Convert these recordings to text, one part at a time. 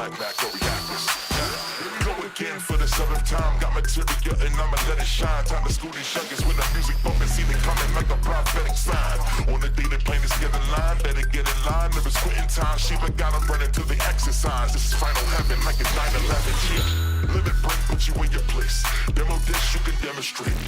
like macro reactors. Go again for the 7th time. Got material and I'ma let it shine. Time to school these youngins with the music bumping. See it coming like a prophetic sign. On the day they plan to get in line, better get in line. Never quitting time. Shiva got them running till they exercise. This is final heaven like a 9/11. Yeah. Live it, break, put you in your place. Demo this, you can demonstrate.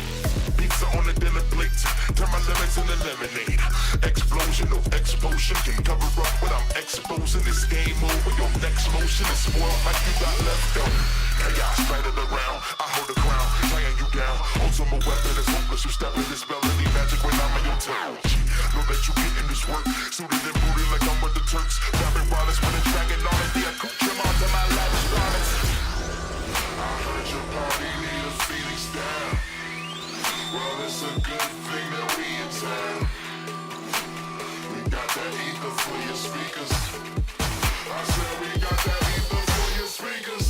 Pizza on the dinner plate. Turn my lemons into lemonade. Explosion, no explosion. Can cover up what I'm exposing. This game over. Your next motion is spoiled like you got left out. Chaos splattered around. I hold the crown, tying you down. Ultimate weapon is hopeless. You step in this melody magic when I'm in your town. Know that you getting this work. Suited and booted like I'm with the Turks. Rapping wireless with a dragon on it. The accoutrement to my lavish garments. I heard your party need a Phoenix down. Well, it's a good thing that we in town. We got that ether for your speakers. I said we got that ether for your speakers.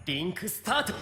リンクスタート。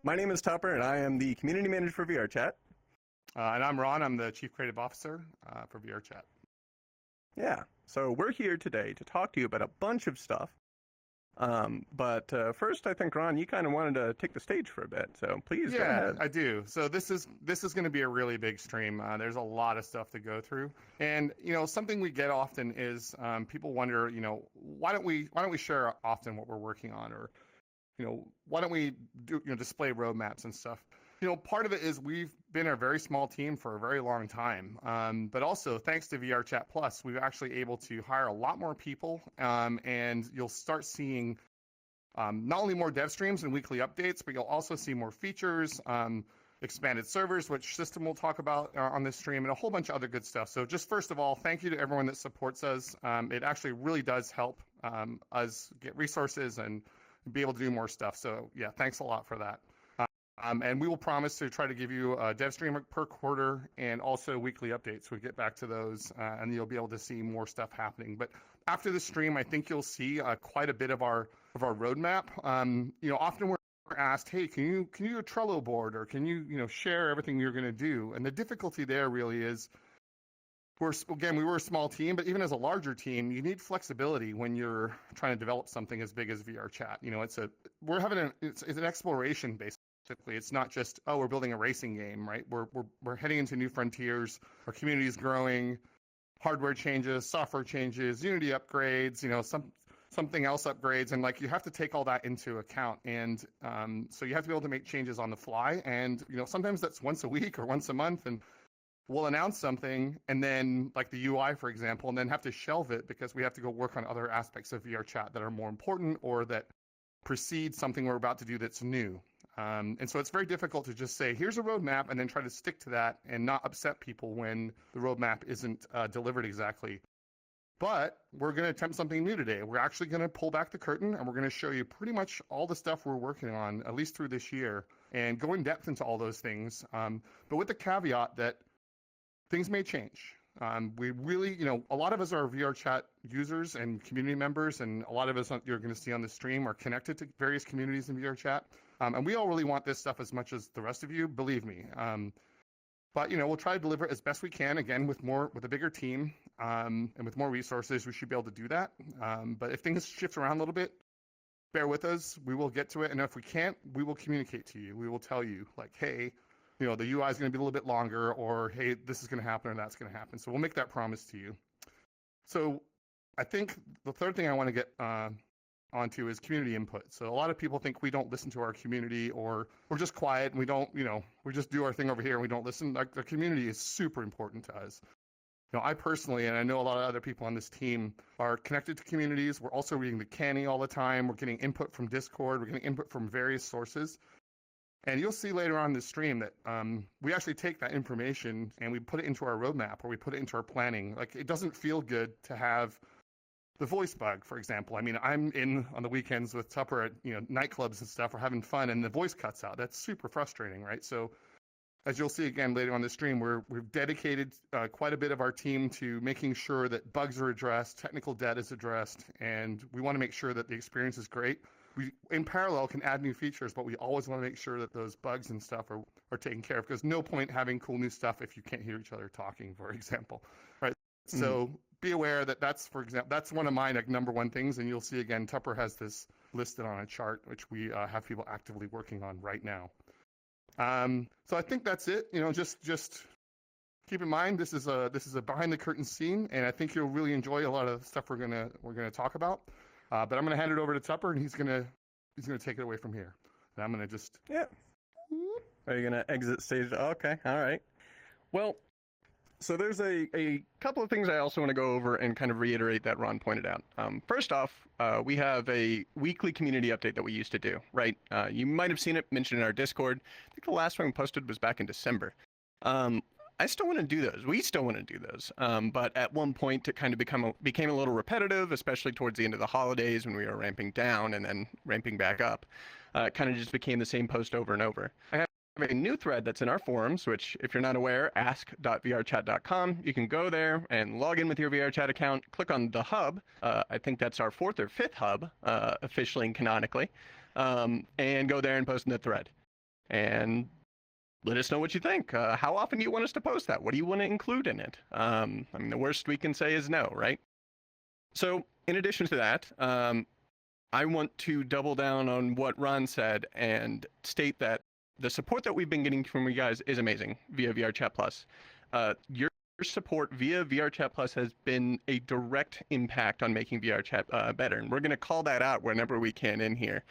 My name is Tupper, and I am the community manager for VRChat. And I'm Ron. I'm the Chief Creative Officer for VRChat. Yeah, so we're here today to talk to you about a bunch of stuff. But first, I think, Ron, you kind of wanted to take the stage for a bit, so please go ahead. I do. So this is going to be a really big stream. There's a lot of stuff to go through, and something we get often is people wonder, why don't we share often what we're working on, or why don't we do display roadmaps and stuff. Part of it is we've been a very small team for a very long time, but also thanks to VRChat Plus, we're actually able to hire a lot more people, and you'll start seeing not only more dev streams and weekly updates, but you'll also see more features, expanded servers, which System will talk about on this stream, and a whole bunch of other good stuff. So just first of all, thank you to everyone that supports us. It actually really does help us get resources and be able to do more stuff. So yeah, thanks a lot for that. And we will promise to try to give you a dev stream per quarter and also weekly updates. We get back to those, and you'll be able to see more stuff happening. But after the stream, I think you'll see quite a bit of our roadmap. Often we're asked, hey, can you do a Trello board, or can you share everything you're going to do? And the difficulty there really is, we were a small team, but even as a larger team, you need flexibility when you're trying to develop something as big as VRChat. It's an exploration basically. It's not just, oh, we're building a racing game, right? We're heading into new frontiers. Our community is growing. Hardware changes, software changes, Unity upgrades, something else upgrades, and you have to take all that into account. And so you have to be able to make changes on the fly. And sometimes that's once a week or once a month, and we'll announce something, and then the UI, for example, and then have to shelve it because we have to go work on other aspects of VRChat that are more important or that precede something we're about to do that's new. And so it's very difficult to just say, here's a roadmap, and then try to stick to that and not upset people when the roadmap isn't delivered exactly. But we're going to attempt something new today. We're actually going to pull back the curtain, and we're going to show you pretty much all the stuff we're working on, at least through this year, and go in depth into all those things. But with the caveat that things may change. We really, a lot of us are VRChat users and community members, and a lot of us you're going to see on the stream are connected to various communities in VRChat. And we all really want this stuff as much as the rest of you, believe me. But we'll try to deliver it as best we can. Again, with a bigger team and with more resources, we should be able to do that. But if things shift around a little bit, bear with us. We will get to it. And if we can't, we will communicate to you. We will tell you, hey, the UI is going to be a little bit longer, or hey, this is going to happen or that's going to happen. So we'll make that promise to you. So I think the third thing I want to get onto is community input. So a lot of people think we don't listen to our community, or we're just quiet and we don't, we just do our thing over here and we don't listen. The community is super important to us. I personally, and I know a lot of other people on this team, are connected to communities. We're also reading the Canny all the time. We're getting input from Discord. We're getting input from various sources. And you'll see later on in the stream that we actually take that information and we put it into our roadmap, or we put it into our planning. It doesn't feel good to have the voice bug, for example. I mean, I'm in on the weekends with Tupper at nightclubs and stuff. We're having fun, and the voice cuts out. That's super frustrating, right? So, as you'll see again later on the stream, we've dedicated quite a bit of our team to making sure that bugs are addressed, technical debt is addressed, and we want to make sure that the experience is great. We, in parallel, can add new features, but we always want to make sure that those bugs and stuff are taken care of, because no point having cool new stuff if you can't hear each other talking, for example, right? So be aware that that's one of my number one things, and you'll see again, Tupper has this listed on a chart, which we have people actively working on right now. So I think that's it. Just keep in mind this is a behind the curtain scene, and I think you'll really enjoy a lot of the stuff we're gonna talk about. But I'm gonna hand it over to Tupper, and he's gonna take it away from here. And I'm gonna just Are you gonna exit stage? Okay, all right. Well, so there's a couple of things I also want to go over and kind of reiterate that Ron pointed out. First off, we have a weekly community update that we used to do, right? You might have seen it mentioned in our Discord. I think the last one we posted was back in December. I still want to do those. We still want to do those. But at one point, it kind of became a little repetitive, especially towards the end of the holidays when we were ramping down and then ramping back up. It kind of just became the same post over and over. I have a new thread that's in our forums, which, if you're not aware, ask.vrchat.com. You can go there and log in with your VRChat account, click on the hub. I think that's our 4th or 5th hub, officially and canonically, and go there and post in the thread. and let us know what you think. How often do you want us to post that? What do you want to include in it? I mean, the worst we can say is no, right? So, in addition to that, I want to double down on what Ron said and state that the support that we've been getting from you guys is amazing via VRChat Plus. Your support via VRChat Plus has been a direct impact on making VRChat better, and we're going to call that out whenever we can in here.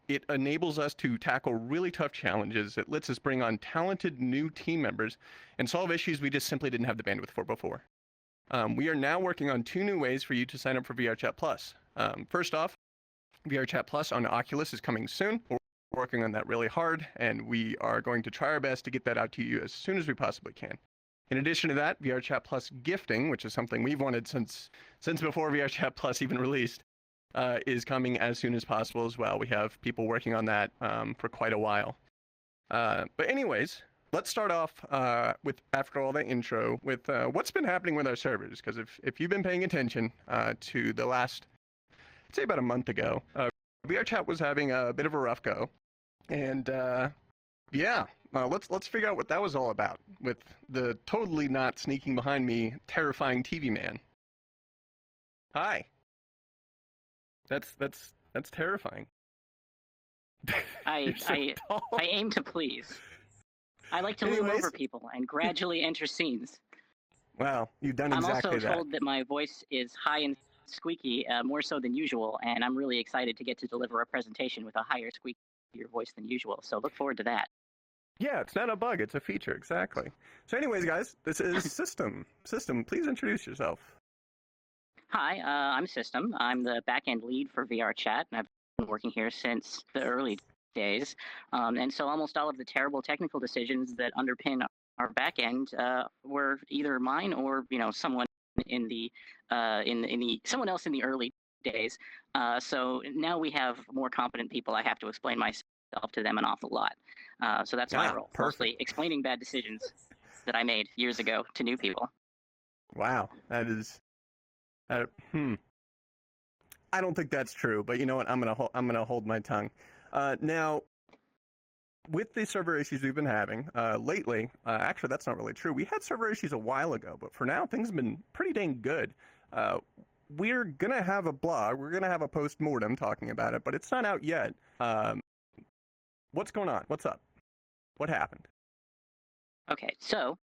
It enables us to tackle really tough challenges. It lets us bring on talented new team members and solve issues we just simply didn't have the bandwidth for before. We are now working on 2 new ways for you to sign up for VRChat Plus. First off, VRChat Plus on Oculus is coming soon. We're working on that really hard, and we are going to try our best to get that out to you as soon as we possibly can. In addition to that, VRChat Plus gifting, which is something we've wanted since before VRChat Plus even released, is coming as soon as possible as well. We have people working on that for quite a while. But anyways, let's start off with, after all the intro, with what's been happening with our servers. Because if you've been paying attention to the last, I'd say about a month ago, VRChat was having a bit of a rough go. And yeah, let's figure out what that was all about with the totally not sneaking behind me terrifying TV man. Hi. That's terrifying. I aim to please. I like to loom over people and gradually enter scenes. Wow, you've done I'm exactly also told that my voice is high and squeaky, more so than usual, and I'm really excited to get to deliver a presentation with a higher, squeakier voice than usual, so look forward to that. Yeah, it's not a bug, it's a feature, exactly. So anyways, guys, this is System. System, please introduce yourself. Hi, I'm System. I'm the backend lead for VRChat, and I've been working here since the early days. And so almost all of the terrible technical decisions that underpin our backend were either mine or someone in the someone else in the early days. So now we have more competent people. I have to explain myself to them an awful lot. So that's my role, mostly explaining bad decisions that I made years ago to new people. Wow, that is. I don't think that's true, but you know what? I'm gonna hold my tongue. Now, with the server issues we've been having lately, actually that's not really true. We had server issues a while ago, but for now things have been pretty dang good. We're gonna have a blog. We're gonna have a post-mortem talking about it, but it's not out yet. What's going on? What's up? What happened? Okay, so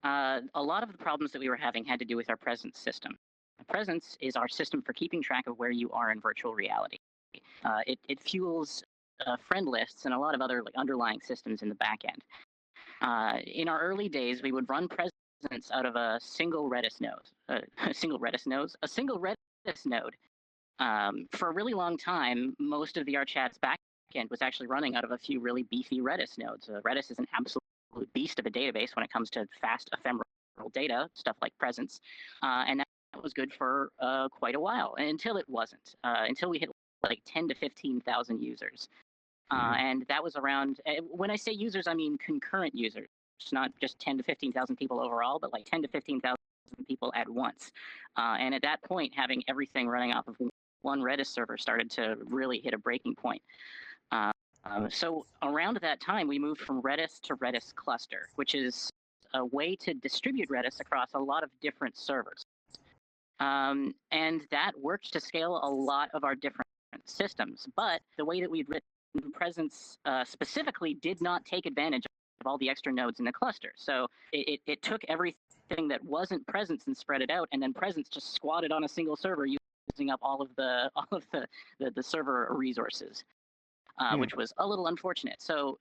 a lot of the problems that we were having had to do with our presence system. Presence is our system for keeping track of where you are in virtual reality. It fuels friend lists and a lot of other underlying systems in the back end. In our early days, we would run presence out of a single Redis node. A single Redis node. For a really long time, most of VRChat's backend was actually running out of a few really beefy Redis nodes. Redis is an absolute beast of a database when it comes to fast, ephemeral data, stuff like presence, and that was good for quite a while, until it wasn't. Until we hit 10 to 15,000 users. And that was around, when I say users, I mean concurrent users, not just 10 to 15,000 people overall, but 10 to 15,000 people at once. And at that point, having everything running off of one Redis server started to really hit a breaking point. So around that time, we moved from Redis to Redis cluster, which is a way to distribute Redis across a lot of different servers. And that worked to scale a lot of our different systems. But the way that we'd written presence specifically did not take advantage of all the extra nodes in the cluster. So it took everything that wasn't presence and spread it out, and then presence just squatted on a single server using up all of the server resources, which was a little unfortunate. So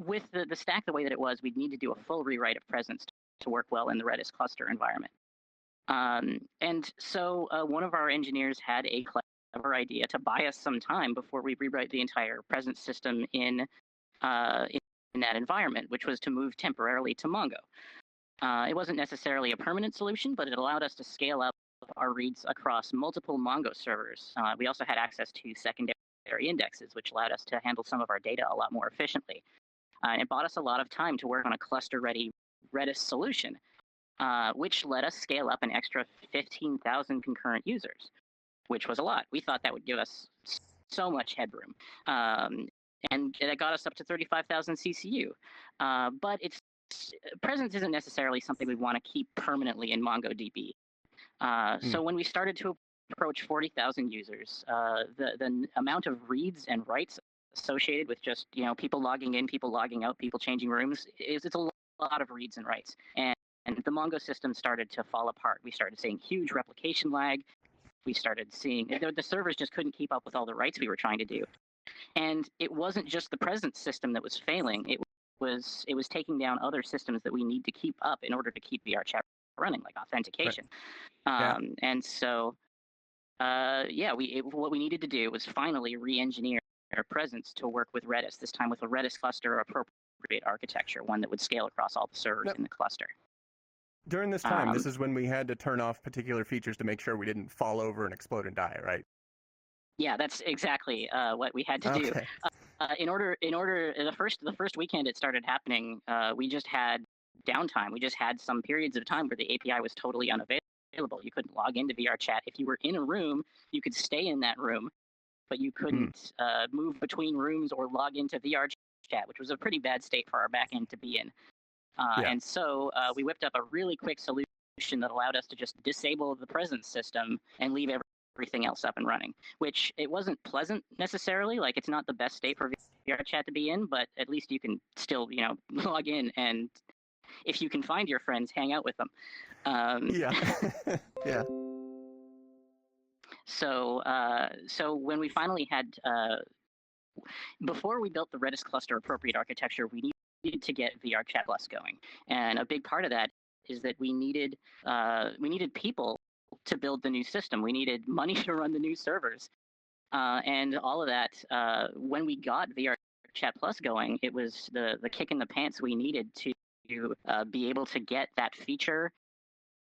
with the stack the way that it was, we'd need to do a full rewrite of presence to work well in the Redis cluster environment. And so one of our engineers had a clever idea to buy us some time before we rewrite the entire presence system in that environment, which was to move temporarily to Mongo. It wasn't necessarily a permanent solution, but it allowed us to scale up our reads across multiple Mongo servers. We also had access to secondary indexes, which allowed us to handle some of our data a lot more efficiently. And it bought us a lot of time to work on a cluster-ready Redis solution, which let us scale up an extra 15,000 concurrent users, which was a lot. We thought that would give us so much headroom. and that got us up to 35,000 CCU. But presence isn't necessarily something we want to keep permanently in MongoDB. So when we started to approach 40,000 users, the amount of reads and writes associated with just people logging in, people logging out, people changing rooms it's a lot of reads and writes, and the Mongo system started to fall apart. We started seeing huge replication lag. We started seeing the servers just couldn't keep up with all the writes we were trying to do, and it wasn't just the presence system that was failing. It was taking down other systems that we need to keep up in order to keep VRChat running, like authentication. Right. And so, what we needed to do was finally re-engineer our presence to work with Redis, this time with a Redis cluster appropriate architecture, one that would scale across all the servers in the cluster. During this time, this is when we had to turn off particular features to make sure we didn't fall over and explode and die, right? Yeah, that's exactly what we had to do. In order, the first weekend it started happening, we just had downtime. We just had some periods of time where the API was totally unavailable. You couldn't log into VRChat. If you were in a room, you could stay in that room, but you couldn't move between rooms or log into VRChat, which was a pretty bad state for our backend to be in. And so we whipped up a really quick solution that allowed us to just disable the presence system and leave everything else up and running, which it wasn't pleasant necessarily. Like, it's not the best state for VRChat to be in, but at least you can still, log in, and if you can find your friends, hang out with them. Yeah. So when we finally had, before we built the Redis cluster appropriate architecture, we needed to get VRChat Plus going, and a big part of that is that we needed people to build the new system. We needed money to run the new servers, and all of that. When we got VRChat Plus going, it was the kick in the pants we needed to be able to get that feature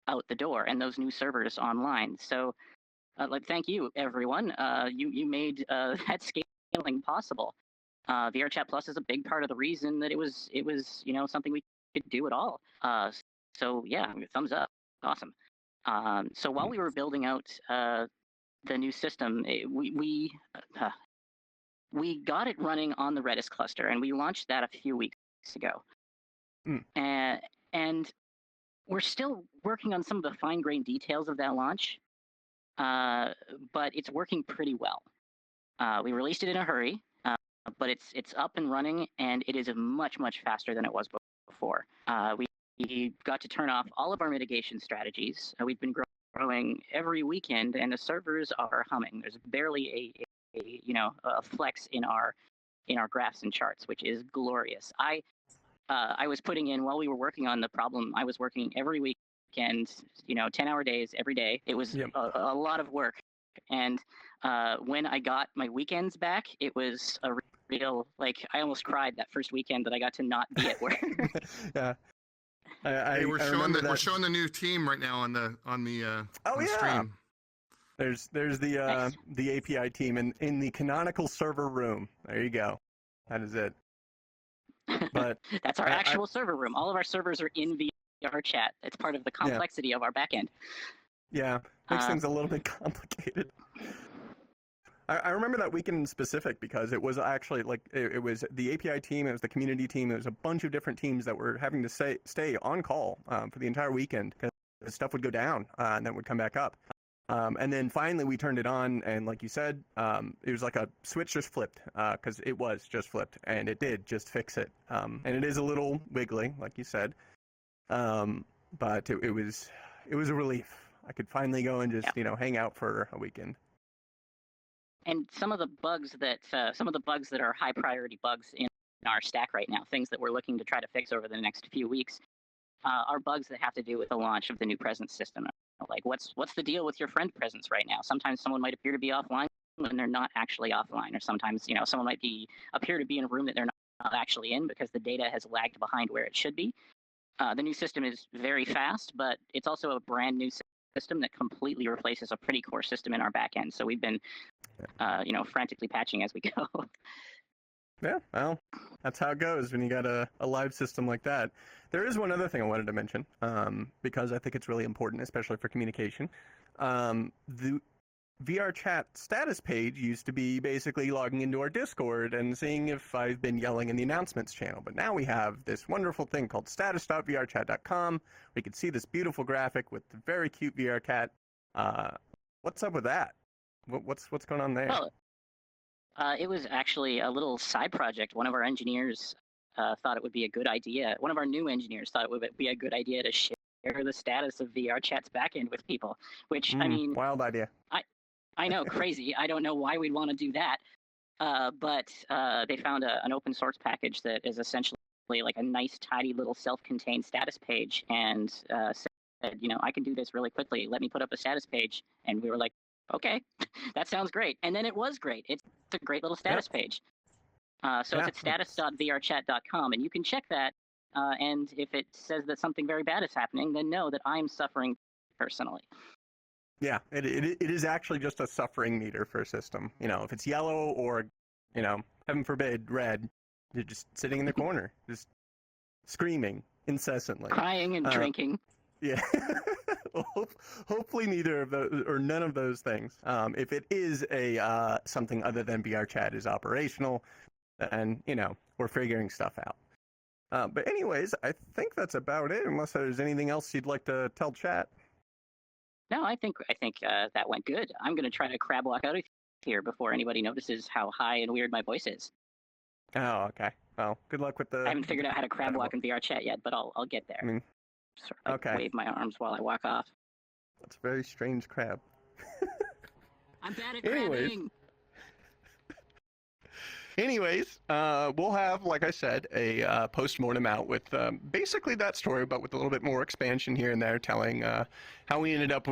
out the door and those new servers online. So, thank you, everyone. You made that scaling possible. VRChat Plus is a big part of the reason that it was something we could do at all. So yeah, thumbs up, awesome. So while we were building out the new system, we got it running on the Redis cluster, and we launched that a few weeks ago. And we're still working on some of the fine-grained details of that launch, but it's working pretty well. We released it in a hurry, but it's up and running, and it is much faster than it was before. We got to turn off all of our mitigation strategies. We've been growing every weekend, and the servers are humming. There's barely a flex in our graphs and charts, which is glorious. I was putting in, while we were working on the problem, I was working every weekend, 10-hour days every day. It was a lot of work. And when I got my weekends back, it was a real, I almost cried that first weekend that I got to not be at work. Yeah. We're showing the new team right now on the stream. There's the Nice. the API team in the canonical server room. There you go. That is it. But that's our actual server room. All of our servers are in VRChat. It's part of the complexity of our backend. Yeah, makes things a little bit complicated. I remember that weekend in specific because it was actually it was the API team, it was the community team, it was a bunch of different teams that were having to stay on call for the entire weekend because stuff would go down and then would come back up. And then finally we turned it on, and like you said, it was like a switch just flipped because it was just flipped, and it did just fix it. And it is a little wiggly, like you said, but it was a relief. I could finally go and just hang out for a weekend. And some of the bugs that are high priority bugs in our stack right now, things that we're looking to try to fix over the next few weeks, are bugs that have to do with the launch of the new presence system. Like, what's the deal with your friend presence right now? Sometimes someone might appear to be offline when they're not actually offline, or sometimes someone might appear to be in a room that they're not actually in because the data has lagged behind where it should be. The new system is very fast, but it's also a brand new system that completely replaces a pretty core system in our backend. So we've been, frantically patching as we go. Yeah, well, that's how it goes when you got a live system like that. There is one other thing I wanted to mention, because I think it's really important, especially for communication. VRChat status page used to be basically logging into our Discord and seeing if I've been yelling in the announcements channel. But now we have this wonderful thing called status.vrchat.com. We can see this beautiful graphic with the very cute VRCat. What's up with that? What's going on there? Well, it was actually a little side project. One of our engineers thought it would be a good idea. One of our new engineers thought it would be a good idea to share the status of VRChat's backend with people, which, I mean... Wild idea. I know, crazy. I don't know why we'd want to do that. But they found an open source package that is essentially like a nice, tidy little self-contained status page, and said, you know, I can do this really quickly. Let me put up a status page. And we were like, okay, that sounds great. And then it was great. It's a great little status page. So it's at status.vrchat.com, and you can check that. And if it says that something very bad is happening, then know that I'm suffering personally. Yeah, it is actually just a suffering meter for a system. You know, if it's yellow or, you know, heaven forbid, red, you're just sitting in the corner, just screaming incessantly. Crying and drinking. Yeah. Hopefully neither of those, or none of those things. If it is something other than VRChat is operational, then, you know, we're figuring stuff out. But anyways, I think that's about it, unless there's anything else you'd like to tell chat. No, I think that went good. I'm going to try to crab walk out of here before anybody notices how high and weird my voice is. Oh, okay. Well, good luck with the... I haven't figured out how to crab walk in VRChat yet, but I'll get there. I mean, sort of like wave my arms while I walk off. That's a very strange crab. I'm bad at crabbing! Anyways, we'll have, like I said, a post-mortem out with basically that story, but with a little bit more expansion here and there, telling how we ended up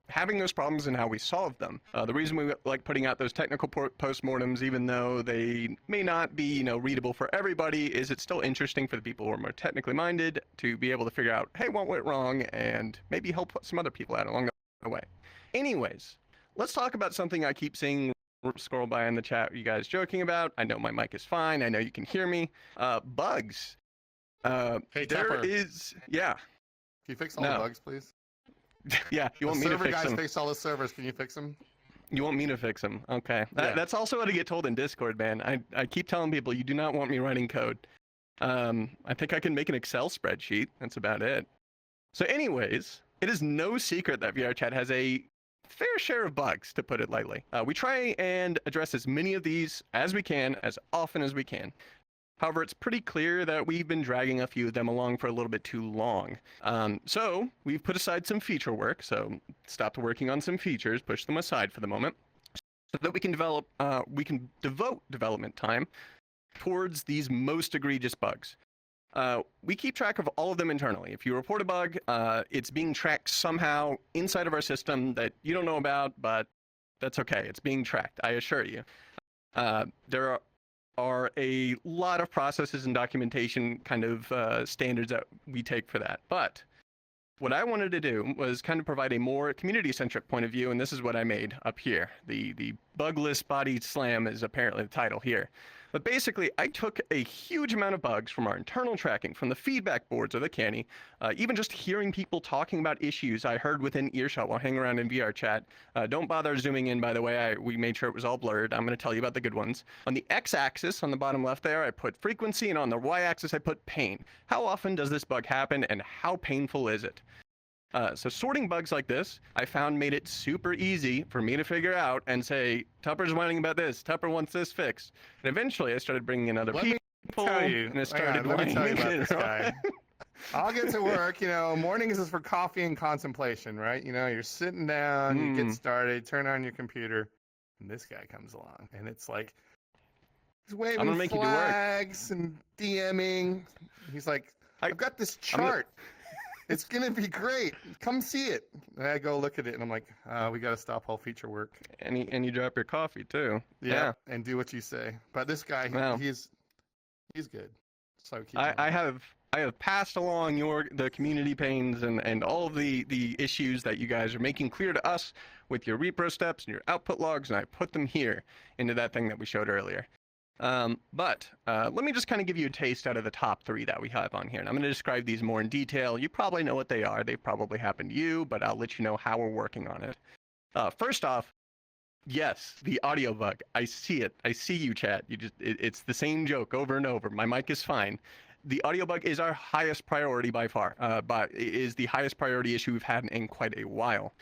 having those problems and how we solved them. The reason we like putting out those technical post-mortems, even though they may not be, you know, readable for everybody, is it's still interesting for the people who are more technically minded to be able to figure out, hey, what went wrong, and maybe help some other people out along the way. Anyways, let's talk about something I keep seeing scroll by in the chat, you guys joking about. I know my mic is fine. I know you can hear me. Bugs. Hey, there Tepper. Yeah. Can you fix all the bugs, please? Yeah, you want the me to server fix guys them. fix all the servers. Can you fix them? You want me to fix them? Okay. Yeah. That's also what I get told in Discord, man. I keep telling people you do not want me writing code. I think I can make an Excel spreadsheet. That's about it. So anyways, it is no secret that VRChat has a fair share of bugs, to put it lightly. We try and address as many of these as we can, as often as we can. However, it's pretty clear that we've been dragging a few of them along for a little bit too long. So we've put aside some feature work, so stopped working on some features, pushed them aside for the moment, so that we can devote development time towards these most egregious bugs. We keep track of all of them internally. If you report a bug, it's being tracked somehow inside of our system that you don't know about, but that's okay. It's being tracked, I assure you. There are a lot of processes and documentation kind of standards that we take for that. But what I wanted to do was kind of provide a more community-centric point of view, and this is what I made up here. The Bugless Body Slam is apparently the title here. But basically, I took a huge amount of bugs from our internal tracking, from the feedback boards of the Canny, even just hearing people talking about issues I heard within earshot while hanging around in VRChat. Don't bother zooming in, by the way. We made sure it was all blurred. I'm going to tell you about the good ones. On the x-axis, on the bottom left there, I put frequency, and on the y-axis, I put pain. How often does this bug happen, and how painful is it? So sorting bugs like this, I found made it super easy for me to figure out and say, Tupper's whining about this, Tupper wants this fixed. And eventually I started bringing in other people, Tell you. and it started Let me tell you about whining. this guy. I'll get to work, you know, mornings is for coffee and contemplation, right? You know, you're sitting down, you get started, turn on your computer, and this guy comes along, and it's like, he's waving flags and DMing. He's like, I've got this chart. It's going to be great. Come see it. And I go look at it, and I'm like, we got to stop all feature work. And you drop your coffee, too. Yeah, and do what you say. But this guy, he's good. So I have passed along the community pains and all of the issues that you guys are making clear to us with your repro steps and your output logs, and I put them here into that thing that we showed earlier. But let me just kind of give you a taste out of the top 3 that we have on here. And I'm going to describe these more in detail. You probably know what they are. They probably happened to you, but I'll let you know how we're working on it. First off, yes, the audio bug. I see it. I see you, chat. It's the same joke over and over. My mic is fine. The audio bug is our highest priority by far, but it is the highest priority issue we've had in quite a while.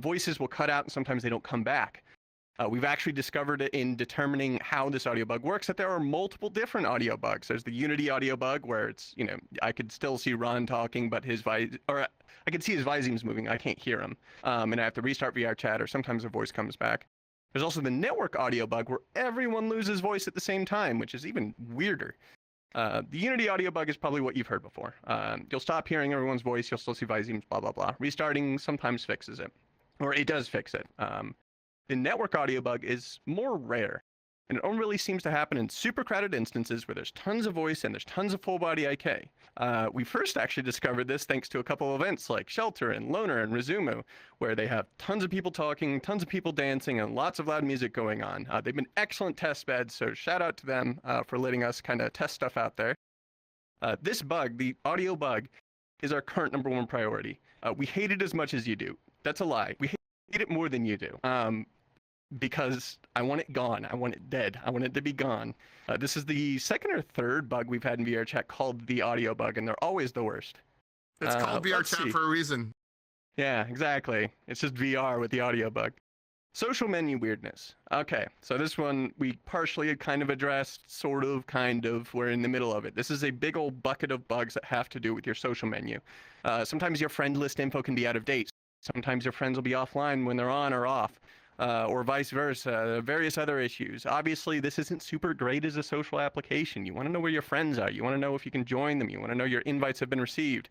Voices will cut out and sometimes they don't come back. We've actually discovered in determining how this audio bug works that there are multiple different audio bugs. There's the Unity audio bug where it's, I could still see Ron talking, but I could see his Visemes moving. I can't hear him. And I have to restart VRChat, or sometimes the voice comes back. There's also the network audio bug where everyone loses voice at the same time, which is even weirder. The Unity audio bug is probably what you've heard before. You'll stop hearing everyone's voice, you'll still see Visemes, blah, blah, blah. Restarting sometimes fixes it, or it does fix it. The network audio bug is more rare, and it only really seems to happen in super crowded instances where there's tons of voice and there's tons of full body IK. We first actually discovered this thanks to a couple of events like Shelter and Loner and Resumo, where they have tons of people talking, tons of people dancing, and lots of loud music going on. They've been excellent test beds, so shout out to them for letting us kind of test stuff out there. This bug, the audio bug, is our current #1 priority. We hate it as much as you do. That's a lie. We hate it more than you do. Because I want it gone. I want it dead. I want it to be gone. This is the second or third bug we've had in VRChat called the audio bug, and they're always the worst. It's called VRChat for a reason. Yeah, exactly. It's just VR with the audio bug. Social menu weirdness. Okay, so this one we partially kind of addressed, sort of, kind of. We're in the middle of it. This is a big old bucket of bugs that have to do with your social menu. Sometimes your friend list info can be out of date. Sometimes your friends will be offline when they're on or off. Or vice versa, various other issues. Obviously, this isn't super great as a social application. You want to know where your friends are. You want to know if you can join them. You want to know your invites have been received.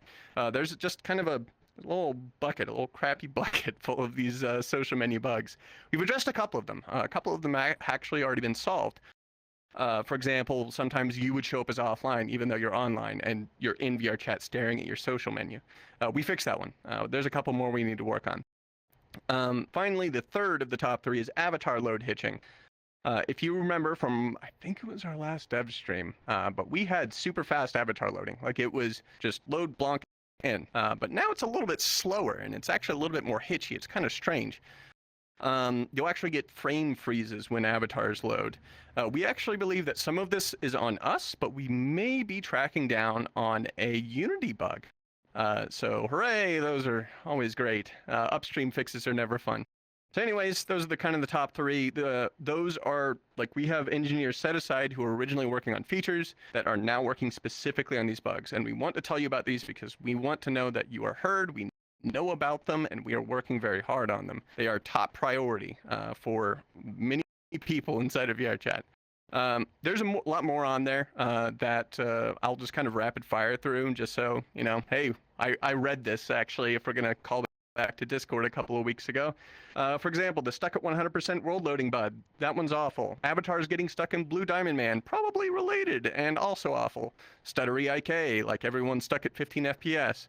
There's just kind of a little bucket, a little crappy bucket full of these social menu bugs. We've addressed a couple of them. A couple of them actually already been solved. For example, sometimes you would show up as offline even though you're online and you're in VRChat staring at your social menu. We fixed that one. There's a couple more we need to work on. Finally, the third of the top 3 is avatar load hitching. If you remember from, I think it was our last dev stream, but we had super fast avatar loading. Like it was just load blanc in. But now it's a little bit slower and it's actually a little bit more hitchy. It's kind of strange. You'll actually get frame freezes when avatars load. We actually believe that some of this is on us, but we may be tracking down on a Unity bug. So hooray, those are always great. Upstream fixes are never fun. So anyways, those are the kind of the top 3. Those are, like, we have engineers set aside who were originally working on features that are now working specifically on these bugs. And we want to tell you about these because we want to know that you are heard, we know about them, and we are working very hard on them. They are top priority for many people inside of VRChat. There's a lot more on there that I'll just kind of rapid fire through, just so, hey, I read this, actually, if we're going to call back to Discord a couple of weeks ago. For example, the stuck at 100% world loading bug. That one's awful. Avatars getting stuck in Blue Diamond Man, probably related and also awful. Stuttery IK, like everyone's stuck at 15 FPS.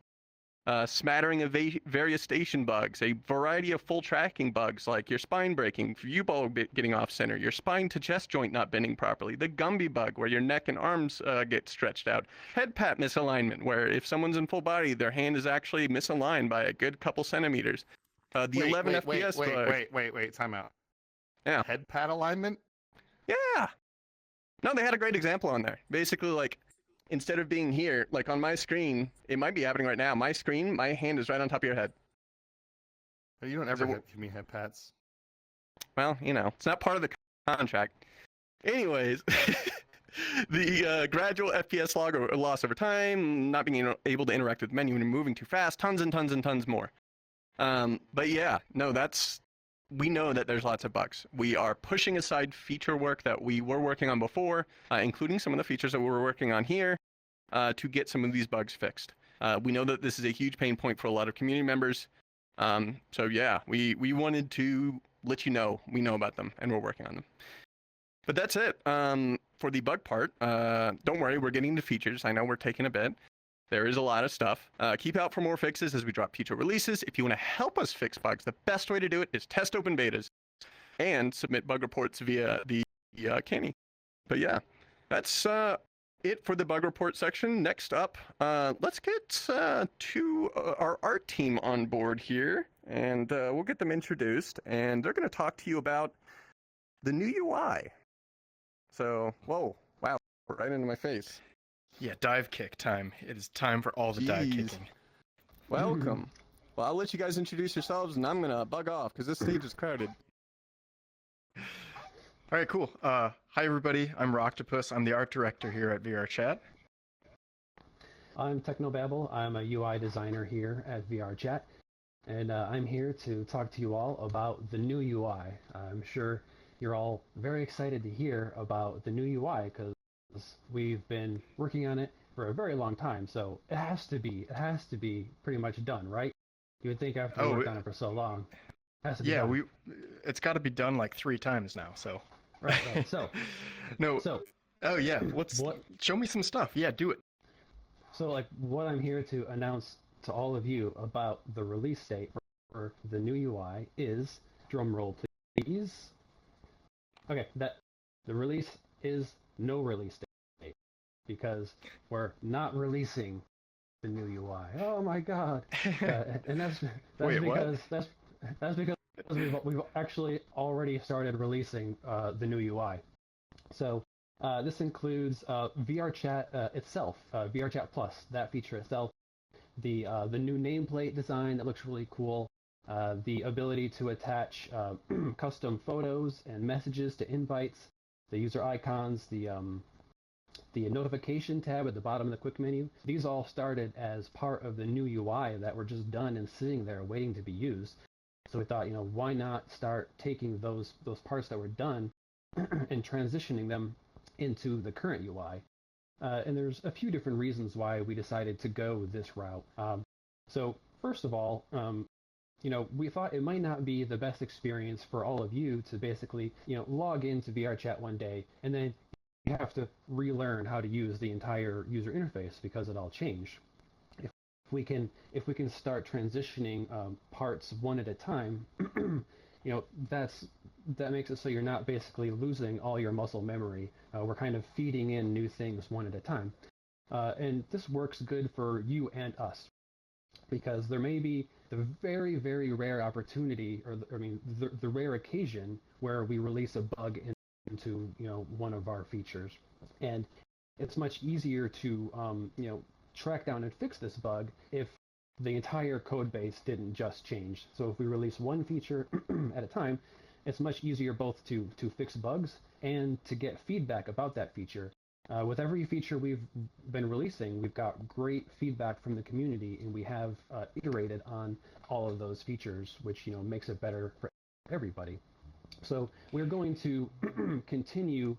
Smattering of various station bugs, a variety of full tracking bugs like your spine breaking, view ball getting off center, your spine to chest joint not bending properly, the Gumby bug where your neck and arms get stretched out, head pat misalignment where if someone's in full body, their hand is actually misaligned by a good couple centimeters. The 11 FPS bug. Wait, time out. Yeah. Head pat alignment? Yeah. No, they had a great example on there. Basically, like, instead of being here, like on my screen, it might be happening right now. My screen, my hand is right on top of your head. You don't ever give me head pats. Well, it's not part of the contract. Anyways, the gradual FPS loss over time, not being able to interact with the menu and moving too fast, tons and tons and tons more. But yeah, no, we know that there's lots of bugs. We are pushing aside feature work that we were working on before, including some of the features that we're working on here, to get some of these bugs fixed. We know that this is a huge pain point for a lot of community members. So yeah, we wanted to let you know we know about them and we're working on them. But that's it for the bug part. Don't worry, we're getting to features. I know we're taking a bit. There is a lot of stuff. Keep out for more fixes as we drop future releases. If you want to help us fix bugs, the best way to do it is test open betas and submit bug reports via the Canny. But yeah, that's it for the bug report section. Next up, let's get to our art team on board here. and we'll get them introduced, and they're going to talk to you about the new UI. So, whoa, wow, right into my face. Yeah, dive kick time. It is time for all the dive Jeez. kicking. Welcome. Well, I'll let you guys introduce yourselves, and I'm going to bug off, because this stage is crowded. All right, cool. Hi, everybody. I'm Rocktopus. I'm the art director here at VRChat. I'm Technobabble. I'm a UI designer here at VRChat, and I'm here to talk to you all about the new UI. I'm sure you're all very excited to hear about the new UI because we've been working on it for a very long time, so it has to be pretty much done, right? You would think after we worked on it for so long, it has to be done. It's got to be done like 3 times now. So right. So oh yeah, show me some stuff. Yeah, do it. So like what I'm here to announce to all of you about the release date for the new UI is, drum roll please. Okay, that the release is no release date because we're not releasing the new UI. Oh my god. And that's Wait, because what? that's because we've actually already started releasing the new UI. So this includes VRChat itself, VRChat Plus, that feature itself, the new nameplate design that looks really cool, the ability to attach custom photos and messages to invites, the user icons, the notification tab at the bottom of the quick menu. These all started as part of the new UI that were just done and sitting there waiting to be used. So we thought, why not start taking those parts that were done and transitioning them into the current UI. And there's a few different reasons why we decided to go this route. So first of all, we thought it might not be the best experience for all of you to basically, log into VRChat one day and then you have to relearn how to use the entire user interface because it all changed. If we can start transitioning parts one at a time, that makes it so you're not basically losing all your muscle memory. We're kind of feeding in new things one at a time. And this works good for you and us because there may be the very, very rare opportunity, the rare occasion where we release a bug into one of our features. And it's much easier to track down and fix this bug if the entire code base didn't just change. So if we release one feature at a time, it's much easier both to fix bugs and to get feedback about that feature. With every feature we've been releasing, we've got great feedback from the community, and we have iterated on all of those features, which makes it better for everybody. So we're going to continue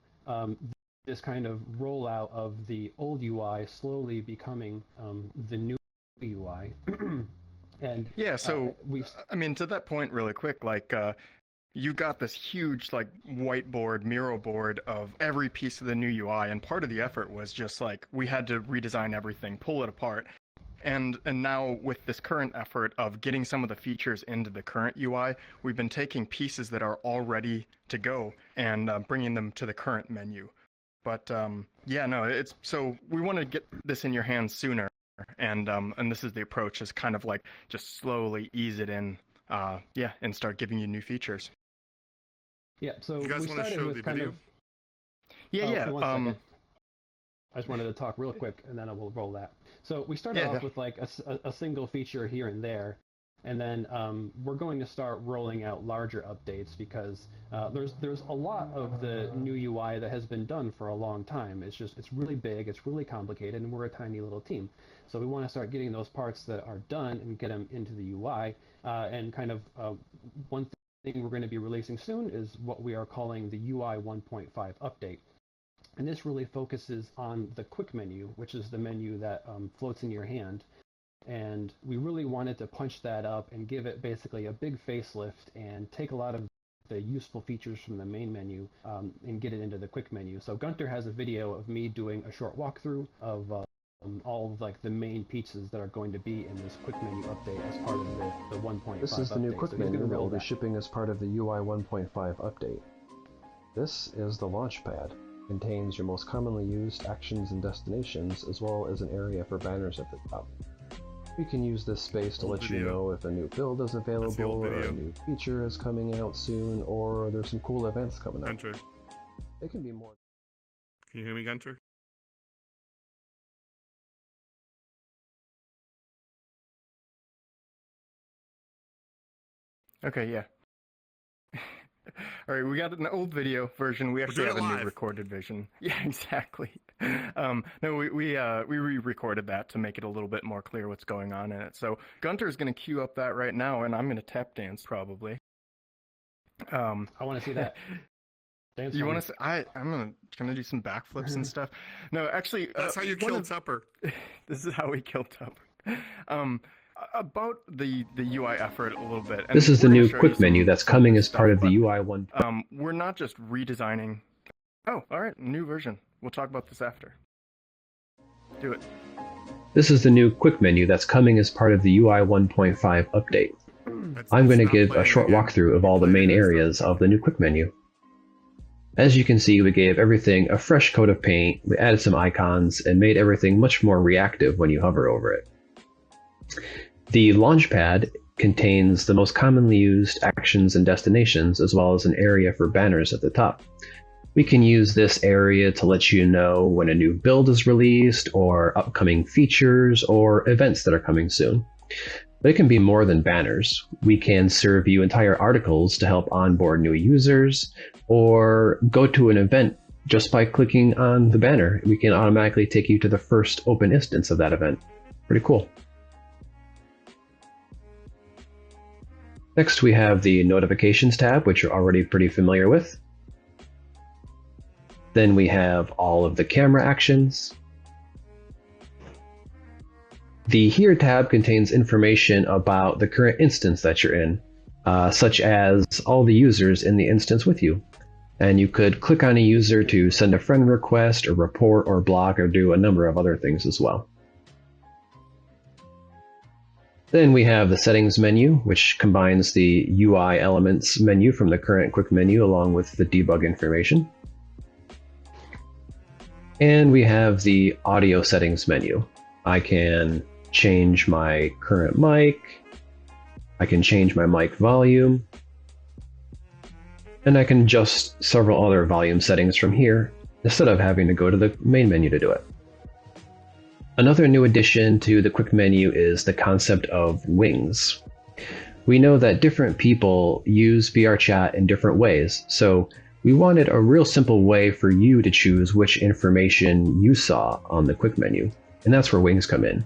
this kind of rollout of the old UI slowly becoming the new UI. And yeah, so to that point really quick, you got this huge whiteboard, Miro board of every piece of the new UI, and part of the effort was just we had to redesign everything, pull it apart. And now with this current effort of getting some of the features into the current UI, we've been taking pieces that are all ready to go and bringing them to the current menu. But it's so we want to get this in your hands sooner. And this is the approach, is kind of just slowly ease it in, and start giving you new features. Yeah, so you guys want to show the video? I just wanted to talk real quick, and then I will roll that. So we started off with a single feature here and there, and then we're going to start rolling out larger updates because there's a lot of the new UI that has been done for a long time. It's really big, it's really complicated, and we're a tiny little team. So we want to start getting those parts that are done and get them into the UI. And kind of one thing we're going to be releasing soon is what we are calling the UI 1.5 update. And this really focuses on the quick menu, which is the menu that floats in your hand. And we really wanted to punch that up and give it basically a big facelift and take a lot of the useful features from the main menu and get it into the quick menu. So Gunter has a video of me doing a short walkthrough of all of the main pieces that are going to be in this quick menu update as part of the 1.5 This is the new update. quick menu that will be shipping as part of the UI 1.5 update. This is the Launchpad. Contains your most commonly used actions and destinations, as well as an area for banners at the top. We can use this space to let you know if a new build is available, or a new feature is coming out soon, or there's some cool events coming up. Gunter. It can be more. Can you hear me, Gunter? Okay, yeah. All right, we got an old video version. We actually have a new recorded version. Yeah, exactly. No, we re-recorded that to make it a little bit more clear what's going on in it. So Gunter's going to queue up that right now, and I'm going to tap dance probably. I want to see that. Dance you want to? I'm gonna do some backflips and stuff. No, actually, that's how you killed Tupper. This is how we killed Tupper. About the UI effort a little bit. This is the new quick menu that's coming as part of the UI 1. We're not just redesigning. Oh, all right, new version. We'll talk about this after. Do it. This is the new quick menu that's coming as part of the UI 1.5 update. I'm going to give a short walkthrough of all the main areas of the new quick menu. As you can see, we gave everything a fresh coat of paint, we added some icons, and made everything much more reactive when you hover over it. The Launchpad contains the most commonly used actions and destinations, as well as an area for banners at the top. We can use this area to let you know when a new build is released, or upcoming features, or events that are coming soon. But it can be more than banners. We can serve you entire articles to help onboard new users, or go to an event just by clicking on the banner. We can automatically take you to the first open instance of that event. Pretty cool. Next, we have the Notifications tab, which you're already pretty familiar with. Then we have all of the camera actions. The Here tab contains information about the current instance that you're in, such as all the users in the instance with you. And you could click on a user to send a friend request, or report, or block, or do a number of other things as well. Then we have the Settings menu, which combines the UI Elements menu from the current quick menu along with the debug information. And we have the Audio Settings menu. I can change my current mic, I can change my mic volume, and I can adjust several other volume settings from here instead of having to go to the main menu to do it. Another new addition to the quick menu is the concept of wings. We know that different people use VRChat in different ways, so we wanted a real simple way for you to choose which information you saw on the quick menu, and that's where wings come in.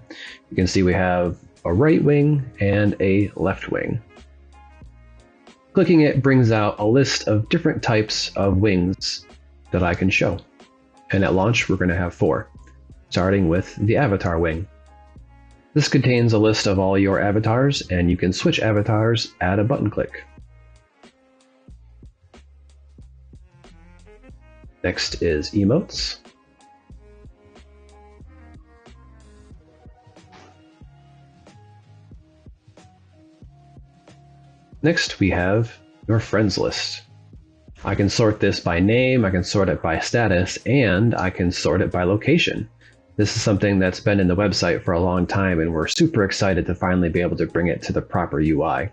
You can see we have a right wing and a left wing. Clicking it brings out a list of different types of wings that I can show. And at launch, we're going to have 4. Starting with the avatar wing. This contains a list of all your avatars, and you can switch avatars at a button click. Next is emotes. Next, we have your friends list. I can sort this by name, I can sort it by status, and I can sort it by location. This is something that's been in the website for a long time, and we're super excited to finally be able to bring it to the proper UI.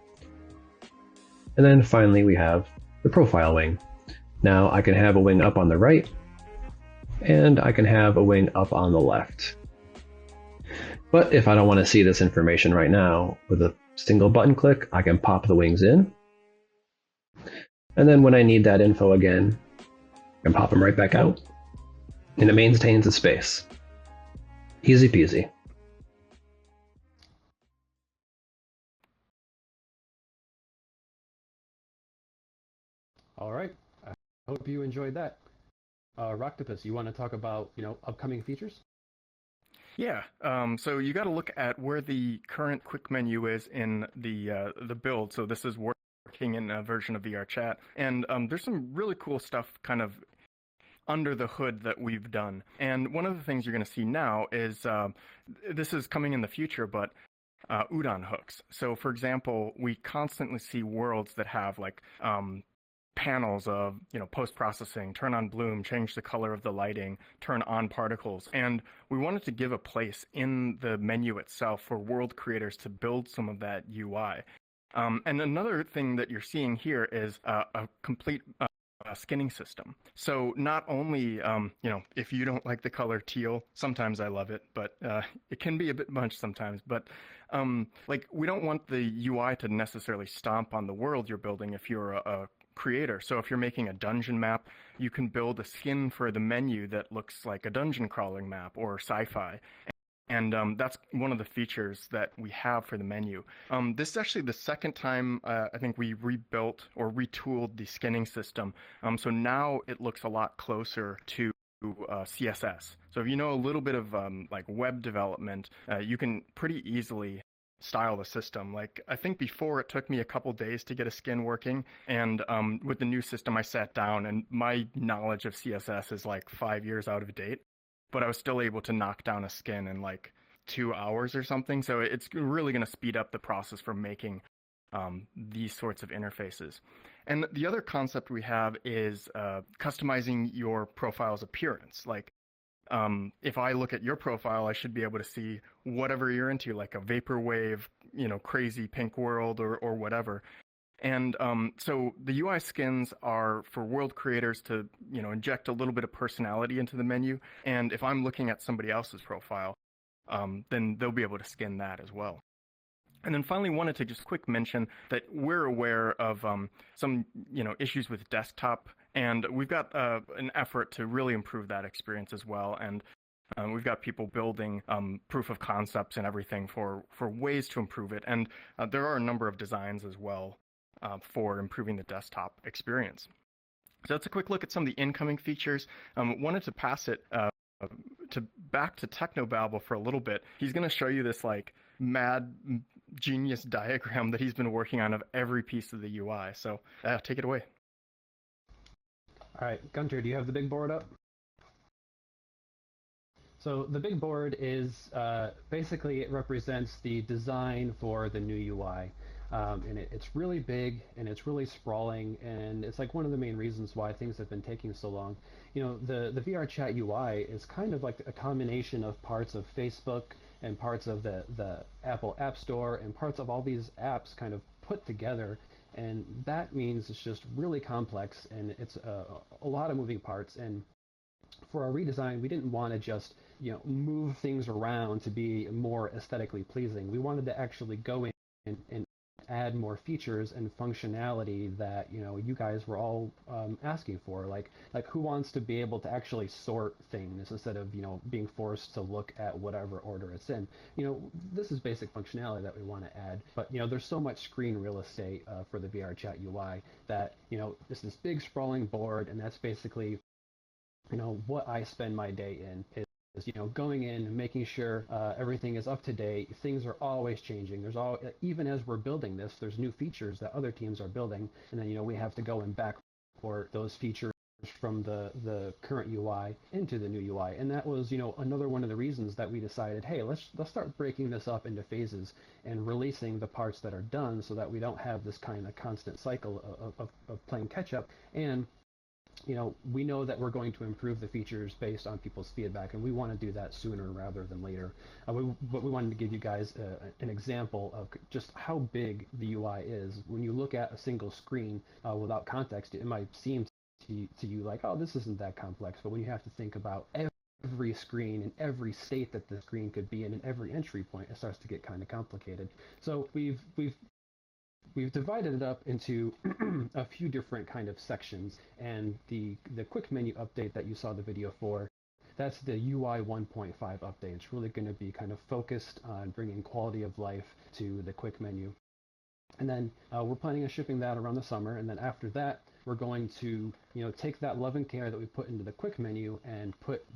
And then finally, we have the profile wing. Now I can have a wing up on the right, and I can have a wing up on the left. But if I don't want to see this information right now, with a single button click, I can pop the wings in. And then when I need that info again, I can pop them right back out. And it maintains the space. Easy peasy. All right. I hope you enjoyed that. Rocktopus, you want to talk about, upcoming features? Yeah. So you got to look at where the current quick menu is in the build. So this is working in a version of VRChat, and there's some really cool stuff kind of under the hood that we've done. And one of the things you're going to see now is this is coming in the future, but Udon hooks. So for example, we constantly see worlds that have like panels of, post-processing, turn on bloom, change the color of the lighting, turn on particles. And we wanted to give a place in the menu itself for world creators to build some of that UI. And another thing that you're seeing here is a complete skinning system. So not only, if you don't like the color teal, sometimes I love it, but it can be a bit much sometimes. But we don't want the UI to necessarily stomp on the world you're building if you're a creator. So if you're making a dungeon map, you can build a skin for the menu that looks like a dungeon crawling map or sci-fi. And that's one of the features that we have for the menu. This is actually the second time I think we rebuilt or retooled the skinning system. So now it looks a lot closer to CSS. So if you know a little bit of web development, you can pretty easily style the system. I think before it took me a couple days to get a skin working, and with the new system I sat down, and my knowledge of CSS is 5 years out of date, but I was still able to knock down a skin in 2 hours or something. So it's really going to speed up the process for making these sorts of interfaces. And the other concept we have is customizing your profile's appearance. If I look at your profile, I should be able to see whatever you're into, like a vaporwave, crazy pink world or whatever. And so the UI skins are for world creators to, inject a little bit of personality into the menu. And if I'm looking at somebody else's profile, then they'll be able to skin that as well. And then finally, wanted to just quick mention that we're aware of some, issues with desktop, and we've got an effort to really improve that experience as well. And we've got people building proof of concepts and everything for ways to improve it. And there are a number of designs as well for improving the desktop experience. So that's a quick look at some of the incoming features. Wanted to pass it back to Technobabble for a little bit. He's going to show you this mad genius diagram that he's been working on of every piece of the UI. So take it away. All right, Gunter, do you have the big board up? So the big board is basically, it represents the design for the new UI. And it's really big and it's really sprawling, and it's one of the main reasons why things have been taking so long. The VRChat UI is kind of like a combination of parts of Facebook and parts of the Apple App Store and parts of all these apps kind of put together. And that means it's just really complex, and it's a lot of moving parts. And for our redesign, we didn't want to just move things around to be more aesthetically pleasing. We wanted to actually go in and add more features and functionality that you guys were all asking for, like who wants to be able to actually sort things instead of being forced to look at whatever order it's in. This is basic functionality that we want to add, but there's so much screen real estate for the VRChat UI that it's this big sprawling board, and that's basically what I spend my day in is going in and making sure everything is up to date. Things are always changing. Even as we're building this, there's new features that other teams are building, and then we have to go and backport those features from the current UI into the new UI. And that was another one of the reasons that we decided, hey, let's start breaking this up into phases and releasing the parts that are done, so that we don't have this kind of constant cycle of playing catch up. And we know that we're going to improve the features based on people's feedback, and we want to do that sooner rather than later. But we wanted to give you guys an example of just how big the UI is. When you look at a single screen without context, it might seem to you like, oh, this isn't that complex. But when you have to think about every screen and every state that the screen could be in and every entry point, it starts to get kind of complicated. So we've divided it up into a few different kind of sections, and the quick menu update that you saw the video for, that's the UI 1.5 update. It's really going to be kind of focused on bringing quality of life to the quick menu. And then we're planning on shipping that around the summer, and then after that, we're going to take that love and care that we put into the quick menu and put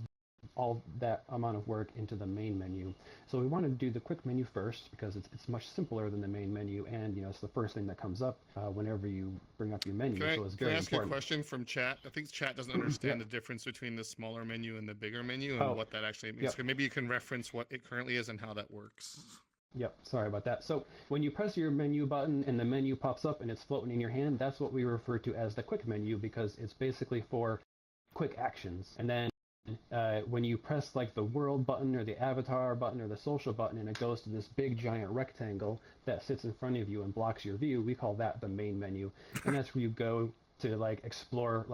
all that amount of work into the main menu. So we wanted to do the quick menu first because it's much simpler than the main menu, and it's the first thing that comes up whenever you bring up your menu. So it's very important. Can I ask you a question from chat? I think chat doesn't understand the difference between the smaller menu and the bigger menu and what that actually means. So maybe you can reference what it currently is and how that works. Yep, sorry about that. So when you press your menu button and the menu pops up and it's floating in your hand, that's what we refer to as the quick menu because it's basically for quick actions. And then when you press like the world button or the avatar button or the social button and it goes to this big giant rectangle that sits in front of you and blocks your view, we call that the main menu. And that's where you go to explore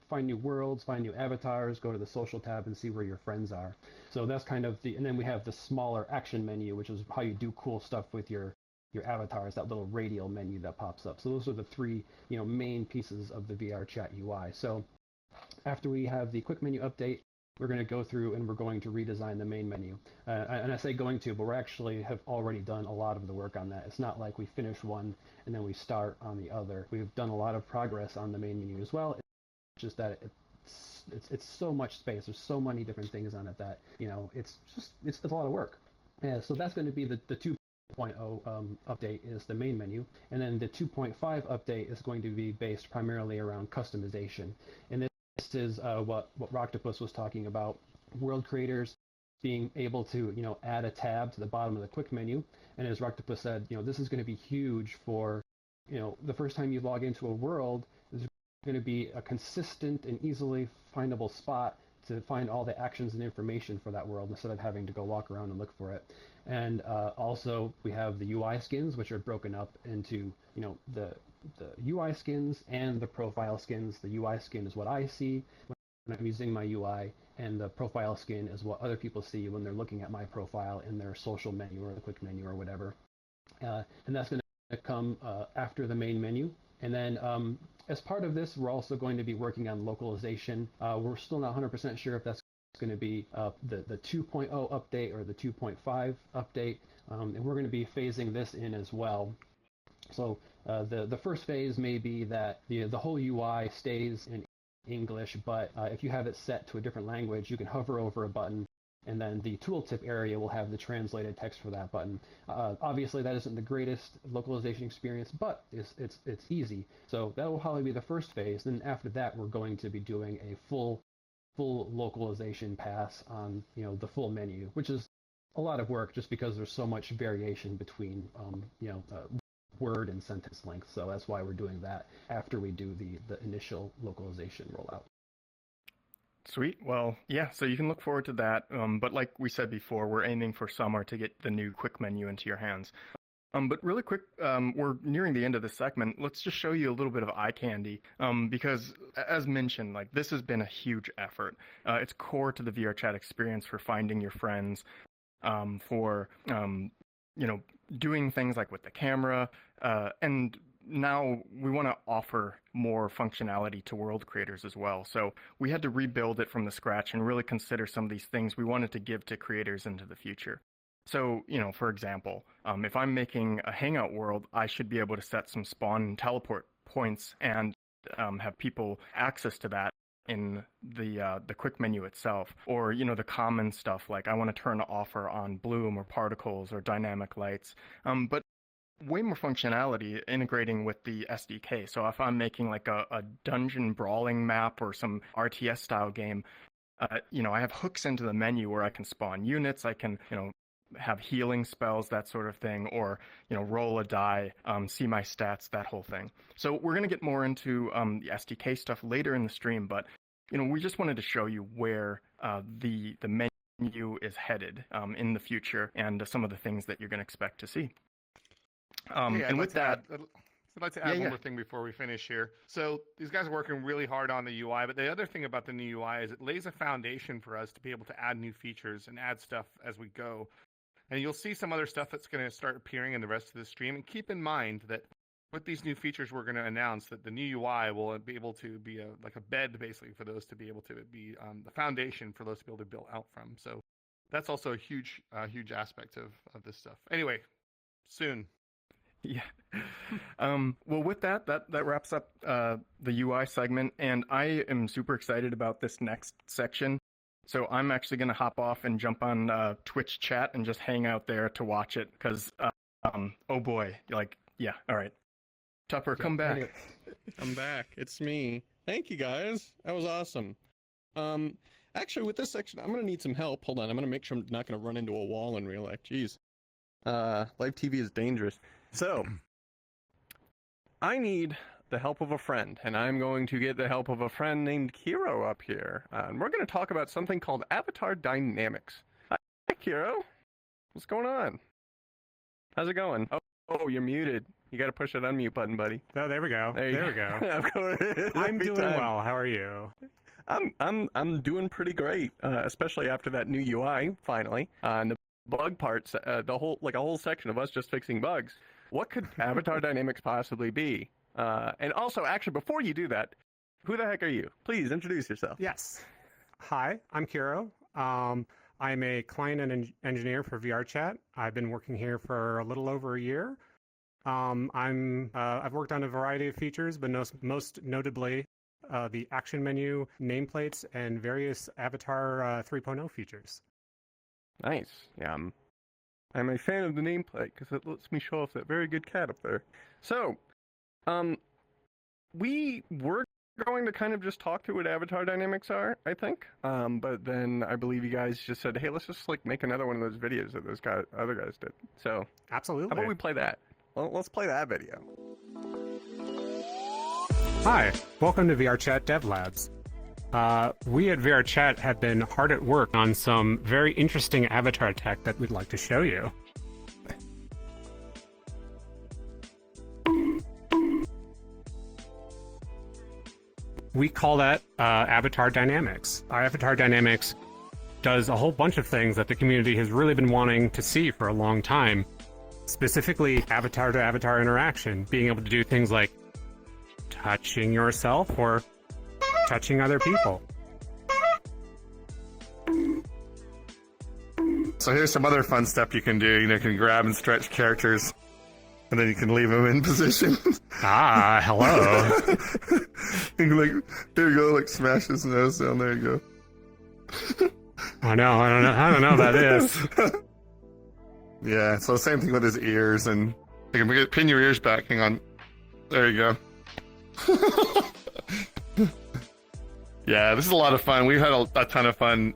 find new worlds, find new avatars, go to the social tab and see where your friends are. So that's kind of and then we have the smaller action menu, which is how you do cool stuff with your avatars, that little radial menu that pops up. So those are the three, main pieces of the VRChat UI. So after we have the quick menu update, we're going to go through and we're going to redesign the main menu. And I say going to, but we actually have already done a lot of the work on that. It's not like we finish one and then we start on the other. We've done a lot of progress on the main menu as well. It's just that it's so much space. There's so many different things on it that, it's a lot of work. So that's going to be the 2.0 update is the main menu. And then the 2.5 update is going to be based primarily around customization. And this is what Roctopus was talking about, world creators being able to, add a tab to the bottom of the quick menu. And as Roctopus said, this is going to be huge for, the first time you log into a world, there's going to be a consistent and easily findable spot to find all the actions and information for that world instead of having to go walk around and look for it. And also we have the UI skins, which are broken up into, the UI skins and the profile skins. The UI skin is what I see when I'm using my UI, and the profile skin is what other people see when they're looking at my profile in their social menu or the quick menu or whatever. And that's going to come after the main menu. And then as part of this, we're also going to be working on localization. We're still not 100% sure if that's going to be the 2.0 update or the 2.5 update. And we're going to be phasing this in as well. So the first phase may be that the whole UI stays in English, but if you have it set to a different language, you can hover over a button, and then the tooltip area will have the translated text for that button. Obviously, that isn't the greatest localization experience, but it's easy. So that will probably be the first phase. Then after that, we're going to be doing a full localization pass on the full menu, which is a lot of work just because there's so much variation between word and sentence length. So that's why we're doing that after we do the initial localization rollout. Sweet. Well, yeah, so you can look forward to that. But like we said before, we're aiming for summer to get the new quick menu into your hands. But really quick, we're nearing the end of this segment. Let's just show you a little bit of eye candy, because as mentioned, like this has been a huge effort. It's core to the VRChat experience for finding your friends, for doing things like with the camera, and now we want to offer more functionality to world creators as well. So we had to rebuild it from the scratch and really consider some of these things we wanted to give to creators into the future. So, for example, if I'm making a hangout world, I should be able to set some spawn and teleport points and have people access to that in the quick menu itself. Or, the common stuff like I want to turn offer on bloom or particles or dynamic lights. But way more functionality integrating with the SDK. So if I'm making like a dungeon brawling map or some RTS style game, I have hooks into the menu where I can spawn units. I can, have healing spells, that sort of thing, or, roll a die, see my stats, that whole thing. So we're going to get more into the SDK stuff later in the stream, but, we just wanted to show you where the menu is headed in the future and some of the things that you're going to expect to see. And with that, I'd like to add one more thing before we finish here. So these guys are working really hard on the UI, but the other thing about the new UI is it lays a foundation for us to be able to add new features and add stuff as we go. And you'll see some other stuff that's going to start appearing in the rest of the stream. And keep in mind that with these new features we're going to announce, that the new UI will be able to be like a bed basically for those to be able to be the foundation for those to be able to build out from. So that's also a huge aspect of this stuff. Anyway, soon. Yeah. Well, with that wraps up the UI segment, and I am super excited about this next section. So I'm actually going to hop off and jump on Twitch chat and just hang out there to watch it because, oh boy, yeah, all right. Tupper, come back. I'm back. It's me. Thank you, guys. That was awesome. Actually, with this section, I'm going to need some help. Hold on. I'm going to make sure I'm not going to run into a wall in real life. Jeez. Live TV is dangerous. So, I need the help of a friend, and I'm going to get the help of a friend named Kiro up here. And we're going to talk about something called avatar dynamics. Hi, Kiro. What's going on? How's it going? Oh, you're muted. You got to push that unmute button, buddy. Oh, there we go. There we go. Of course. I'm doing well. How are you? I'm doing pretty great, especially after that new UI finally. And the bug parts, the whole a whole section of us just fixing bugs. What could avatar dynamics possibly be? And also, actually, before you do that, who the heck are you? Please introduce yourself. Yes. Hi, I'm Kiro. I'm a client and engineer for VRChat. I've been working here for a little over a year. I've worked on a variety of features, but most notably the action menu, nameplates, and various Avatar 3.0 features. Nice. Yeah, I'm a fan of the nameplate because it lets me show off that very good cat up there. So, we were going to kind of just talk through what avatar dynamics are, I think. But then I believe you guys just said, hey, let's just make another one of those videos that other guys did. So, absolutely. How about we play that? Well, let's play that video. Hi, welcome to VRChat Dev Labs. We at VRChat have been hard at work on some very interesting avatar tech that we'd like to show you. We call that avatar dynamics. Our avatar dynamics does a whole bunch of things that the community has really been wanting to see for a long time. Specifically, avatar to avatar interaction, being able to do things like touching yourself or touching other people. So here's some other fun stuff you can do. You can grab and stretch characters, and then you can leave them in position. Ah, hello. You can, there you go, smash his nose down. There you go. Oh no, I don't know about this. Yeah, so same thing with his ears, and you can pin your ears back. Hang on. There you go. Yeah, this is a lot of fun. We've had a ton of fun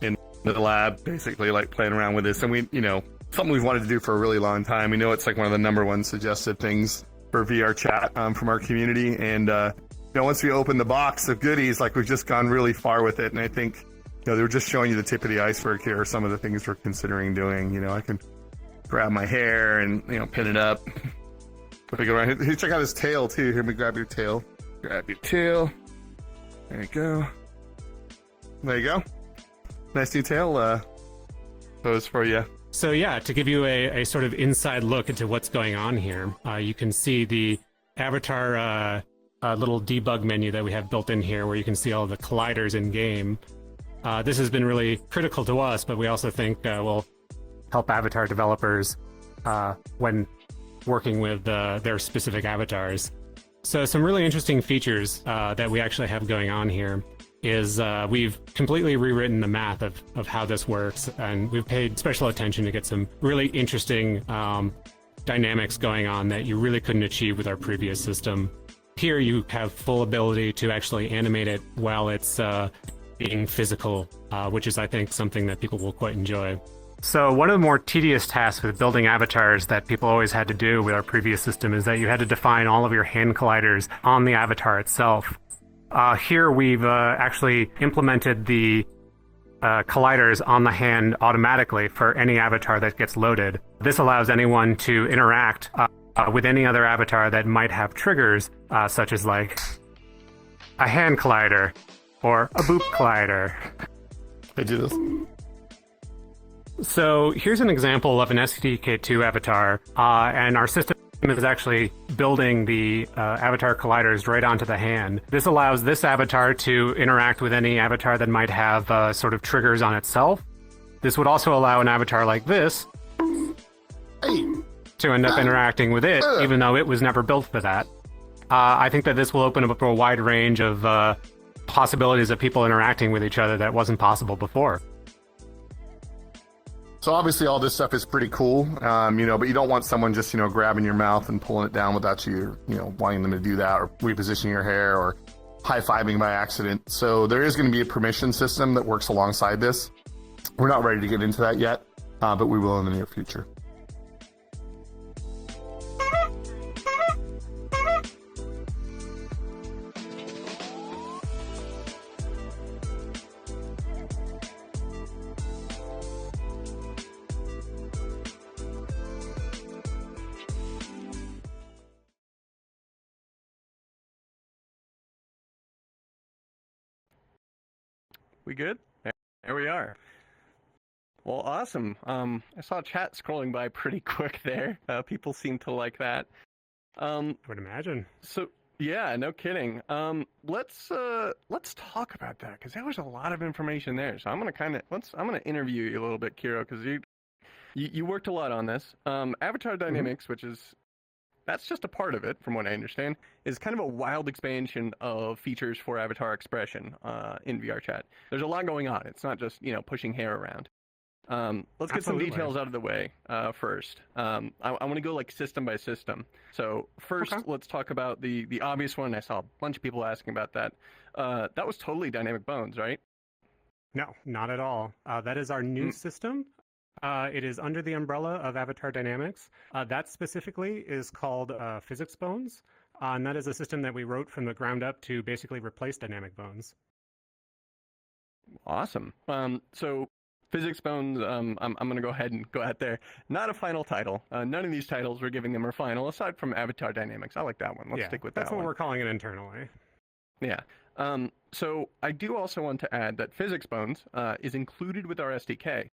in the lab, basically, playing around with this. And we, something we've wanted to do for a really long time. We know it's one of the #1 suggested things for VR chat from our community. And once we open the box of goodies, we've just gone really far with it. And I think they were just showing you the tip of the iceberg here, some of the things we're considering doing. I can grab my hair and pin it up. Put it around. Here, check out his tail too. Here, let me grab your tail. Grab your tail. There you go. There you go. Nice new tail pose for you. So yeah, to give you a sort of inside look into what's going on here, you can see the avatar little debug menu that we have built in here, where you can see all the colliders in game. This has been really critical to us, but we also think will help avatar developers when working with their specific avatars. So some really interesting features that we actually have going on here is we've completely rewritten the math of how this works, and we've paid special attention to get some really interesting dynamics going on that you really couldn't achieve with our previous system. Here you have full ability to actually animate it while it's being physical, which is, I think, something that people will quite enjoy. So one of the more tedious tasks with building avatars that people always had to do with our previous system is that you had to define all of your hand colliders on the avatar itself. Here we've actually implemented the colliders on the hand automatically for any avatar that gets loaded. This allows anyone to interact with any other avatar that might have triggers, such as a hand collider or a boop collider. I do this. So here's an example of an SDK2 avatar, and our system is actually building the avatar colliders right onto the hand. This allows this avatar to interact with any avatar that might have sort of triggers on itself. This would also allow an avatar like this to end up interacting with it, even though it was never built for that. I think that this will open up a wide range of possibilities of people interacting with each other that wasn't possible before. So obviously all this stuff is pretty cool, but you don't want someone just, grabbing your mouth and pulling it down without you, wanting them to do that, or repositioning your hair, or high-fiving by accident. So there is going to be a permission system that works alongside this. We're not ready to get into that yet, but we will in the near future. We good? There we are. Well, awesome. I saw chat scrolling by pretty quick there. People seem to like that. I would imagine. So yeah, no kidding. Let's talk about that because there was a lot of information there. So I'm gonna interview you a little bit, Kiro, because you worked a lot on this. Avatar Dynamics, which is that's just a part of it, from what I understand, is kind of a wild expansion of features for avatar expression in VRChat. There's a lot going on. It's not just pushing hair around. Let's get some details out of the way first. I want to go like system by system. So first, let's talk about the obvious one. I saw a bunch of people asking about that. That was totally dynamic bones, right? No, not at all. That is our new system. It is under the umbrella of Avatar Dynamics. That specifically is called Physics Bones, and that is a system that we wrote from the ground up to basically replace dynamic bones. Awesome. So Physics Bones, I'm going to go ahead and go out there. Not a final title. None of these titles we're giving them are final, aside from Avatar Dynamics. I like that one. Let's stick with that one. That's what we're calling it internally. Yeah. So I do also want to add that Physics Bones is included with our SDK.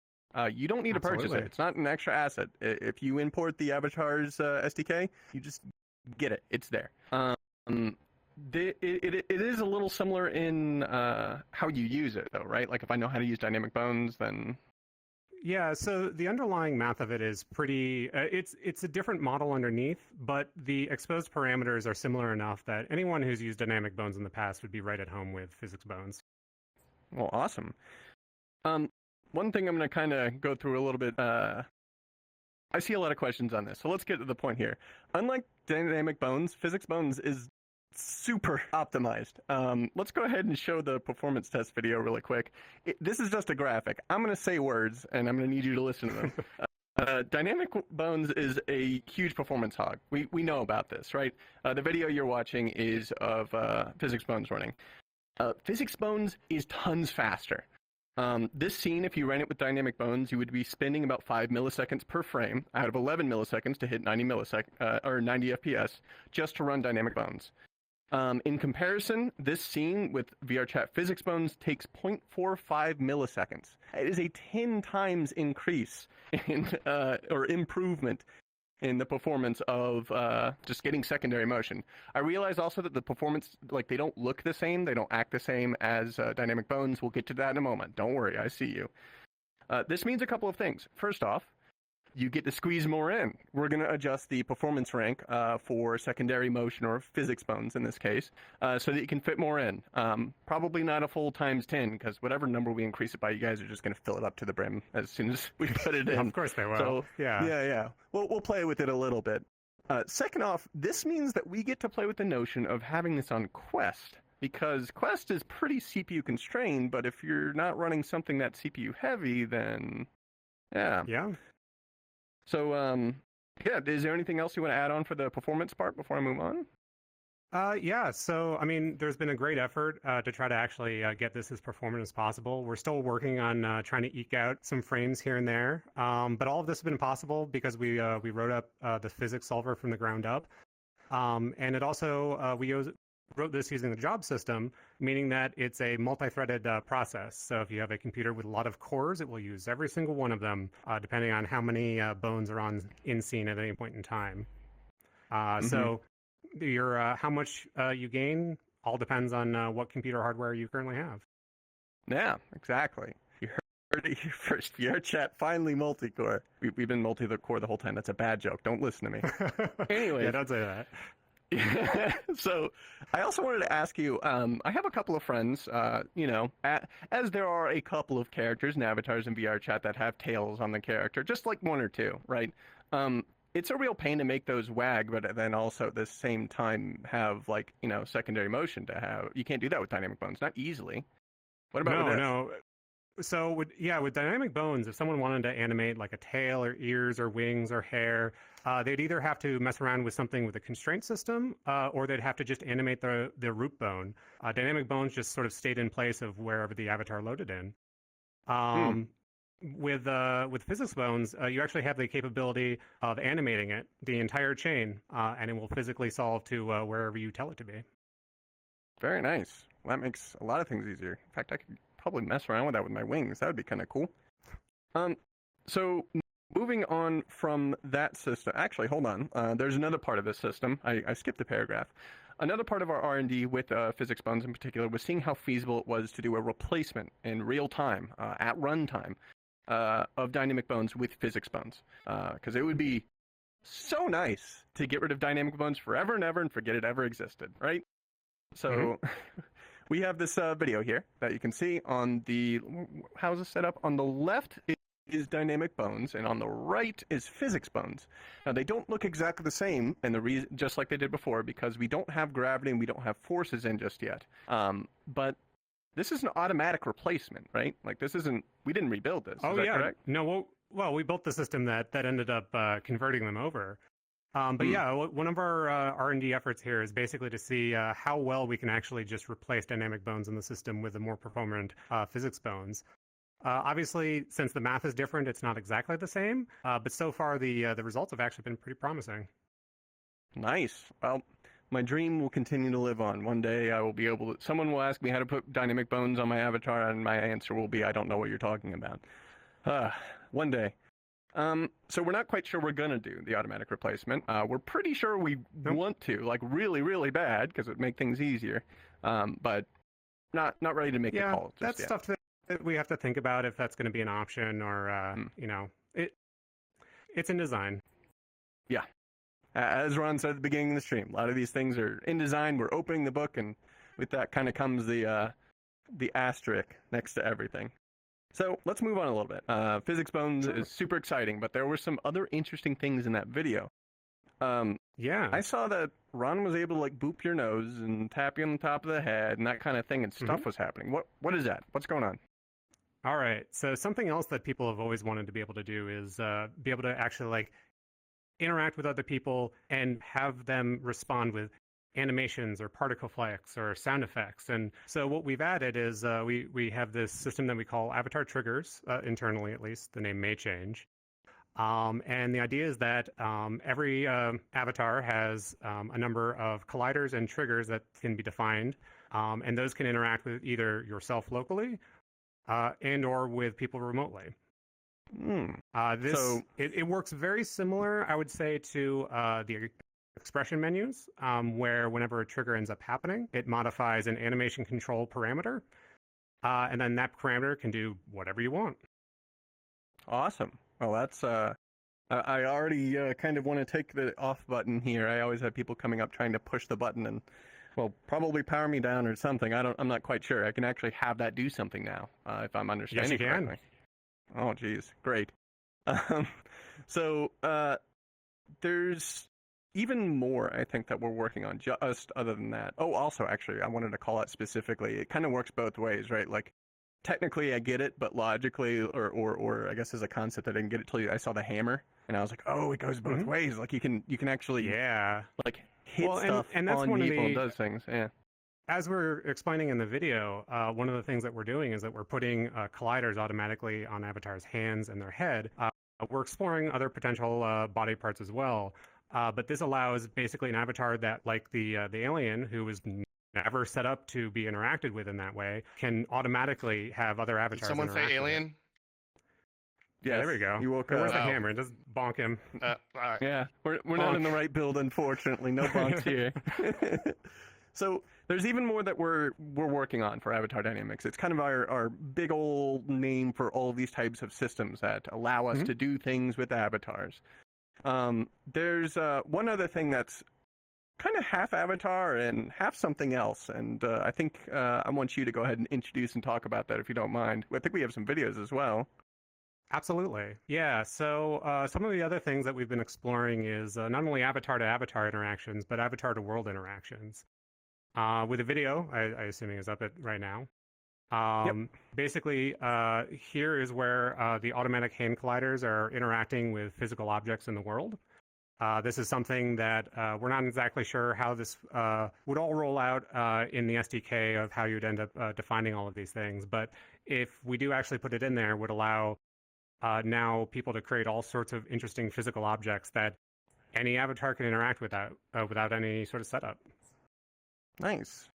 You don't need to purchase it. It's not an extra asset. If you import the Avatar's SDK, you just get it. It's there. It is a little similar in how you use it, though, right? Like if I know how to use dynamic bones, then... Yeah, so the underlying math of it is pretty... it's a different model underneath, but the exposed parameters are similar enough that anyone who's used dynamic bones in the past would be right at home with Physics Bones. Well, awesome. One thing I'm going to kind of go through a little bit, I see a lot of questions on this, so let's get to the point here. Unlike dynamic bones, Physics Bones is super optimized. Let's go ahead and show the performance test video really quick. This is just a graphic. I'm going to say words, and I'm going to need you to listen to them. Dynamic Bones is a huge performance hog. We know about this, right? The video you're watching is of Physics Bones running. Physics Bones is tons faster. This scene, if you ran it with Dynamic Bones, you would be spending about 5 milliseconds per frame out of 11 milliseconds to hit 90 FPS just to run Dynamic Bones. In comparison, this scene with VRChat Physics Bones takes 0.45 milliseconds. It is a 10 times increase in, or improvement in the performance of just getting secondary motion. I realize also that the performance, like, they don't look the same, they don't act the same as Dynamic Bones. We'll get to that in a moment. Don't worry, I see you. This means a couple of things. First off, you get to squeeze more in. We're going to adjust the performance rank for secondary motion, or Physics Bones in this case, so that you can fit more in. Probably not a full times 10, because whatever number we increase it by, you guys are just going to fill it up to the brim as soon as we put it in. Of course they will. So, yeah. Yeah. We'll play with it a little bit. Second off, this means that we get to play with the notion of having this on Quest, because Quest is pretty CPU constrained, but if you're not running something that's CPU heavy, then yeah. Yeah. So, is there anything else you want to add on for the performance part before I move on? Yeah, so, I mean, there's been a great effort to try to actually get this as performant as possible. We're still working on trying to eke out some frames here and there, but all of this has been possible because we wrote up the physics solver from the ground up, and it also, we wrote this using the job system, meaning that it's a multi-threaded process. So if you have a computer with a lot of cores, it will use every single one of them, depending on how many bones are in scene at any point in time. So your how much you gain all depends on what computer hardware you currently have. Yeah, exactly. You heard it here first. VRChat finally multi-core. We've been multi-core the whole time. That's a bad joke. Don't listen to me. Anyway, yeah, don't say that. So I also wanted to ask you, I have a couple of friends, as there are a couple of characters and avatars in VRChat that have tails on the character, just like one or two, right? It's a real pain to make those wag, but then also at the same time have, like, secondary motion to have. You can't do that with Dynamic Bones, not easily. What about with this? No. So with Dynamic Bones, if someone wanted to animate like a tail or ears or wings or hair, they'd either have to mess around with something with a constraint system, or they'd have to just animate the root bone. Dynamic Bones just sort of stayed in place of wherever the avatar loaded in. With Physics Bones, you actually have the capability of animating it, the entire chain, and it will physically solve to wherever you tell it to be. Very nice. Well, that makes a lot of things easier. In fact, I could probably mess around with that with my wings. That would be kind of cool. So moving on from that system, actually, hold on. There's another part of this system. I skipped a paragraph. Another part of our R&D with physics bones in particular was seeing how feasible it was to do a replacement in real time, at runtime, of dynamic bones with physics bones. Because it would be so nice to get rid of dynamic bones forever and ever and forget it ever existed, right? So we have this video here that you can see on the, how's this set up? On the left is dynamic bones, and on the right is physics bones. Now, they don't look exactly the same, and the reason, just like they did before, because we don't have gravity and we don't have forces in just yet. But this is an automatic replacement, right? Like, this isn't, we didn't rebuild this. Oh, is that yeah. correct? No, well, we built the system that ended up converting them over. But yeah, one of our R&D efforts here is basically to see how well we can actually just replace dynamic bones in the system with the more performant physics bones. Obviously, since the math is different, it's not exactly the same, but so far the results have actually been pretty promising. Nice. Well, my dream will continue to live on. One day I will be able to, someone will ask me how to put dynamic bones on my avatar, and my answer will be, I don't know what you're talking about. One day. So we're not quite sure we're going to do the automatic replacement. We're pretty sure we want to, like really, really bad, because it would make things easier. But not ready to make the call just that's yet. stuff that we have to think about if that's going to be an option, or you know, it's in design. Yeah. As Ron said at the beginning of the stream, a lot of these things are in design. We're opening the book, and with that kind of comes the asterisk next to everything. So let's move on a little bit. Physics bones is super exciting, but there were some other interesting things in that video. Yeah. I saw that Ron was able to like boop your nose and tap you on the top of the head and that kind of thing, and stuff was happening. What is that? What's going on? All right. So something else that people have always wanted to be able to do is be able to actually like interact with other people and have them respond with animations or particle flicks or sound effects. And so what we've added is we have this system that we call avatar triggers, internally at least. The name may change. And the idea is that every avatar has a number of colliders and triggers that can be defined, and those can interact with either yourself locally and or with people remotely. It works very similar, I would say, to the expression menus, where whenever a trigger ends up happening, it modifies an animation control parameter, and then that parameter can do whatever you want. Awesome. Well, that's I already kind of want to take the off button here. I always have people coming up trying to push the button and, well, probably power me down or something. I'm not quite sure. I can actually have that do something now, if I'm understanding correctly. Oh, geez, great. So there's even more, I think, that we're working on just other than that. Oh, also, actually, I wanted to call out specifically. It kind of works both ways, right? Like, technically, I get it, but logically, or I guess as a concept, I didn't get it till I saw the hammer, and I was like, oh, it goes both ways. Like, you can actually, like, hit stuff and that's on one people of and does things. Yeah. As we're explaining in the video, one of the things that we're doing is that we're putting colliders automatically on avatars' hands and their head. We're exploring other potential body parts as well. But this allows basically an avatar that, like the alien, who was never set up to be interacted with in that way, can automatically have other avatars. Did someone say alien? Yeah, there we go. You woke Where's up. the hammer? Just bonk him. All right. Yeah, we're not in the right build, unfortunately. No bonks here. So there's even more that we're working on for Avatar Dynamics. It's kind of our big old name for all of these types of systems that allow us to do things with avatars. There's one other thing that's kind of half Avatar and half something else, and I think I want you to go ahead and introduce and talk about that if you don't mind. I think we have some videos as well. Absolutely. Yeah, so some of the other things that we've been exploring is not only avatar-to-avatar interactions, but avatar-to-world interactions. With a video, I assuming is up right now. Basically, here is where the automatic hand colliders are interacting with physical objects in the world. This is something that we're not exactly sure how this would all roll out in the SDK of how you'd end up defining all of these things. But if we do actually put it in there, it would allow now people to create all sorts of interesting physical objects that any avatar can interact with without any sort of setup. Nice.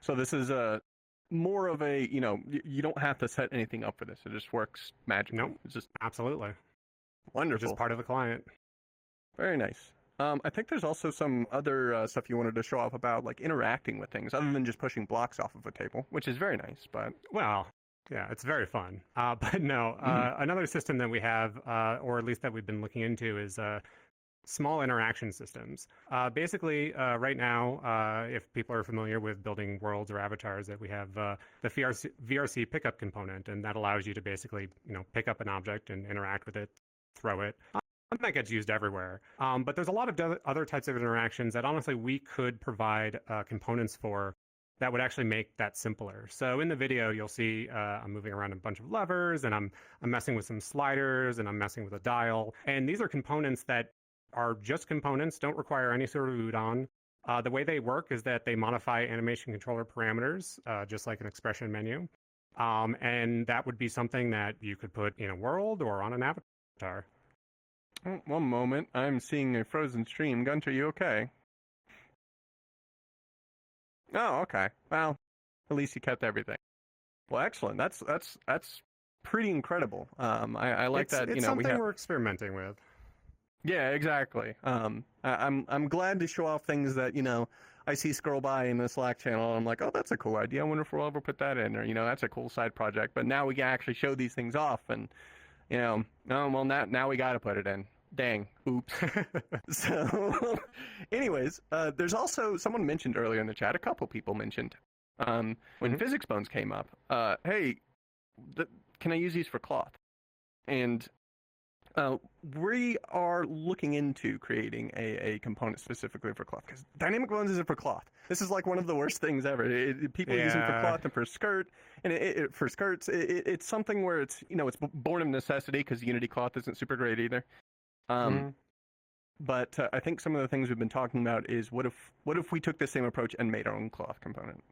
So this is more of a, you don't have to set anything up for this. It just works magically. Nope. It's just Absolutely. wonderful. Just part of the client. Very nice. I think there's also some other stuff you wanted to show off about, like interacting with things, other than just pushing blocks off of a table, which is very nice. But Well, yeah, it's very fun. But no, another system that we have, or at least that we've been looking into, is small interaction systems. Basically, right now, if people are familiar with building worlds or avatars, that we have the VRC pickup component, and that allows you to basically, pick up an object and interact with it, throw it. And that gets used everywhere. But there's a lot of other types of interactions that honestly we could provide components for that would actually make that simpler. So in the video, you'll see I'm moving around a bunch of levers, and I'm messing with some sliders, and I'm messing with a dial. And these are components that are just components, don't require any sort of Udon. The way they work is that they modify animation controller parameters, just like an expression menu. And that would be something that you could put in a world or on an avatar. oh, one moment, I'm seeing a frozen stream. Gunter, you okay? Oh, okay. Well, at least you kept everything. Well, excellent. That's pretty incredible. I like that. It's something we're experimenting with. Yeah, exactly. I'm glad to show off things that, I see scroll by in the Slack channel. And I'm like, oh, that's a cool idea. I wonder if we'll ever put that in, or, that's a cool side project. But now we can actually show these things off, and, oh, well, now we got to put it in. Dang. Oops. So, anyways, there's also, someone mentioned earlier in the chat, a couple people mentioned, when Physics Bones came up, hey, can I use these for cloth? And we are looking into creating a component specifically for cloth, because Dynamic Bones isn't for cloth. This is like one of the worst things ever. People use them for cloth and for skirt, and for skirts, it's something where it's it's born of necessity, because Unity cloth isn't super great either. But I think some of the things we've been talking about is what if we took the same approach and made our own cloth component?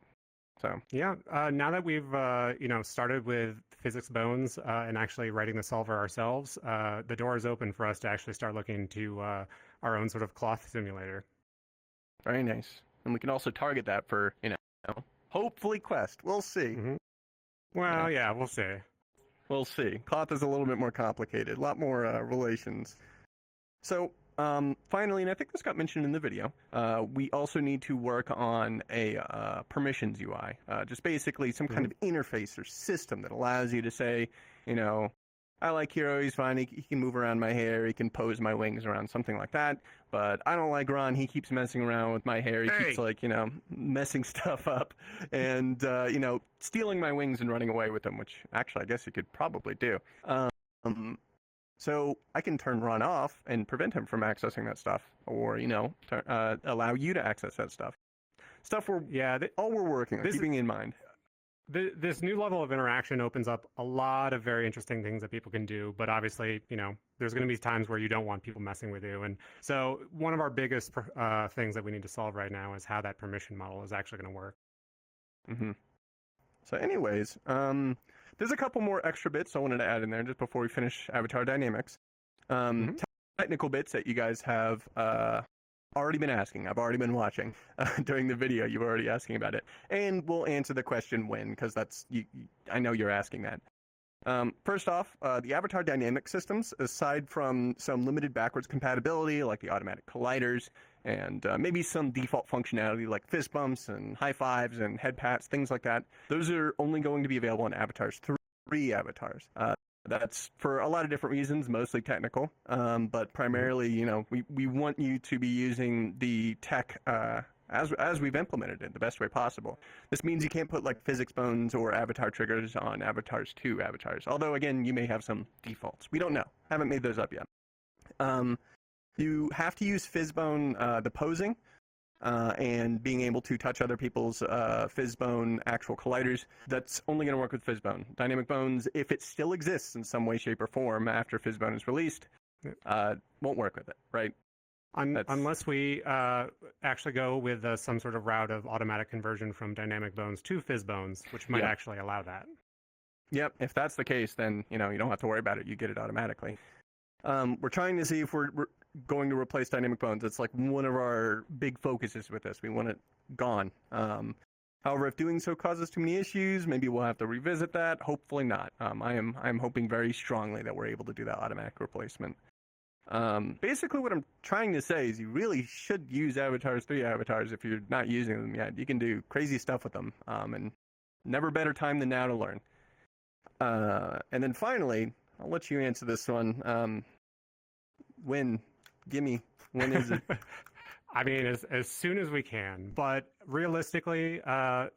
So yeah, now that we've started with Physics Bones and actually writing the solver ourselves, the door is open for us to actually start looking to our own sort of cloth simulator. Very nice, and we can also target that for hopefully Quest. We'll see. Well, yeah, we'll see. We'll see. Cloth is a little bit more complicated, a lot more relations. So, finally, and I think this got mentioned in the video, we also need to work on a permissions UI, just basically some kind of interface or system that allows you to say, I like Hero, he's fine, he can move around my hair, he can pose my wings around, something like that, but I don't like Ron, he keeps messing around with my hair, he keeps, messing stuff up, and, stealing my wings and running away with them, which, actually, I guess you could probably do. So I can turn Ron off and prevent him from accessing that stuff, or allow you to access that stuff. All we're working on, keeping in mind. This new level of interaction opens up a lot of very interesting things that people can do, but obviously, there's going to be times where you don't want people messing with you, and so one of our biggest things that we need to solve right now is how that permission model is actually going to work. So, anyways, there's a couple more extra bits I wanted to add in there just before we finish Avatar Dynamics. Technical bits that you guys have already been asking. I've already been watching during the video. You're already asking about it. And we'll answer the question when, because I know you're asking that. First off, the Avatar Dynamic systems, aside from some limited backwards compatibility like the automatic colliders and maybe some default functionality like fist bumps and high fives and head pats, things like that, those are only going to be available in avatars 3 avatars. That's for a lot of different reasons, mostly technical, but primarily, we want you to be using the tech as we've implemented it the best way possible. This means you can't put like Physics Bones or avatar triggers on avatars 2 avatars, although again, you may have some defaults. We don't know. Haven't made those up yet. You have to use Fizzbone, the posing, and being able to touch other people's Fizzbone actual colliders. That's only going to work with Fizzbone. Dynamic Bones, if it still exists in some way, shape, or form after Fizzbone is released, won't work with it, right? Unless we actually go with some sort of route of automatic conversion from Dynamic Bones to Fizzbones, which might actually allow that. Yep, if that's the case, then you don't have to worry about it. You get it automatically. We're trying to see if we're going to replace Dynamic Bones. It's like one of our big focuses with this. We want it gone. However, if doing so causes too many issues, maybe we'll have to revisit that. Hopefully not. I'm hoping very strongly that we're able to do that automatic replacement. Basically what I'm trying to say is you really should use avatars, 3 avatars, if you're not using them yet. You can do crazy stuff with them, and never better time than now to learn. And then finally, I'll let you answer this one. When is it? I mean, as soon as we can. But realistically,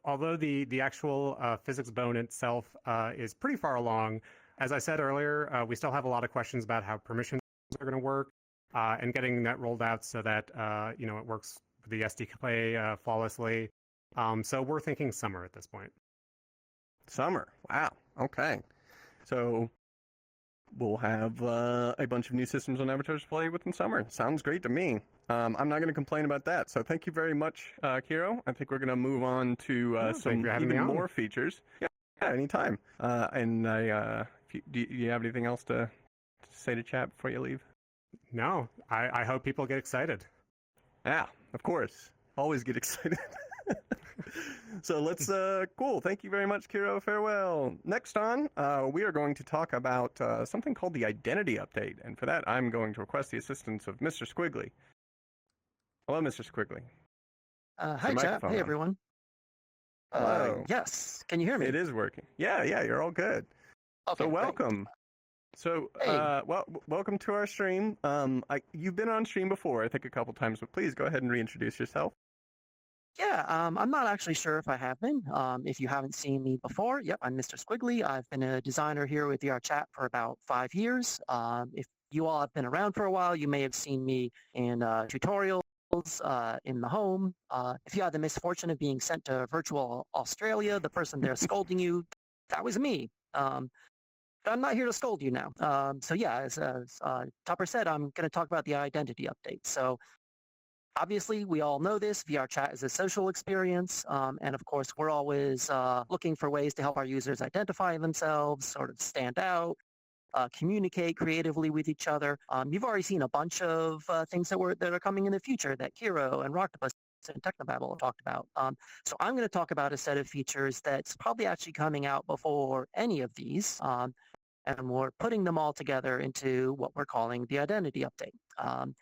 although the actual physics bone itself is pretty far along, as I said earlier, we still have a lot of questions about how permissions are going to work, and getting that rolled out so that it works with the SDK flawlessly. So we're thinking summer at this point. Summer. Wow. Okay. So we'll have a bunch of new systems on avatars to play with in summer. Sounds great to me. I'm not going to complain about that. So thank you very much, Kiro. I think we're going to move on to some even more features. Yeah, anytime. And do you have anything else to say to chat before you leave? No, I hope people get excited. Yeah, of course. Always get excited. So let's, cool. Thank you very much, Kiro. Farewell. Next on, we are going to talk about something called the identity update. And for that, I'm going to request the assistance of Mr. Squiggly. Hello, Mr. Squiggly. Hi, chat. Hey, everyone. Hello. Yes. Can you hear me? It is working. Yeah, you're all good. Okay, so welcome. So, welcome to our stream. You've been on stream before, I think a couple times, but please go ahead and reintroduce yourself. Yeah, I'm not actually sure if I have been. If you haven't seen me before, yep, I'm Mr. Squiggly. I've been a designer here with VRChat for about 5 years. If you all have been around for a while, you may have seen me in tutorials in the home. If you had the misfortune of being sent to virtual Australia, the person there scolding you, that was me. But I'm not here to scold you now. So yeah, as Topper said, I'm going to talk about the identity update. So obviously, we all know this. VRChat is a social experience. And of course, we're always looking for ways to help our users identify themselves, sort of stand out, communicate creatively with each other. You've already seen a bunch of things that are coming in the future that Kiro and Rocktopus and Technobabble have talked about. So I'm going to talk about a set of features that's probably actually coming out before any of these. And we're putting them all together into what we're calling the identity update.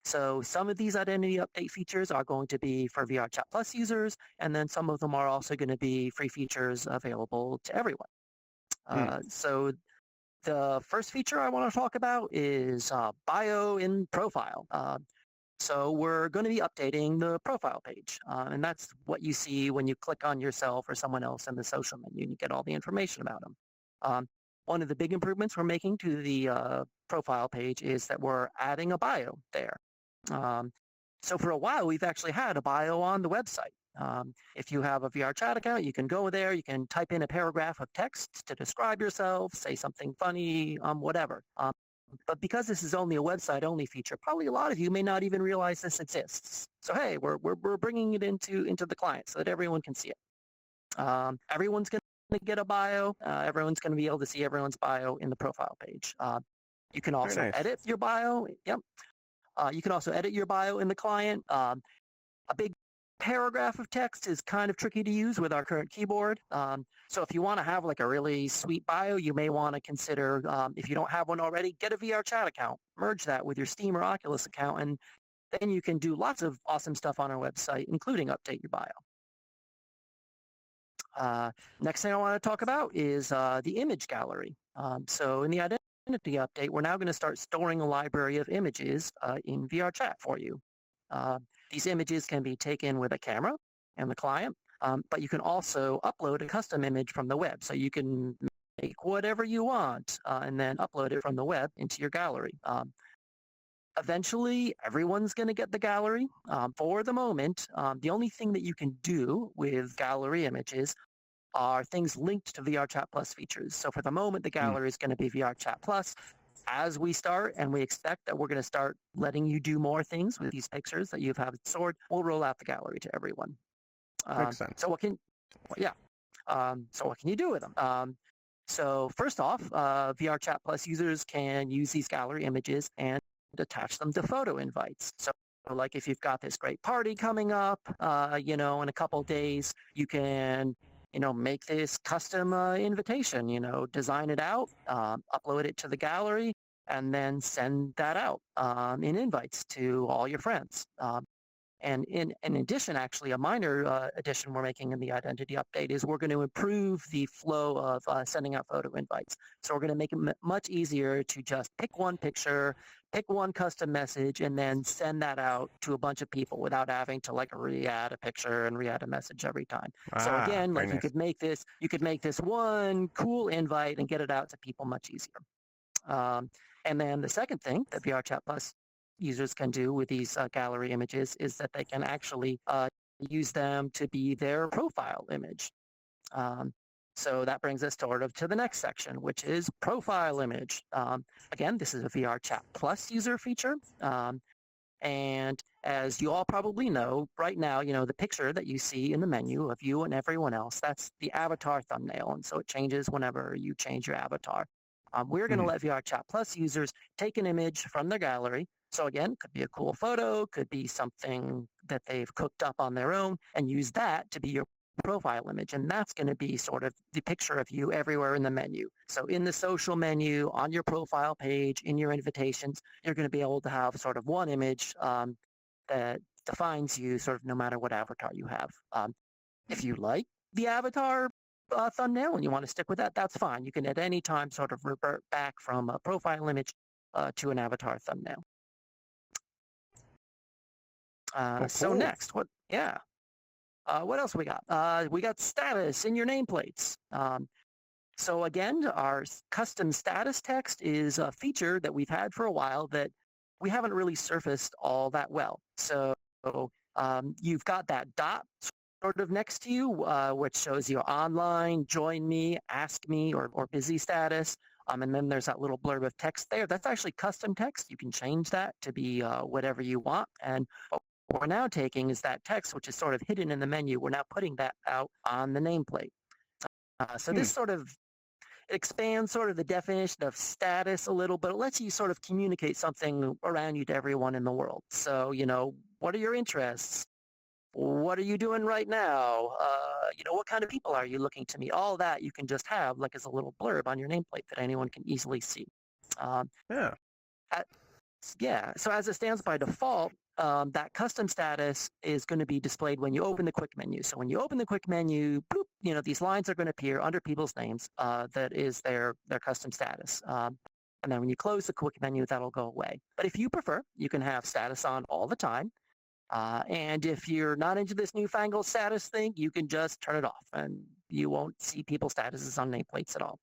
So some of these identity update features are going to be for VRChat Plus users, and then some of them are also going to be free features available to everyone. So the first feature I want to talk about is bio in profile. So we're going to be updating the profile page, and that's what you see when you click on yourself or someone else in the social menu, and you get all the information about them. One of the big improvements we're making to the profile page is that we're adding a bio there. So for a while, we've actually had a bio on the website. If you have a VRChat account, you can go there, you can type in a paragraph of text to describe yourself, say something funny, whatever. But because this is only a website-only feature, probably a lot of you may not even realize this exists. So hey, we're bringing it into the client so that everyone can see it. Everyone's going to get a bio. Everyone's going to be able to see everyone's bio in the profile page. You can also edit your bio. Yep. You can also edit your bio in the client. A big paragraph of text is kind of tricky to use with our current keyboard. So if you want to have like a really sweet bio, you may want to consider, if you don't have one already, get a VRChat account. Merge that with your Steam or Oculus account, and then you can do lots of awesome stuff on our website, including update your bio. Next thing I want to talk about is the image gallery. So in the identity update, we're now going to start storing a library of images in VRChat for you. These images can be taken with a camera and the client, but you can also upload a custom image from the web. So you can make whatever you want and then upload it from the web into your gallery. Eventually, everyone's going to get the gallery. For the moment, the only thing that you can do with gallery images are things linked to VRChat Plus features. So for the moment, the gallery is going to be VRChat Plus. As we start, and we expect that we're going to start letting you do more things with these pictures that you've stored, we'll roll out the gallery to everyone. Makes sense. So what can you do with them? So first off, VRChat Plus users can use these gallery images and attach them to photo invites. So like if you've got this great party coming up, in a couple days, you can, make this custom invitation, design it out, upload it to the gallery, and then send that out in invites to all your friends. And in addition, actually, a minor addition we're making in the identity update is we're going to improve the flow of sending out photo invites. So we're going to make it much easier to just pick one picture, pick one custom message, and then send that out to a bunch of people without having to re-add a picture and re-add a message every time. So again, very you nice. could make this one cool invite and get it out to people much easier. And then the second thing that VRChat Plus users can do with these gallery images is that they can actually use them to be their profile image. So that brings us to the next section, which is profile image. Again, this is a VRChat Plus user feature. And as you all probably know, right now, the picture that you see in the menu of you and everyone else, that's the avatar thumbnail. And so it changes whenever you change your avatar. We're going to let VRChat Plus users take an image from their gallery. So again, could be a cool photo, could be something that they've cooked up on their own, and use that to be your profile image. And that's going to be sort of the picture of you everywhere in the menu. So in the social menu, on your profile page, in your invitations, you're going to be able to have sort of one image that defines you sort of no matter what avatar you have. If you like the avatar thumbnail and you want to stick with that, that's fine. You can at any time sort of revert back from a profile image to an avatar thumbnail. So next, what else we got? We got status in your nameplates. So again, our custom status text is a feature that we've had for a while that we haven't really surfaced all that well. So you've got that dot sort of next to you, which shows you online, join me, ask me, or busy status. And then there's that little blurb of text there. That's actually custom text. You can change that to be whatever you want. And what we're now taking is that text, which is sort of hidden in the menu. We're now putting that out on the nameplate. So this sort of expands sort of the definition of status a little, but it lets you sort of communicate something around you to everyone in the world. So, what are your interests? What are you doing right now? What kind of people are you looking to meet? All that you can just have as a little blurb on your nameplate that anyone can easily see. So as it stands by default, that custom status is going to be displayed when you open the quick menu. So when you open the quick menu, boop, these lines are going to appear under people's names. That is their custom status. And then when you close the quick menu, that'll go away. But if you prefer, you can have status on all the time. And if you're not into this newfangled status thing, you can just turn it off and you won't see people's statuses on nameplates at all.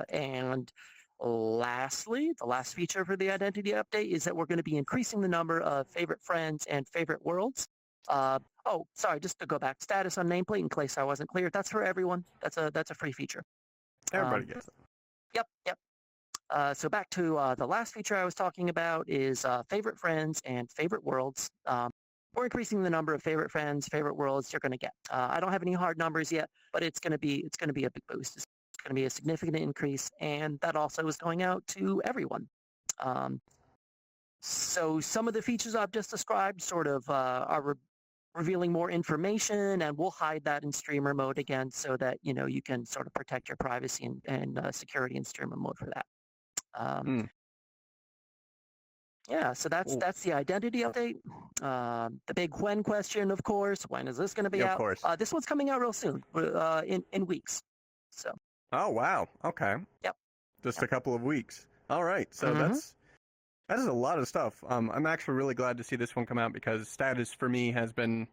And lastly, the last feature for the identity update is that we're going to be increasing the number of favorite friends and favorite worlds. Just to go back, status on nameplate in case I wasn't clear. That's for everyone. That's a free feature. Everybody gets it. Yep. So back to the last feature I was talking about is favorite friends and favorite worlds. We're increasing the number of favorite friends, favorite worlds you're going to get. I don't have any hard numbers yet, but it's going to be a big boost. It's going to be a significant increase, and that also is going out to everyone. So some of the features I've just described sort of are revealing more information, and we'll hide that in streamer mode again so that you can sort of protect your privacy and security in streamer mode for that. So that's the identity update. The big when question, of course. When is this going to be out? Of course. This one's coming out real soon, in weeks. So. Oh wow. Okay. Yep. Just a couple of weeks. All right. So that is a lot of stuff. I'm actually really glad to see this one come out because status for me has been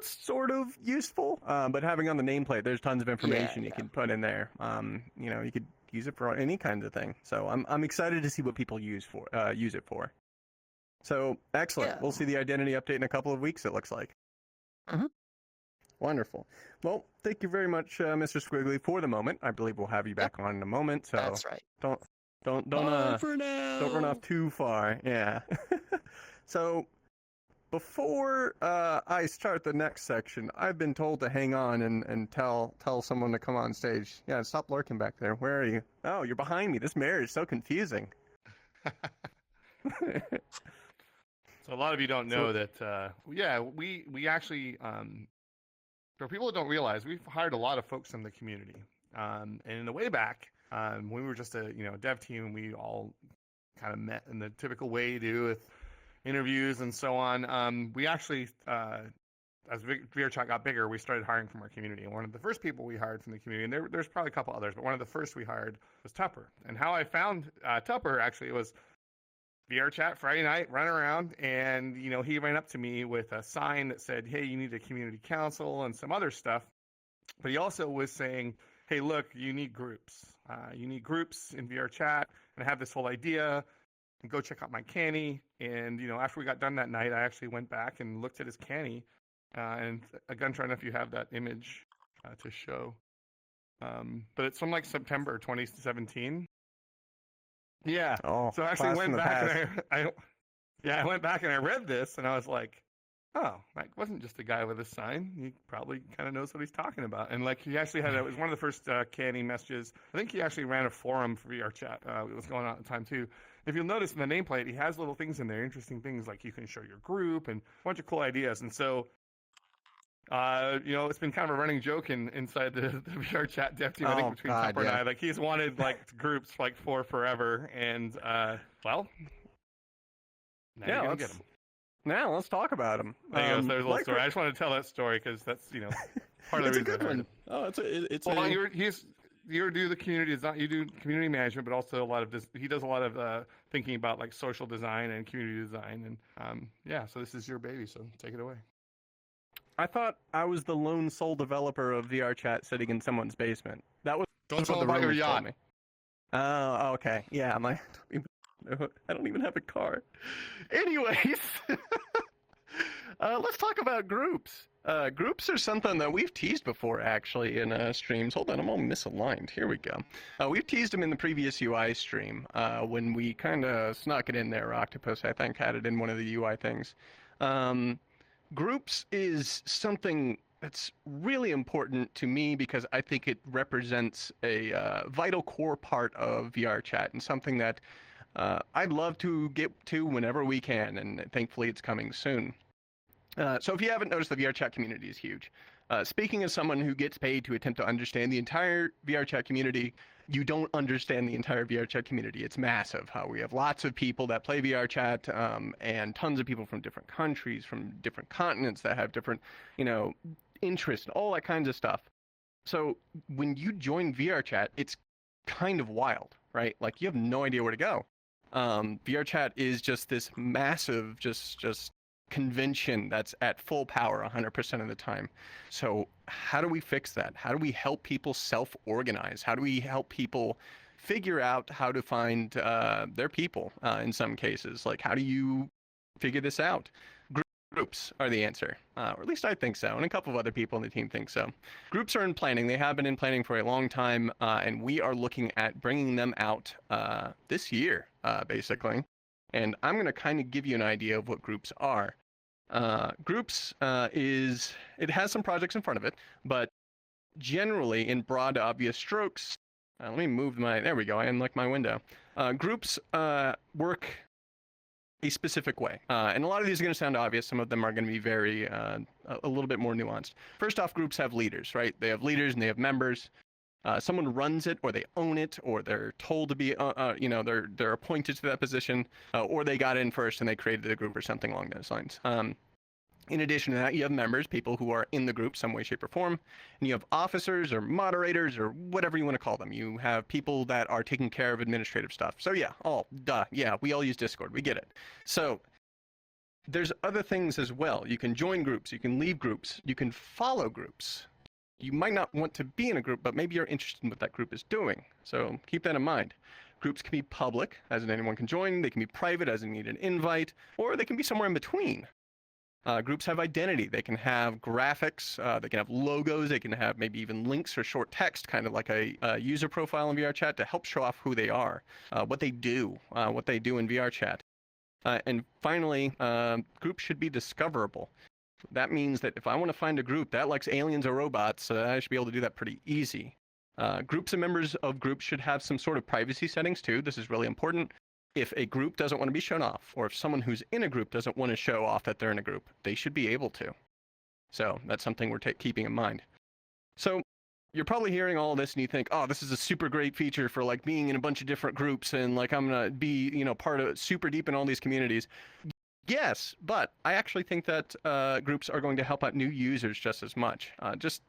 sort of useful. But having on the nameplate, there's tons of information you can put in there. You could use it for any kinds of thing. So I'm excited to see what people use it for. So excellent. Yeah. We'll see the identity update in a couple of weeks, it looks like. Wonderful. Well, thank you very much, Mr. Squiggly, for the moment. I believe we'll have you back on in a moment. So that's right. Don't run off too far. Yeah. So before I start the next section, I've been told to hang on and tell someone to come on stage. Yeah, stop lurking back there. Where are you? Oh, you're behind me. This mirror is so confusing. So a lot of you don't know that. Yeah, we actually, for people that don't realize, we've hired a lot of folks in the community. And in the way back, when we were just a dev team, we all kind of met in the typical way you do with interviews and so on. We actually, as VRChat got bigger, we started hiring from our community. And one of the first people we hired from the community, and there's probably a couple others, but one of the first we hired was Tupper. And how I found Tupper actually was VRChat Friday night, running around, and he ran up to me with a sign that said, "Hey, you need a community council," and some other stuff. But he also was saying, "Hey, look, you need groups. You need groups in VRChat, and I have this whole idea. And go check out my canny." And after we got done that night, I actually went back and looked at his canny. And again, trying if you have that image to show. But it's from like September 2017. Yeah. Oh, so I actually went back and I went back and I read this and I was like, oh, that wasn't just a guy with a sign. He probably kind of knows what he's talking about. And like he actually it was one of the first canny messages. I think he actually ran a forum for VRChat. It was going on at the time too. If you'll notice in the nameplate, he has little things in there, interesting things like you can show your group and a bunch of cool ideas. And so it's been kind of a running joke inside the VRChat dev team, I think, between Tupper and I. Like, he's wanted, groups, for forever. And, well, now you're going to get him. Now, let's talk about him. There you go. There's a little story. I just wanted to tell that story because that's, part of the reason. It's a good one. Oh, you do the community design, you do community management, but also he does a lot of thinking about, social design and community design. And, so this is your baby, so take it away. I thought I was the lone sole developer of VRChat sitting in someone's basement. That was Don't tell about your yacht. Oh, okay. Yeah, I don't even have a car. Anyways, let's talk about groups. Groups are something that we've teased before, actually, in streams. Hold on, I'm all misaligned. Here we go. We've teased them in the previous UI stream when we kind of snuck it in there. Octopus, I think, had it in one of the UI things. Groups is something that's really important to me because I think it represents a vital core part of VRChat and something that I'd love to get to whenever we can, and thankfully it's coming soon. So if you haven't noticed, the VRChat community is huge. Speaking as someone who gets paid to attempt to understand the entire VRChat community, you don't understand the entire VRChat community. It's massive. We have lots of people that play VRChat, and tons of people from different countries, from different continents that have different, interests, all that kinds of stuff. So when you join VRChat, it's kind of wild, right? Like, you have no idea where to go. VRChat is just this massive, just convention that's at full power 100% of the time. So how do we fix that? How do we help people self-organize? How do we help people figure out how to find their people in some cases? Like, how do you figure this out? Groups are the answer, or at least I think so, and a couple of other people on the team think so. Groups are in planning. They have been in planning for a long time, and we are looking at bringing them out this year, basically. And I'm going to kind of give you an idea of what groups are. Groups it has some projects in front of it, but generally, in broad, obvious strokes, let me move there we go, I unlocked my window. Groups work a specific way. And a lot of these are going to sound obvious. Some of them are going to be very, a little bit more nuanced. First off, groups have leaders, right? They have leaders and they have members. Someone runs it, or they own it, or they're told to be, they're appointed to that position, or they got in first and they created a group or something along those lines. In addition to that, you have members, people who are in the group some way, shape, or form, and you have officers or moderators or whatever you want to call them. You have people that are taking care of administrative stuff. So yeah, we all use Discord. We get it. So there's other things as well. You can join groups. You can leave groups. You can follow groups. You might not want to be in a group, but maybe you're interested in what that group is doing. So keep that in mind. Groups can be public, as in anyone can join. They can be private, as in need an invite, or they can be somewhere in between. Groups have identity. They can have graphics. They can have logos. They can have maybe even links or short text, kind of like a user profile in VRChat to help show off who they are, what they do in VRChat. And finally, groups should be discoverable. That means that if I want to find a group that likes aliens or robots, I should be able to do that pretty easy. Groups and members of groups should have some sort of privacy settings too. This is really important. if a group doesn't want to be shown off, or if someone who's in a group doesn't want to show off that they're in a group, they should be able to. So that's something we're keeping in mind. So you're probably hearing all this and you think, oh, this is a super great feature for like being in a bunch of different groups and like I'm gonna be, you know, part of super deep in all these communities. Yes, but I actually think that groups are going to help out new users just as much. Just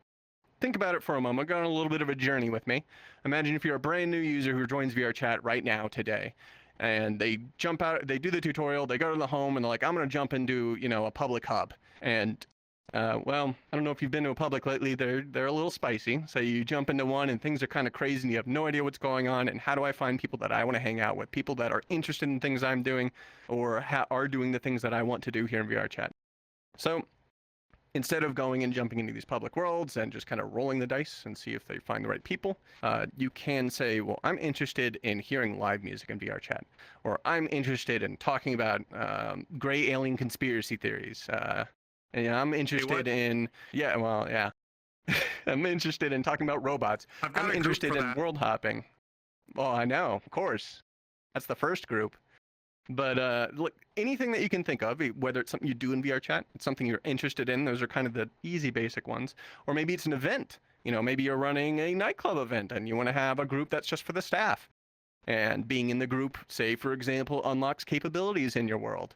think about it for a moment. Go on a little bit of a journey with me. Imagine if you're a brand new user who joins VRChat right now today, and they jump out, they do the tutorial, they go to the home, and they're like, I'm going to jump into, you know, a public hub. And well, I don't know if you've been to a public lately. They're a little spicy. So you jump into one and things are kind of crazy and you have no idea what's going on. And how do I find people that I want to hang out with? People that are interested in things I'm doing or are doing the things that I want to do here in VRChat. So instead of going and jumping into these public worlds and just kind of rolling the dice and see if they find the right people, you can say, well, I'm interested in hearing live music in VRChat, or I'm interested in talking about gray alien conspiracy theories. And yeah, I'm interested in, I'm interested in talking about robots. I'm interested in world hopping. Oh, I know, of course. That's the first group. But look, anything that you can think of, whether it's something you do in VRChat, it's something you're interested in, those are kind of the easy basic ones. Or maybe it's an event. You know, maybe you're running a nightclub event and you want to have a group that's just for the staff. And being in the group, say, for example, unlocks capabilities in your world.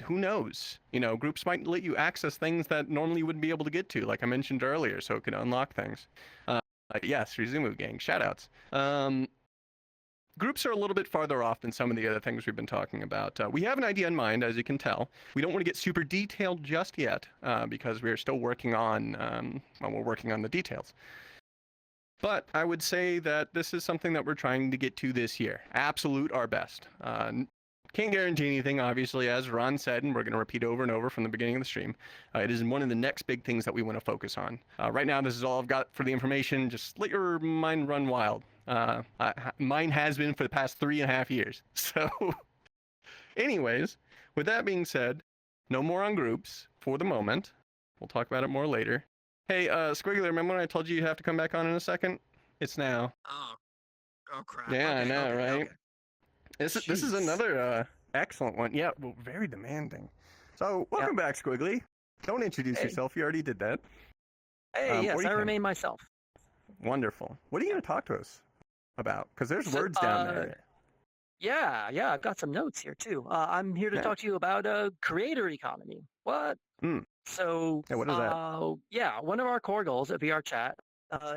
Who knows? You know, groups might let you access things that normally you wouldn't be able to get to, like I mentioned earlier, so it can unlock things. Yes, Rizumu gang, shoutouts. Groups are a little bit farther off than some of the other things we've been talking about. We have an idea in mind, as you can tell. We don't want to get super detailed just yet, because we're still working on, we're working on the details. But I would say that this is something that we're trying to get to this year. Absolute our best. Can't guarantee anything, obviously, as Ron said, and we're going to repeat over and over from the beginning of the stream. It is one of the next big things that we want to focus on. Right now, this is all I've got for the information. Just let your mind run wild. Mine has been for the past 3.5 years. So, anyways, with that being said, no more on groups for the moment. We'll talk about it more later. Hey, Squiggler, remember when I told you have to come back on in a second? It's now. Oh crap. Yeah, Okay, I know, okay, right? okay. This is another excellent one. Yeah, well, very demanding. So, welcome back, Squiggly. Don't introduce yourself. You already did that. Hey, yes, I remain myself. Wonderful. What are you going to talk to us about? Because there's words down there. Yeah, I've got some notes here too. I'm here to talk to you about a creator economy. What? So, what is that? One of our core goals at VRChat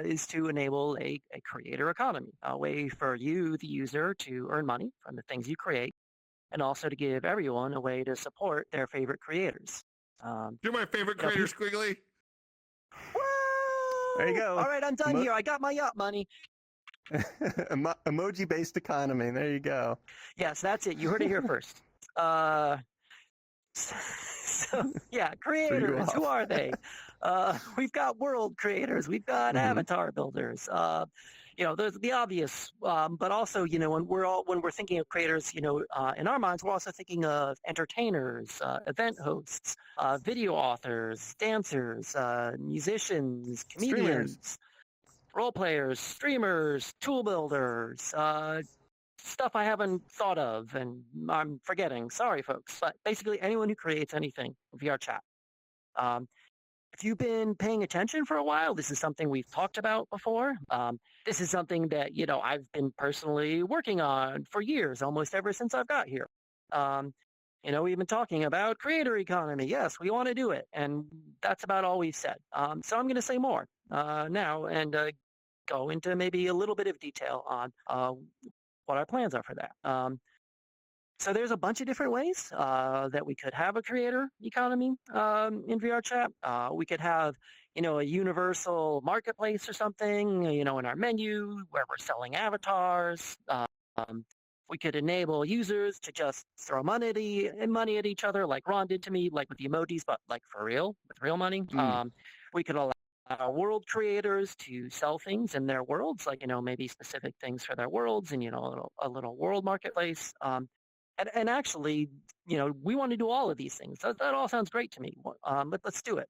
is to enable a creator economy, a way for you, the user, to earn money from the things you create, and also to give everyone a way to support their favorite creators. You're my favorite creator, Squiggly. There you go. All right, I'm done here. I got my yacht money. Emoji-based economy. There you go. Yes, that's it. You heard it here first. Creators. Who are they? We've got world creators. We've got avatar builders. There's the obvious, but also, when we're thinking of creators, in our minds, we're also thinking of entertainers, event hosts, video authors, dancers, musicians, comedians, role players, streamers, tool builders, stuff I haven't thought of and I'm forgetting. Sorry, folks. But basically anyone who creates anything in VRChat. If you've been paying attention for a while, this is something we've talked about before. This is something that, I've been personally working on for years, almost ever since I've got here. We've been talking about creator economy. Yes, we want to do it. And that's about all we've said. So I'm going to say more now and go into maybe a little bit of detail on what our plans are for that. So there's a bunch of different ways that we could have a creator economy in VRChat. We could have, a universal marketplace or something, in our menu where we're selling avatars. We could enable users to just throw money at each other like Ron did to me, like with the emojis, but like for real, with real money. We could allow world creators to sell things in their worlds, like, maybe specific things for their worlds and, a little world marketplace. And actually, we want to do all of these things. That all sounds great to me. Let's do it.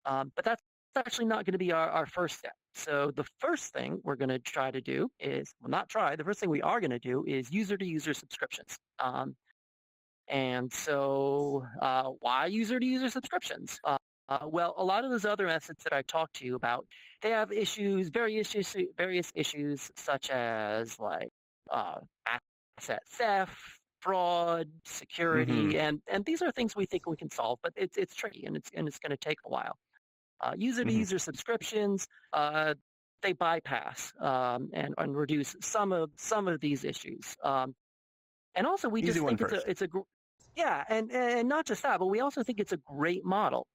But that's actually not going to be our first step. So the first thing we're going to try to do is, well, not try, the first thing we are going to do is user-to-user subscriptions. And so why user-to-user subscriptions? Well, a lot of those other methods that I talked to you about, they have issues, various issues such as like asset theft, fraud, security, and these are things we think we can solve, but it's tricky and it's going to take a while. User-to-user subscriptions, they bypass and reduce some of these issues. And also, we just think it's a yeah, and not just that, but we also think it's a great model.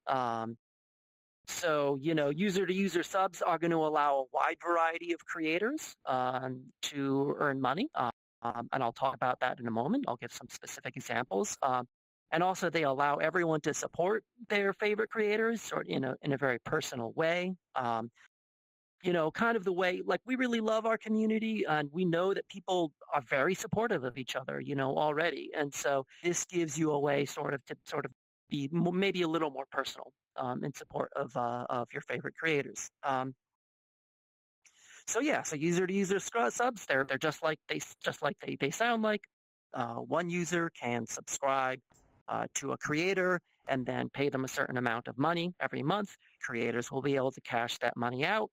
So, user-to-user subs are going to allow a wide variety of creators to earn money. And I'll talk about that in a moment. I'll give some specific examples. And also, they allow everyone to support their favorite creators sort of in a very personal way. Kind of the way, like, we really love our community and we know that people are very supportive of each other, already. And so this gives you a way to be maybe a little more personal in support of your favorite creators. So user-to-user subs, they're just like they sound like. One user can subscribe to a creator and then pay them a certain amount of money every month. Creators will be able to cash that money out.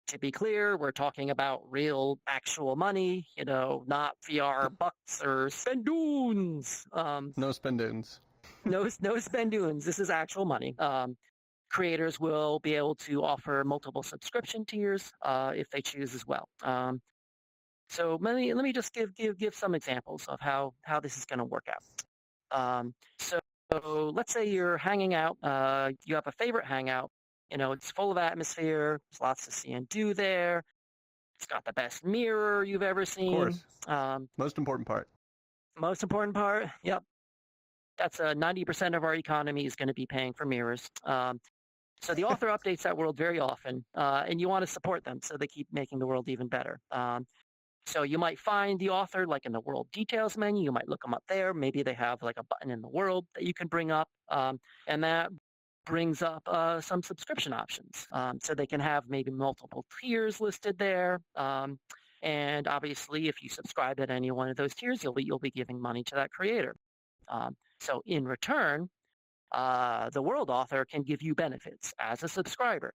To be clear, we're talking about real, actual money, not VR bucks or spendoons. No spendoons. No spendoons. This is actual money. Creators will be able to offer multiple subscription tiers if they choose as well. So let me just give some examples of how this is going to work out. So let's say you're hanging out. You have a favorite hangout. It's full of atmosphere. There's lots to see and do there. It's got the best mirror you've ever seen. Of course. Most important part. Most important part. Yep. That's 90% of our economy is going to be paying for mirrors. So the author updates that world very often, and you want to support them so they keep making the world even better. So you might find the author like in the world details menu. You might look them up there. Maybe they have like a button in the world that you can bring up, and that brings up some subscription options. So they can have maybe multiple tiers listed there. And obviously, if you subscribe at any one of those tiers, you'll be giving money to that creator. So in return, the world author can give you benefits as a subscriber.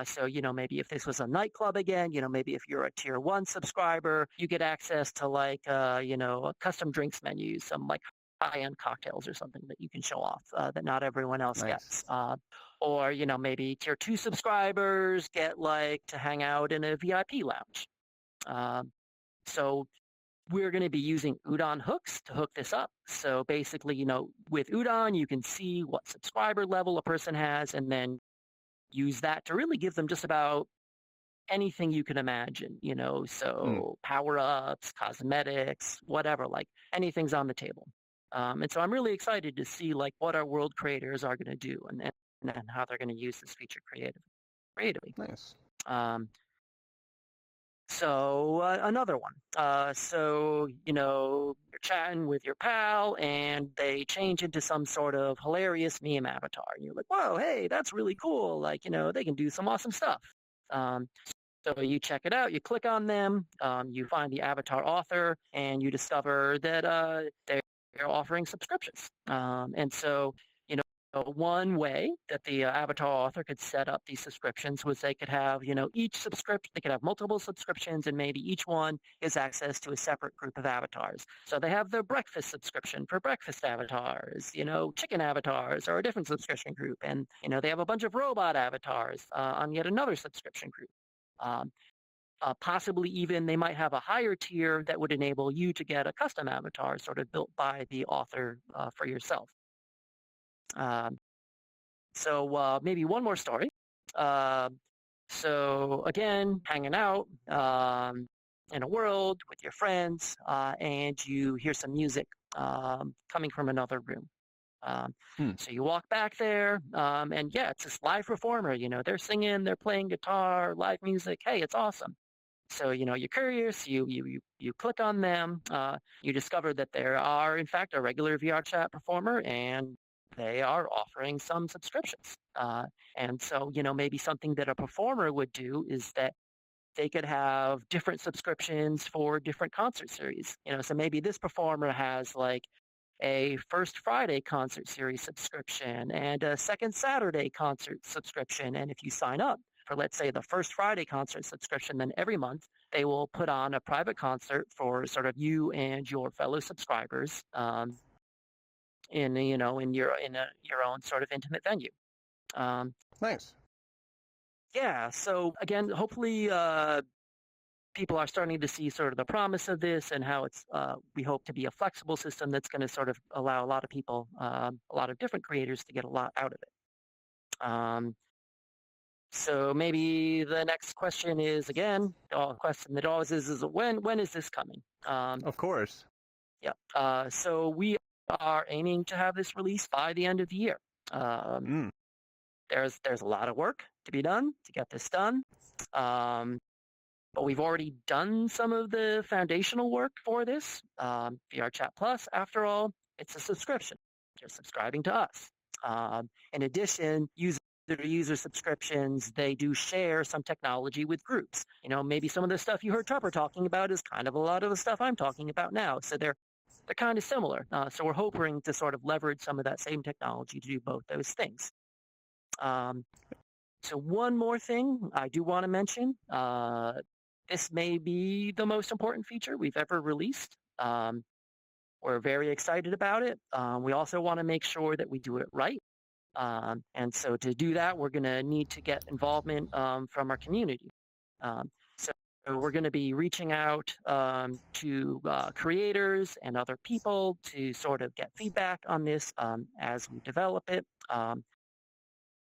So, maybe if this was a nightclub again, maybe if you're a tier 1 subscriber, you get access to like, a custom drinks menus, some like high-end cocktails or something that you can show off that not everyone else gets. Or, maybe tier 2 subscribers get like to hang out in a VIP lounge. So we're going to be using Udon hooks to hook this up. So basically, with Udon, you can see what subscriber level a person has and then use that to really give them just about anything you can imagine, so power-ups, cosmetics, whatever, like anything's on the table. And so I'm really excited to see like what our world creators are going to do and how they're going to use this feature creatively. Nice. So another one. So, you're chatting with your pal and they change into some sort of hilarious meme avatar. And you're like, whoa, hey, that's really cool. Like, they can do some awesome stuff. So you check it out, you click on them, you find the avatar author, and you discover that they're offering subscriptions. And so, one way that the avatar author could set up these subscriptions was they could have, each subscription, they could have multiple subscriptions and maybe each one is access to a separate group of avatars. So they have their breakfast subscription for breakfast avatars, chicken avatars are a different subscription group. And, they have a bunch of robot avatars on yet another subscription group. Possibly even they might have a higher tier that would enable you to get a custom avatar sort of built by the author for yourself. So maybe one more story. So again, hanging out in a world with your friends, and you hear some music coming from another room. So you walk back there, and yeah, it's this live performer. They're singing, they're playing guitar, live music. Hey, it's awesome. So you're curious. You click on them. You discover that there are in fact a regular VRChat performer, and they are offering some subscriptions. And so, maybe something that a performer would do is that they could have different subscriptions for different concert series. So maybe this performer has like a First Friday concert series subscription and a Second Saturday concert subscription. And if you sign up for, let's say, the First Friday concert subscription, then every month they will put on a private concert for sort of you and your fellow subscribers in your own sort of intimate venue. Nice. Yeah. So again, hopefully people are starting to see sort of the promise of this and how it's we hope to be a flexible system that's going to sort of allow a lot of people, a lot of different creators to get a lot out of it. So maybe the next question is, again, the question that always is when is this coming? Of course. Yeah. So we are aiming to have this released by the end of the year. There's a lot of work to be done to get this done. But we've already done some of the foundational work for this. VRChat Plus, after all, it's a subscription. You're subscribing to us. In addition, user subscriptions, they do share some technology with groups. Maybe some of the stuff you heard Tupper talking about is kind of a lot of the stuff I'm talking about now. So they're kind of similar. So we're hoping to sort of leverage some of that same technology to do both those things. So one more thing I do want to mention. This may be the most important feature we've ever released. We're very excited about it. We also want to make sure that we do it right. And so to do that, we're going to need to get involvement from our community. So we're going to be reaching out to creators and other people to sort of get feedback on this as we develop it.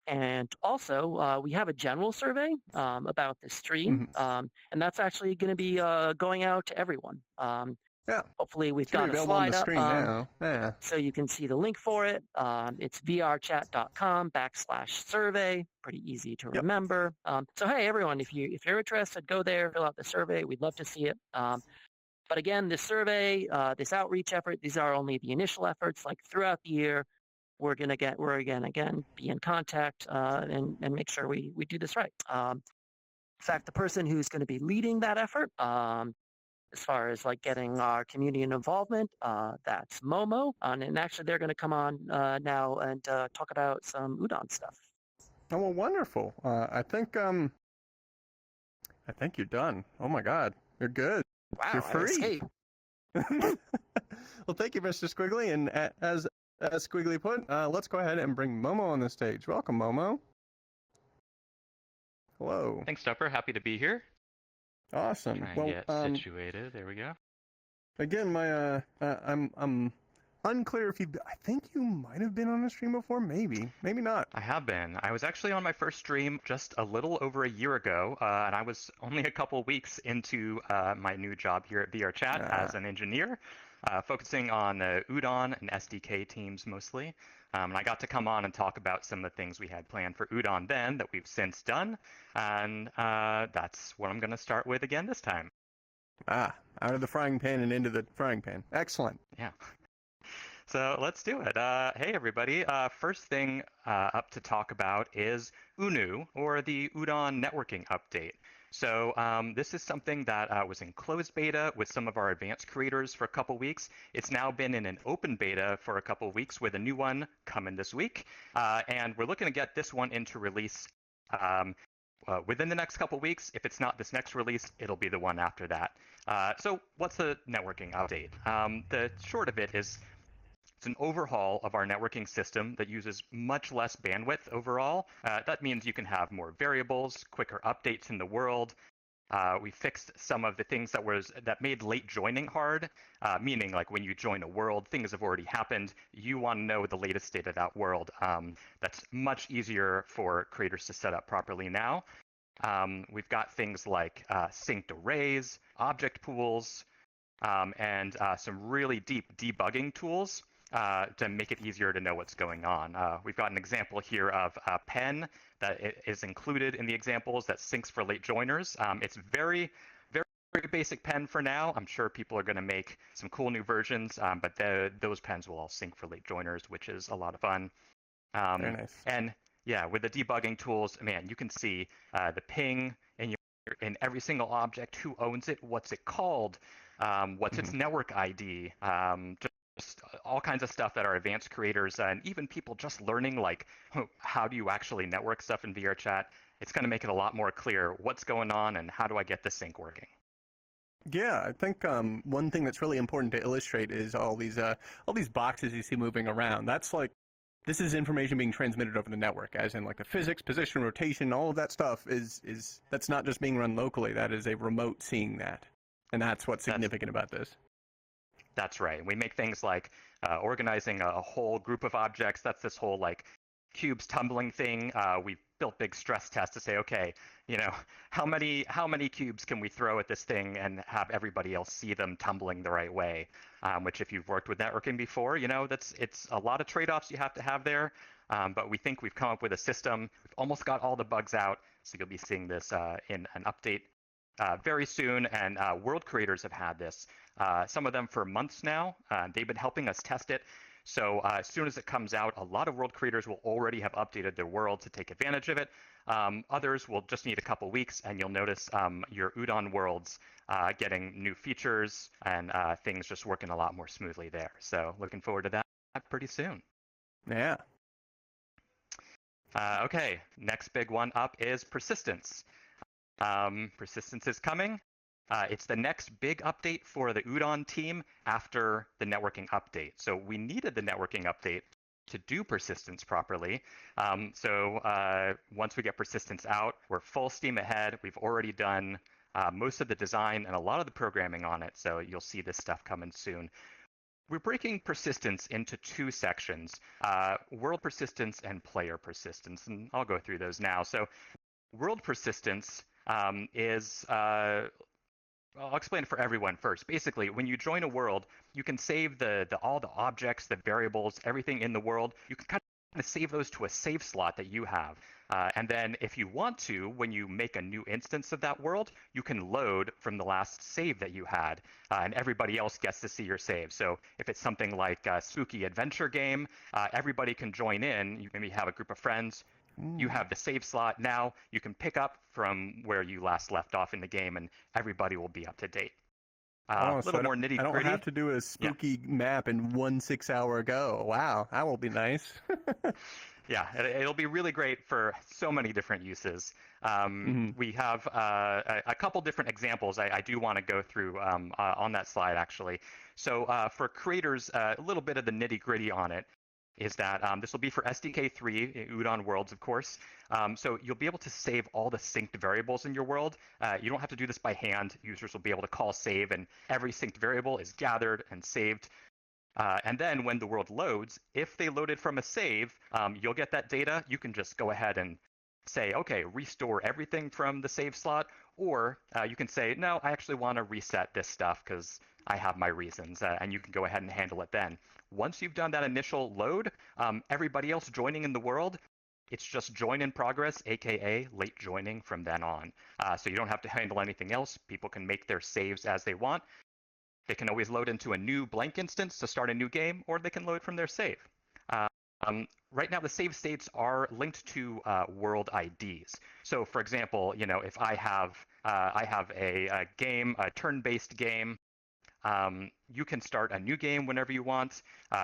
And also, we have a general survey about the stream, and that's actually going to be going out to everyone. Yeah. Hopefully, we've It's gonna got be a available on slide the up screen now. Yeah. so you can see the link for it. It's vrchat.com/survey. Pretty easy to remember. So hey, everyone, if you're interested, go there, fill out the survey. We'd love to see it. But again, this survey, this outreach effort, these are only the initial efforts. Like throughout the year, we're gonna be in contact and make sure we do this right. In fact, the person who's going to be leading that effort, as far as like getting our community involvement, that's Momo, and actually they're going to come on now and talk about some Udon stuff. Oh, well, wonderful. I think you're done. Oh my God, you're good. Wow, You're free. I escaped. Well, thank you, Mr. Squiggly, and as Squiggly put, let's go ahead and bring Momo on the stage. Welcome, Momo. Hello. Thanks, Tupper. Happy to be here. Awesome. Try and Well, get situated. There we go. again, I'm unclear if I think you might have been on a stream before. Maybe not. I have been. I was actually on my first stream just a little over a year ago, and I was only a couple weeks into my new job here at VRChat as an engineer, focusing on Udon and SDK teams mostly. And I got to come on and talk about some of the things we had planned for Udon then that we've since done, and that's what I'm going to start with again this time. Out of the frying pan and into the frying pan. Excellent. Yeah. So let's do it. Hey, everybody. First thing up to talk about is UNU, or the Udon networking update. So this is something that was in closed beta with some of our advanced creators for a couple weeks. It's now been in an open beta for a couple weeks with a new one coming this week. And we're looking to get this one into release within the next couple weeks. If it's not this next release, it'll be the one after that. So what's the networking update? The short of it is it's an overhaul of our networking system that uses much less bandwidth overall. That means you can have more variables, quicker updates in the world. We fixed some of the things that made late joining hard, meaning like when you join a world, things have already happened. You want to know the latest state of that world. That's much easier for creators to set up properly now. We've got things like synced arrays, object pools, and some really deep debugging tools to make it easier to know what's going on. We've got an example here of a pen that is included in the examples that syncs for late joiners. It's very, very very basic pen for now. I'm sure people are going to make some cool new versions, but those pens will all sync for late joiners, which is a lot of fun. Very nice. And yeah, with the debugging tools, man, you can see the ping in every single object, who owns it, what's it called, what's its network ID, just all kinds of stuff that our advanced creators and even people just learning, like, how do you actually network stuff in VRChat? It's going to make it a lot more clear what's going on and how do I get the sync working. Yeah, I think one thing that's really important to illustrate is all these boxes you see moving around. That's like, this is information being transmitted over the network, as in like the physics, position, rotation, all of that stuff is that's not just being run locally. That is a remote seeing that, and that's what's significant about this. That's right. We make things like organizing a whole group of objects. That's this whole like cubes tumbling thing. We've built big stress tests to say, okay, how many cubes can we throw at this thing and have everybody else see them tumbling the right way? Which, if you've worked with networking before, it's a lot of trade-offs you have to have there. But we think we've come up with a system. We've almost got all the bugs out, so you'll be seeing this in an update very soon. And world creators have had this, some of them for months now. They've been helping us test it. So as soon as it comes out, a lot of world creators will already have updated their world to take advantage of it. Others will just need a couple weeks, and you'll notice your Udon worlds getting new features and things just working a lot more smoothly there. So looking forward to that pretty soon. Yeah. Okay, next big one up is persistence. Persistence is coming. It's the next big update for the Udon team after the networking update. So we needed the networking update to do persistence properly. So once we get persistence out, we're full steam ahead. We've already done most of the design and a lot of the programming on it. So you'll see this stuff coming soon. We're breaking persistence into two sections, world persistence and player persistence. And I'll go through those now. So world persistence is... I'll explain it for everyone first. Basically, when you join a world, you can save all the objects, the variables, everything in the world. You can kind of save those to a save slot that you have. And then if you want to, when you make a new instance of that world, you can load from the last save that you had, and everybody else gets to see your save. So if it's something like a spooky adventure game, everybody can join in. You maybe have a group of friends. You have the save slot. Now you can pick up from where you last left off in the game, and everybody will be up to date. A little more nitty-gritty. I don't have to do a spooky map in 1 6-hour go. Wow, that will be nice. Yeah, it'll be really great for so many different uses. We have a couple different examples I do want to go through on that slide, actually. So for creators, a little bit of the nitty-gritty on it is that this will be for SDK3, Udon worlds, of course. So you'll be able to save all the synced variables in your world. You don't have to do this by hand. Users will be able to call save, and every synced variable is gathered and saved. And then when the world loads, if they loaded from a save, you'll get that data. You can just go ahead and say, okay, restore everything from the save slot. Or you can say, no, I actually want to reset this stuff because I have my reasons. And you can go ahead and handle it then. Once you've done that initial load, everybody else joining in the world, it's just join in progress, aka late joining from then on. So you don't have to handle anything else. People can make their saves as they want. They can always load into a new blank instance to start a new game, or they can load from their save. Right now, the save states are linked to world IDs. So, for example, if I have a game, a turn-based game, you can start a new game whenever you want.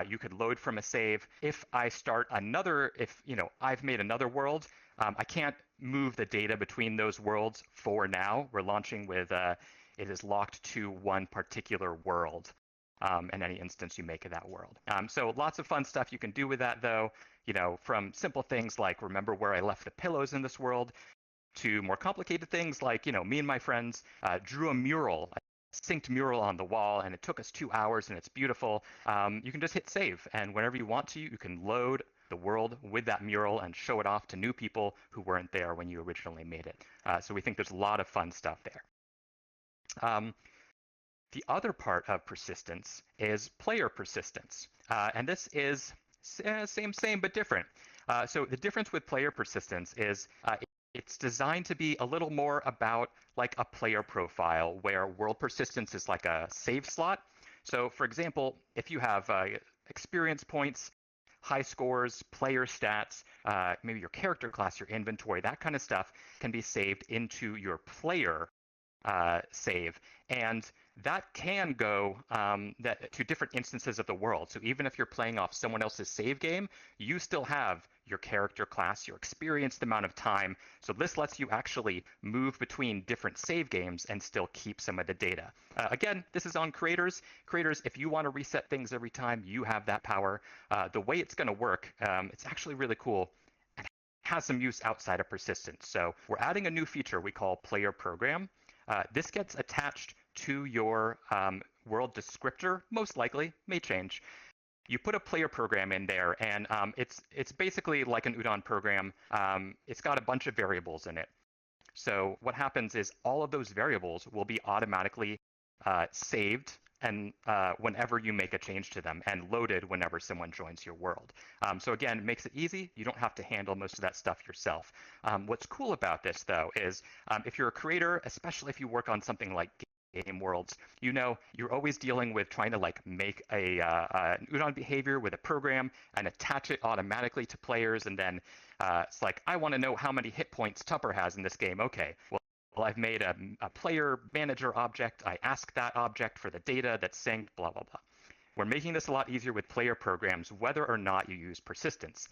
You could load from a save. If I start I've made another world, I can't move the data between those worlds for now. We're launching with it is locked to one particular world and any instance you make of that world. So lots of fun stuff you can do with that, though, from simple things like remember where I left the pillows in this world to more complicated things like, me and my friends drew a mural, a synced mural on the wall, and it took us 2 hours and it's beautiful. You can just hit save, and whenever you want to, you can load the world with that mural and show it off to new people who weren't there when you originally made it. So we think there's a lot of fun stuff there. The other part of persistence is player persistence. And this is same, but different. So the difference with player persistence is it's designed to be a little more about like a player profile where world persistence is like a save slot. So for example, if you have experience points, high scores, player stats, maybe your character class, your inventory, that kind of stuff can be saved into your player save. And that can go to different instances of the world. So even if you're playing off someone else's save game, you still have your character class, your experienced amount of time. So this lets you actually move between different save games and still keep some of the data. Again, this is on creators. Creators, if you want to reset things every time, you have that power. The way it's going to work, it's actually really cool. It has some use outside of persistence. So we're adding a new feature we call Player Program. This gets attached to your world descriptor, most likely, may change. You put a player program in there, and it's basically like an Udon program. It's got a bunch of variables in it. So what happens is all of those variables will be automatically saved and whenever you make a change to them, and loaded whenever someone joins your world. So again, it makes it easy. You don't have to handle most of that stuff yourself. What's cool about this, though, is if you're a creator, especially if you work on something like game worlds, you know you're always dealing with trying to like make an Udon behavior with a program and attach it automatically to players, and then it's like, I want to know how many hit points Tupper has in this game. Okay, well, I've made a player manager object. I ask that object for the data that's synced, blah, blah, blah. We're making this a lot easier with player programs, whether or not you use persistence.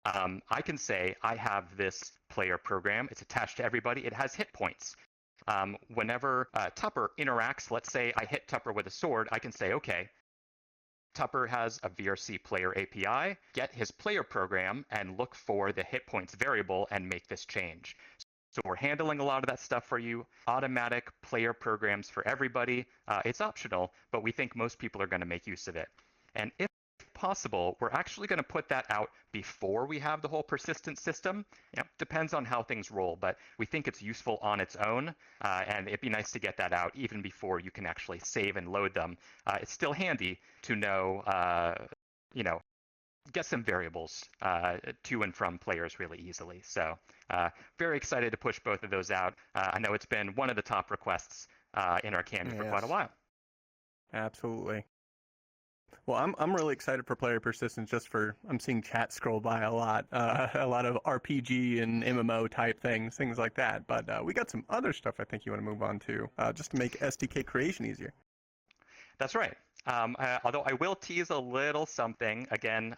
I can say I have this player program. It's attached to everybody. It has hit points. Whenever Tupper interacts, let's say I hit Tupper with a sword, I can say, okay, Tupper has a VRC player API, get his player program and look for the hit points variable and make this change. So we're handling a lot of that stuff for you. Automatic player programs for everybody. It's optional, but we think most people are going to make use of it. And if possible, we're actually going to put that out before we have the whole persistent system. Depends on how things roll, but we think it's useful on its own, and it'd be nice to get that out even before you can actually save and load them. It's still handy to know, get some variables to and from players really easily. So very excited to push both of those out. I know it's been one of the top requests in our community for quite a while. Absolutely. Well, I'm really excited for player persistence just for, I'm seeing chat scroll by a lot of RPG and MMO type things like that. But we got some other stuff I think you want to move on to just to make SDK creation easier. That's right. Although I will tease a little something. Again,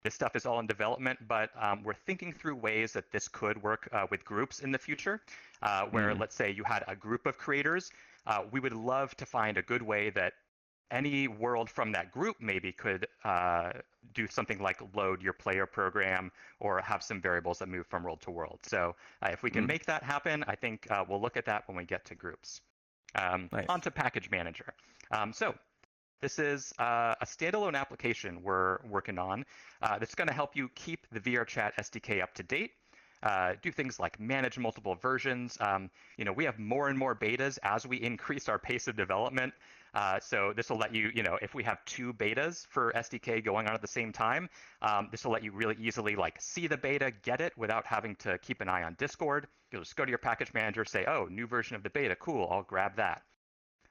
this stuff is all in development, but we're thinking through ways that this could work with groups in the future, where let's say you had a group of creators. We would love to find a good way that any world from that group maybe could do something like load your player program or have some variables that move from world to world. So if we can make that happen, I think we'll look at that when we get to groups. Nice. On to Package Manager. So this is a standalone application we're working on that's going to help you keep the VRChat SDK up to date. Do things like manage multiple versions. We have more and more betas as we increase our pace of development. So this will let you, if we have 2 betas for SDK going on at the same time, this will let you really easily see the beta, get it without having to keep an eye on Discord. You'll just go to your package manager, say, oh, new version of the beta, cool, I'll grab that.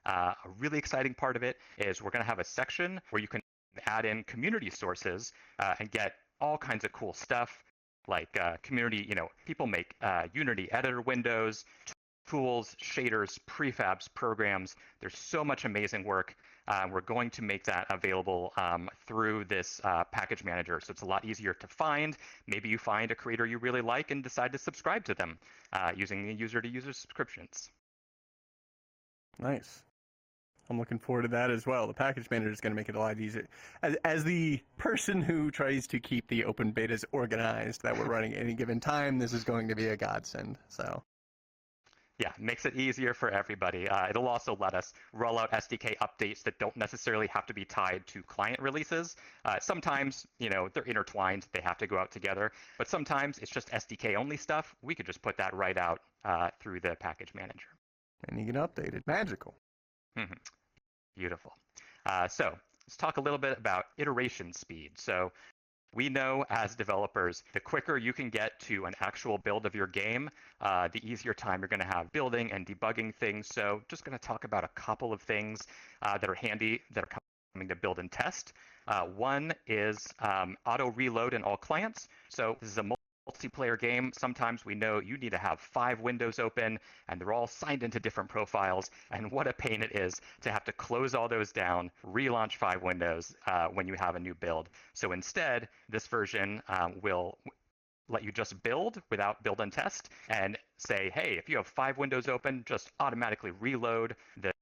A really exciting part of it is we're going to have a section where you can add in community sources and get all kinds of cool stuff like community, people make Unity editor windows, tools, shaders, prefabs, programs. There's so much amazing work. We're going to make that available through this package manager, so it's a lot easier to find. Maybe you find a creator you really like and decide to subscribe to them using the user-to-user subscriptions. Nice. I'm looking forward to that as well. The package manager is going to make it a lot easier. As the person who tries to keep the open betas organized that we're running at any given time, this is going to be a godsend. So. Yeah, makes it easier for everybody. It'll also let us roll out SDK updates that don't necessarily have to be tied to client releases. Sometimes, they're intertwined. They have to go out together. But sometimes it's just SDK-only stuff. We could just put that right out through the package manager. And you can update it. Magical. Beautiful. So let's talk a little bit about iteration speed. So We know as developers, the quicker you can get to an actual build of your game, the easier time you're going to have building and debugging things. So just going to talk about a couple of things that are handy that are coming to build and test. One is auto reload in all clients. So this is a multiplayer game. Sometimes we know you need to have 5 windows open and they're all signed into different profiles, and what a pain it is to have to close all those down, relaunch 5 windows when you have a new build. So instead, this version will let you just build without build and test and say, hey, if you have 5 windows open, just automatically reload the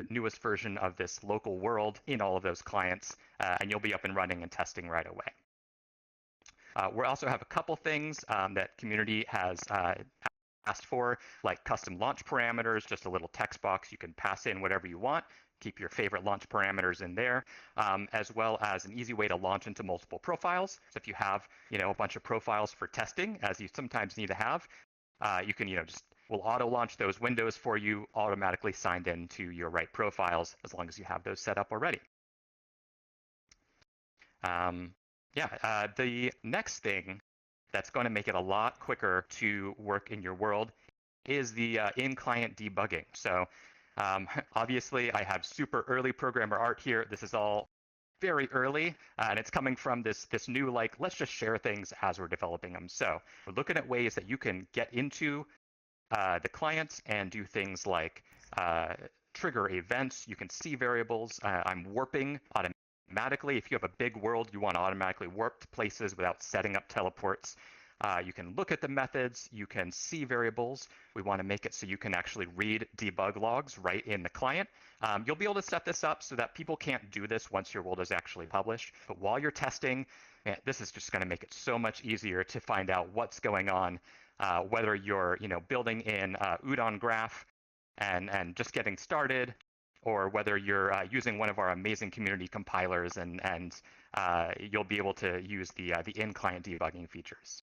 newest version of this local world in all of those clients, and you'll be up and running and testing right away. We also have a couple things that community has asked for, like custom launch parameters, just a little text box. You can pass in whatever you want, keep your favorite launch parameters in there, as well as an easy way to launch into multiple profiles. So if you have, a bunch of profiles for testing, as you sometimes need to have, you can, we'll auto launch those windows for you, automatically signed into your right profiles, as long as you have those set up already. The next thing that's going to make it a lot quicker to work in your world is the in-client debugging. So obviously, I have super early programmer art here. This is all very early, and it's coming from this new, let's just share things as we're developing them. So we're looking at ways that you can get into the clients and do things like trigger events. You can see variables. I'm warping automatically. If you have a big world, you want to automatically warp to places without setting up teleports. You can look at the methods. You can see variables. We want to make it so you can actually read debug logs right in the client. You'll be able to set this up so that people can't do this once your world is actually published. But while you're testing, this is just going to make it so much easier to find out what's going on, whether you're building in Udon graph and just getting started, or whether you're using one of our amazing community compilers, and you'll be able to use the in-client debugging features.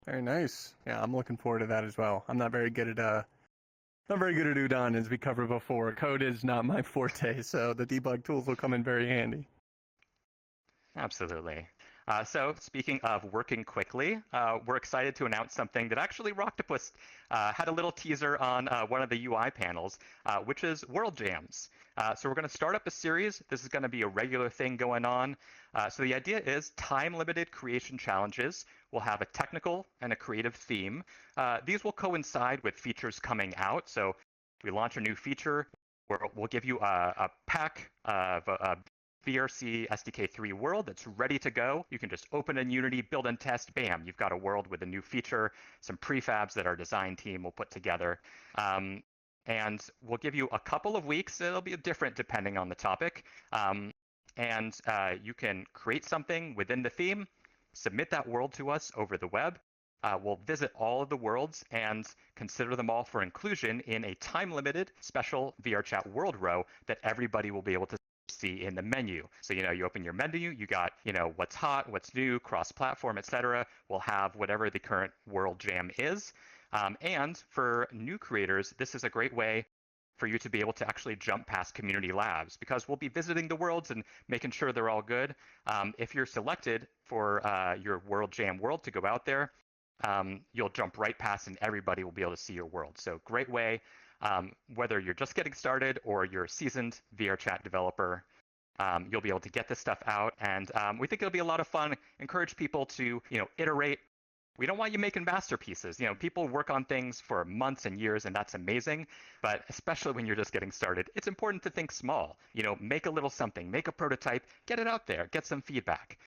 Very nice. Yeah, I'm looking forward to that as well. I'm not very good at Udon, as we covered before. Code is not my forte, so the debug tools will come in very handy. Absolutely. So speaking of working quickly, we're excited to announce something that actually Rocktopus had a little teaser on one of the UI panels, which is World Jams. So we're going to start up a series. This is going to be a regular thing going on. So the idea is time-limited creation challenges will have a technical and a creative theme. These will coincide with features coming out. So if we launch a new feature, we'll give you a pack of VRC SDK3 world that's ready to go. You can just open in Unity, build and test, bam, you've got a world with a new feature, some prefabs that our design team will put together. And we'll give you a couple of weeks. It'll be different depending on the topic. And you can create something within the theme, submit that world to us over the web. We'll visit all of the worlds and consider them all for inclusion in a time-limited special VRChat world row that everybody will be able to see in the menu. So, you open your menu, you got, what's hot, what's new, cross-platform, etc. We'll have whatever the current world jam is. And for new creators, this is a great way for you to be able to actually jump past community labs, because we'll be visiting the worlds and making sure they're all good. If you're selected for your world jam world to go out there, you'll jump right past and everybody will be able to see your world. So great way. Whether you're just getting started or you're a seasoned VRChat developer, you'll be able to get this stuff out. And we think it'll be a lot of fun. Encourage people to, iterate. We don't want you making masterpieces. People work on things for months and years, and that's amazing. But especially when you're just getting started, it's important to think small. Make a little something, make a prototype, get it out there, get some feedback.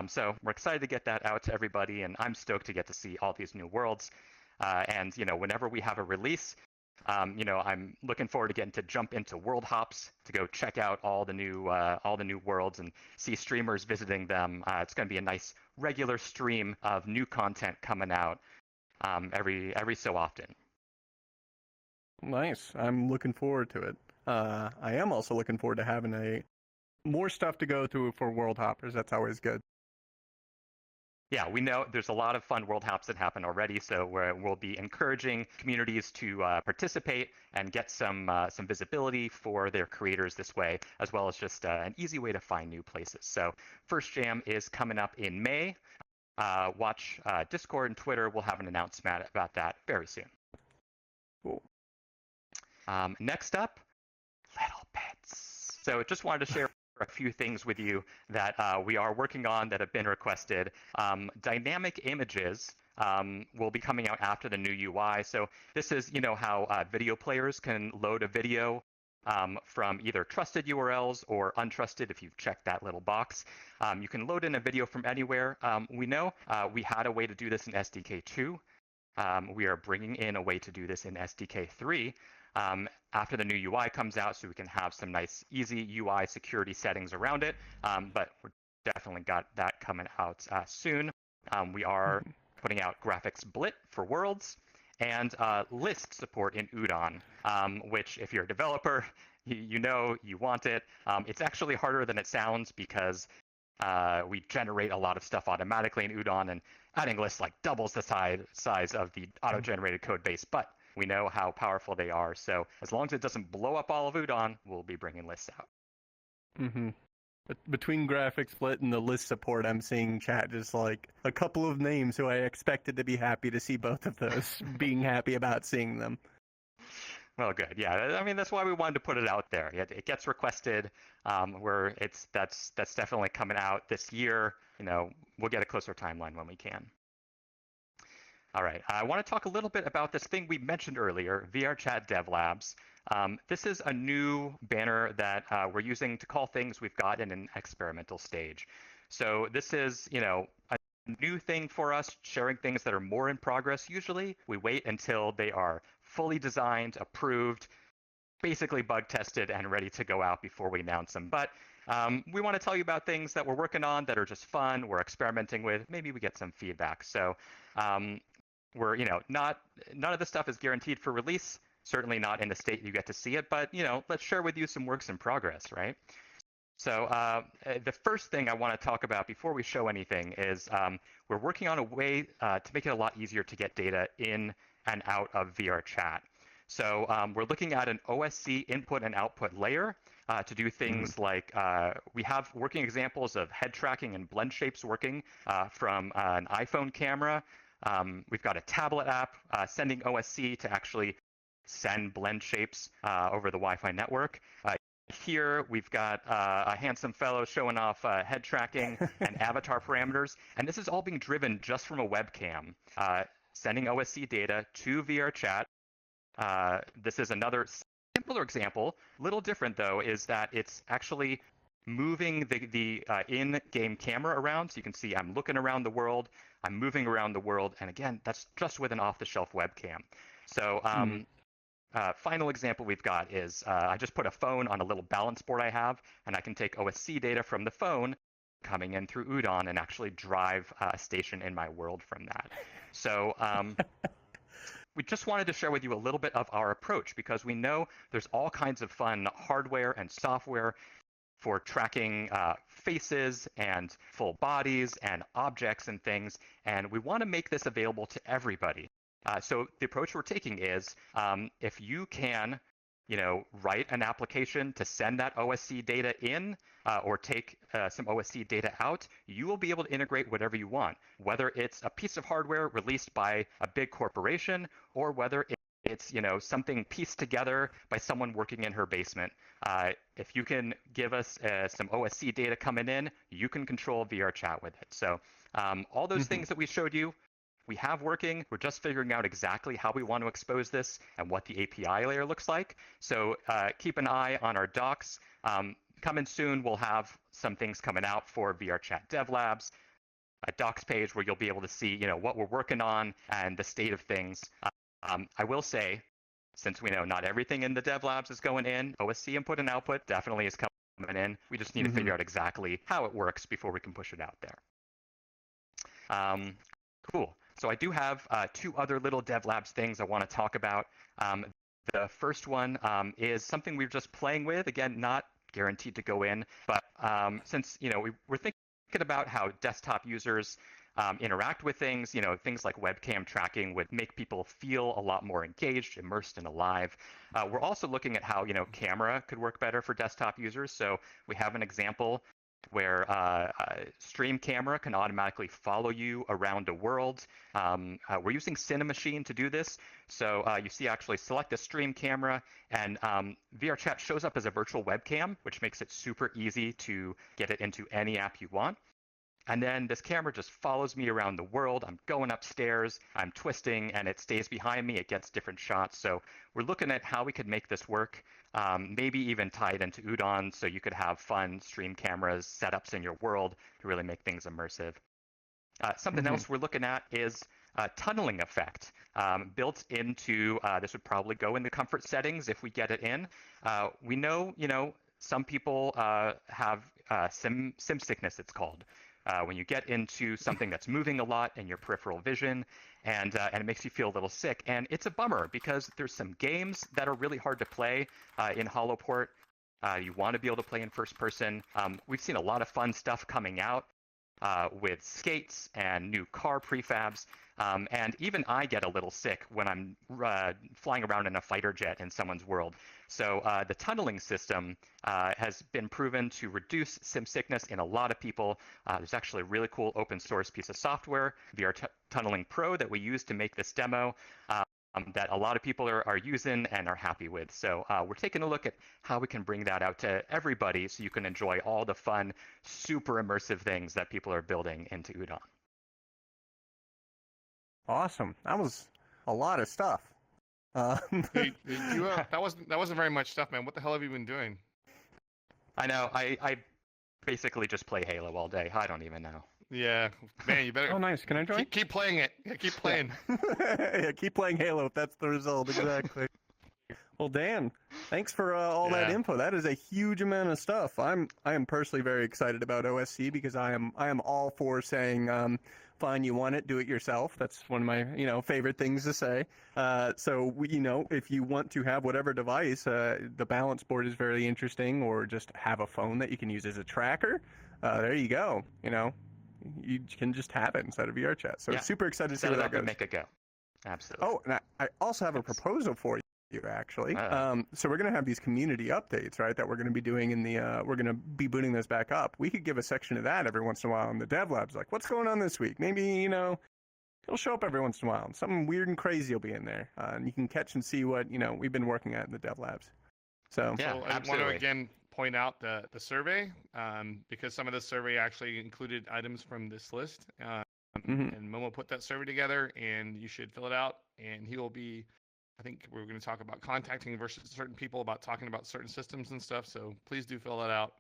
So we're excited to get that out to everybody, and I'm stoked to get to see all these new worlds. And whenever we have a release, I'm looking forward to getting to jump into world hops to go check out all the new worlds and see streamers visiting them. It's going to be a nice regular stream of new content coming out every so often. Nice. I'm looking forward to it. I am also looking forward to having more stuff to go through for world hoppers. That's always good. yeah, we know there's a lot of fun world hops that happen already, so we'll be encouraging communities to participate and get some visibility for their creators this way, as well as just an easy way to find new places. So first jam is coming up in May. Watch Discord and Twitter. We'll have an announcement about that very soon. Cool. Next up, Little Bits. So just wanted to share a few things with you that we are working on that have been requested. Dynamic images will be coming out after the new UI. So this is, how video players can load a video from either trusted URLs or untrusted if you've checked that little box. You can load in a video from anywhere. We know we had a way to do this in SDK 2. We are bringing in a way to do this in SDK 3. After the new UI comes out, so we can have some nice, easy UI security settings around it. But we're definitely got that coming out soon. We are putting out graphics blit for worlds and list support in Udon, which if you're a developer, you know you want it. It's actually harder than it sounds because we generate a lot of stuff automatically in Udon, and adding lists like doubles the size of the auto-generated code base. But we know how powerful they are, so as long as it doesn't blow up all of Udon, we'll be bringing lists out. Mm-hmm. But between graphics split and the list support, I'm seeing chat just like a couple of names who I expected to be happy to see both of those, being happy about seeing them. Well, good. Yeah, I mean that's why we wanted to put it out there. It gets requested. That's definitely coming out this year. We'll get a closer timeline when we can. All right, I want to talk a little bit about this thing we mentioned earlier, VRChat Dev Labs. This is a new banner that we're using to call things we've got in an experimental stage. So this is, a new thing for us, sharing things that are more in progress. Usually we wait until they are fully designed, approved, basically bug tested and ready to go out before we announce them. But we want to tell you about things that we're working on that are just fun, we're experimenting with, maybe we get some feedback. So we're, none of this stuff is guaranteed for release, certainly not in the state you get to see it, but, let's share with you some works in progress, right? So the first thing I want to talk about before we show anything is we're working on a way to make it a lot easier to get data in and out of VRChat. So we're looking at an OSC input and output layer to do things like we have working examples of head tracking and blend shapes working from an iPhone camera. We've got a tablet app sending OSC to actually send blend shapes over the Wi-Fi network. Here we've got a handsome fellow showing off head tracking and avatar parameters, and this is all being driven just from a webcam, sending OSC data to VRChat. This is another simpler example. Little different though is that it's actually moving the in-game camera around, so you can see I'm looking around the world, I'm moving around the world, and again, that's just with an off-the-shelf webcam. So final example we've got is I just put a phone on a little balance board I have, and I can take OSC data from the phone coming in through Udon and actually drive a station in my world from that. So we just wanted to share with you a little bit of our approach because we know there's all kinds of fun hardware and software for tracking faces and full bodies and objects and things, and we want to make this available to everybody. So the approach we're taking is if you can, write an application to send that OSC data in or take some OSC data out, you will be able to integrate whatever you want, whether it's a piece of hardware released by a big corporation or whether it's something pieced together by someone working in her basement. If you can give us some OSC data coming in, you can control VRChat with it. So all those things that we showed you, we have working. We're just figuring out exactly how we want to expose this and what the API layer looks like. So keep an eye on our docs. Coming soon, we'll have some things coming out for VRChat Dev Labs, a docs page where you'll be able to see what we're working on and the state of things. I will say, since we know not everything in the Dev Labs is going in, OSC input and output definitely is coming in. We just need to figure out exactly how it works before we can push it out there. Cool. So I do have two other little Dev Labs things I want to talk about. The first one is something we're just playing with. Again, not guaranteed to go in, but since we're thinking about how desktop users interact with things. Things like webcam tracking would make people feel a lot more engaged, immersed, and alive. We're also looking at how, camera could work better for desktop users. So we have an example where Stream Camera can automatically follow you around a world. We're using Cinemachine to do this. So you see actually select a Stream Camera, and VRChat shows up as a virtual webcam, which makes it super easy to get it into any app you want. And then this camera just follows me around the world. I'm going upstairs, I'm twisting, and it stays behind me. It gets different shots. So we're looking at how we could make this work, maybe even tie it into Udon so you could have fun stream cameras, setups in your world to really make things immersive. Something else we're looking at is tunneling effect. Built into, this would probably go in the comfort settings if we get it in. We know, some people have sim sickness, it's called. When you get into something that's moving a lot in your peripheral vision, and it makes you feel a little sick. And it's a bummer because there's some games that are really hard to play in HoloPort. You want to be able to play in first person. We've seen a lot of fun stuff coming out with skates and new car prefabs. And even I get a little sick when I'm flying around in a fighter jet in someone's world. So the tunneling system has been proven to reduce sim sickness in a lot of people. There's actually a really cool open source piece of software, VRTunneling Pro, that we use to make this demo that a lot of people are using and are happy with. So we're taking a look at how we can bring that out to everybody so you can enjoy all the fun, super immersive things that people are building into Udon. Awesome. That was a lot of stuff. Hey, that wasn't very much stuff, man. What the hell have you been doing? I know. I basically just play Halo all day. I don't even know. Yeah, man, you better. Oh, nice. Can I join? Keep playing it. Yeah, keep playing. Yeah, keep playing Halo if that's the result. Exactly. Well, Dan, thanks for all that info. That is a huge amount of stuff. I am personally very excited about OSC because I am all for saying, fine, you want it, do it yourself. That's one of my favorite things to say. So if you want to have whatever device, the balance board is very interesting, or just have a phone that you can use as a tracker. There you go. You can just have it instead of VRChat. So super excited to see where that goes. Make it go. Absolutely. Oh, and I also have a proposal for you, actually. So we're going to have these community updates, right, that we're going to be doing in the, we're going to be booting those back up. We could give a section of that every once in a while in the dev labs, like, what's going on this week? Maybe, it'll show up every once in a while. Something weird and crazy will be in there. And you can catch and see what, we've been working at in the dev labs. So, yeah, I want to again point out the survey, because some of the survey actually included items from this list. And Momo put that survey together, and you should fill it out. And he will be, I think we're going to talk about contacting versus certain people about talking about certain systems and stuff. So please do fill that out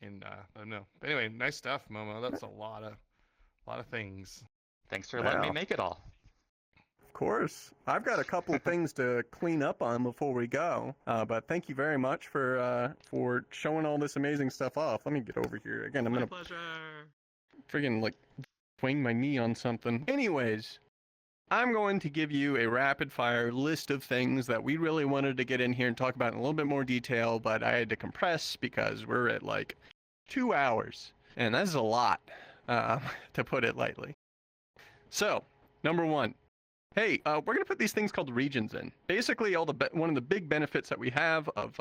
and let them know. But anyway, nice stuff, Momo. That's a lot of things. Thanks for letting me make it all. Of course. I've got a couple of things to clean up on before we go. But thank you very much for showing all this amazing stuff off. Let me get over here again. I'm gonna friggin' swing my knee on something. Anyways, I'm going to give you a rapid fire list of things that we really wanted to get in here and talk about in a little bit more detail, but I had to compress because we're at 2 hours, and that's a lot, to put it lightly. So, number one. Hey, we're going to put these things called regions in. Basically, one of the big benefits that we have of,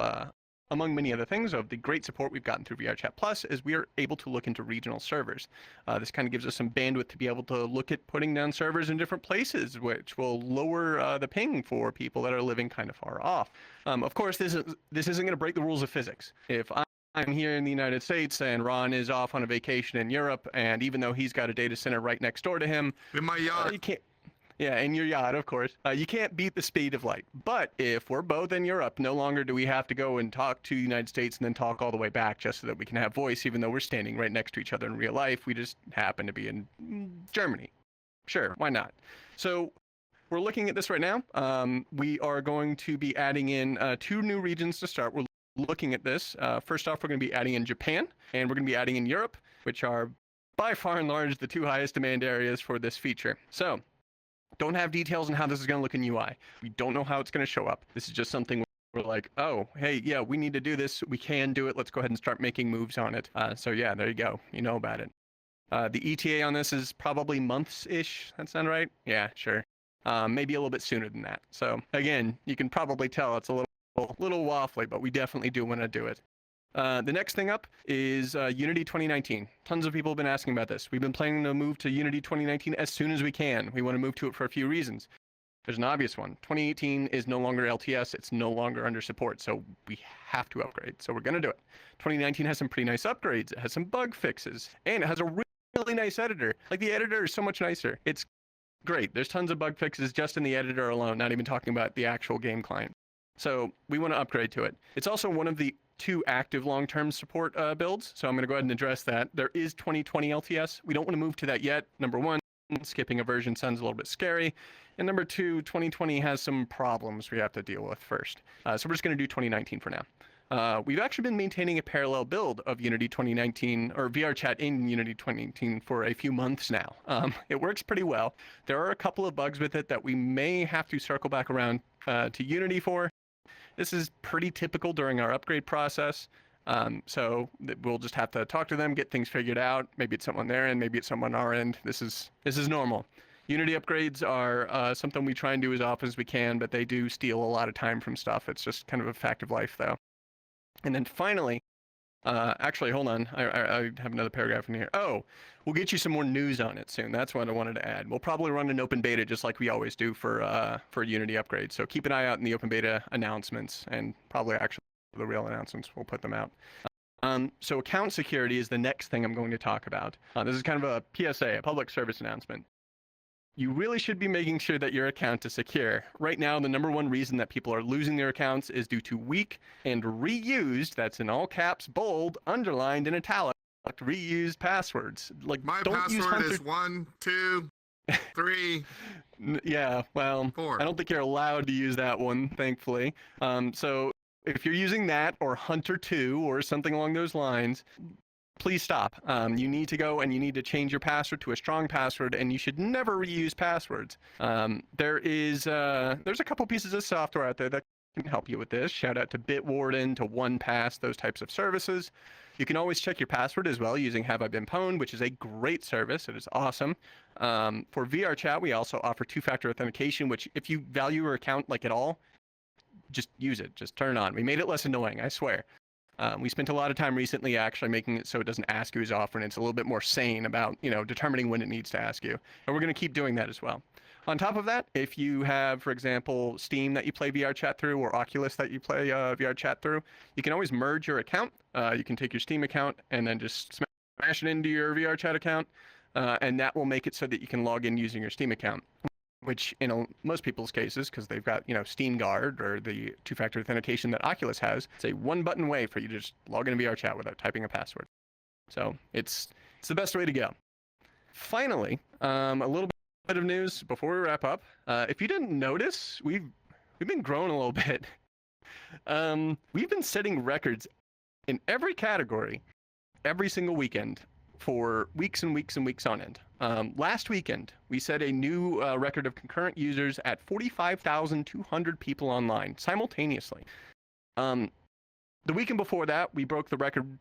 among many other things, of the great support we've gotten through VRChat Plus is we are able to look into regional servers. This kind of gives us some bandwidth to be able to look at putting down servers in different places, which will lower the ping for people that are living kind of far off. Of course, this isn't going to break the rules of physics. If I'm here in the United States and Ron is off on a vacation in Europe, and even though he's got a data center right next door to him, in my yacht, you can't. Yeah, in your yacht, of course. You can't beat the speed of light. But if we're both in Europe, no longer do we have to go and talk to the United States and then talk all the way back just so that we can have voice, even though we're standing right next to each other in real life. We just happen to be in Germany. Sure, why not? So we're looking at this right now. We are going to be adding in 2 new regions to start. We're looking at this. First off, we're going to be adding in Japan, and we're going to be adding in Europe, which are by far and large the 2 highest demand areas for this feature. So, don't have details on how this is going to look in UI. We don't know how it's going to show up. This is just something we're like, oh, hey, yeah, we need to do this. We can do it. Let's go ahead and start making moves on it. So yeah, there you go. You know about it. The ETA on this is probably months-ish. That sound right? Yeah, sure. Maybe a little bit sooner than that. So again, you can probably tell it's a little waffly, but we definitely do want to do it. The next thing up is Unity 2019. Tons of people have been asking about this. We've been planning to move to Unity 2019 as soon as we can. We want to move to it for a few reasons. There's an obvious one. 2018 is no longer LTS. It's no longer under support, so we have to upgrade. So we're going to do it. 2019 has some pretty nice upgrades. It has some bug fixes, and it has a really nice editor. Like, the editor is so much nicer. It's great. There's tons of bug fixes just in the editor alone, not even talking about the actual game client. So we want to upgrade to it. It's also one of the 2 active long-term support builds, so I'm going to go ahead and address that. There is 2020 LTS. We don't want to move to that yet. Number 1, skipping a version sounds a little bit scary. And number 2, 2020 has some problems we have to deal with first. So we're just going to do 2019 for now. We've actually been maintaining a parallel build of Unity 2019, or VRChat in Unity 2019 for a few months now. It works pretty well. There are a couple of bugs with it that we may have to circle back around to Unity for. This is pretty typical during our upgrade process. So we'll just have to talk to them, get things figured out. Maybe it's something on their end, maybe it's something on our end. This is normal. Unity upgrades are something we try and do as often as we can, but they do steal a lot of time from stuff. It's just kind of a fact of life, though. And then finally, actually, hold on. I have another paragraph in here. Oh, we'll get you some more news on it soon. That's what I wanted to add. We'll probably run an open beta just like we always do for Unity upgrades. So keep an eye out in the open beta announcements, and probably actually the real announcements. We'll put them out. So account security is the next thing I'm going to talk about. This is kind of a PSA, a public service announcement. You really should be making sure that your account is secure. Right now, the #1 reason that people are losing their accounts is due to weak and reused, that's in all caps, bold, underlined, and italic, reused passwords. Like, My don't use password Hunter... is 1, 2, 3. Yeah, well, 4. I don't think you're allowed to use that one, thankfully. So if you're using that or Hunter 2 or something along those lines, please stop. You need to go and you need to change your password to a strong password, and you should never reuse passwords. There's a couple pieces of software out there that can help you with this. Shout out to Bitwarden, to 1Pass, those types of services. You can always check your password as well using Have I Been Pwned, which is a great service. It is awesome. For VRChat, we also offer 2-factor authentication, which if you value your account like at all, just use it. Just turn it on. We made it less annoying, I swear. We spent a lot of time recently actually making it so it doesn't ask you as often. It's a little bit more sane about, determining when it needs to ask you. And we're going to keep doing that as well. On top of that, if you have, for example, Steam that you play VRChat through or Oculus that you play VRChat through, you can always merge your account. You can take your Steam account and then just smash it into your VRChat account, and that will make it so that you can log in using your Steam account. Which in most people's cases, because they've got, Steam Guard or the 2-factor authentication that Oculus has, it's a one-button way for you to just log into VRChat without typing a password. So it's the best way to go. Finally, a little bit of news before we wrap up. If you didn't notice, we've been growing a little bit. We've been setting records in every category every single weekend for weeks and weeks and weeks on end. Last weekend, we set a new record of concurrent users at 45,200 people online simultaneously. The weekend before that, we broke the record,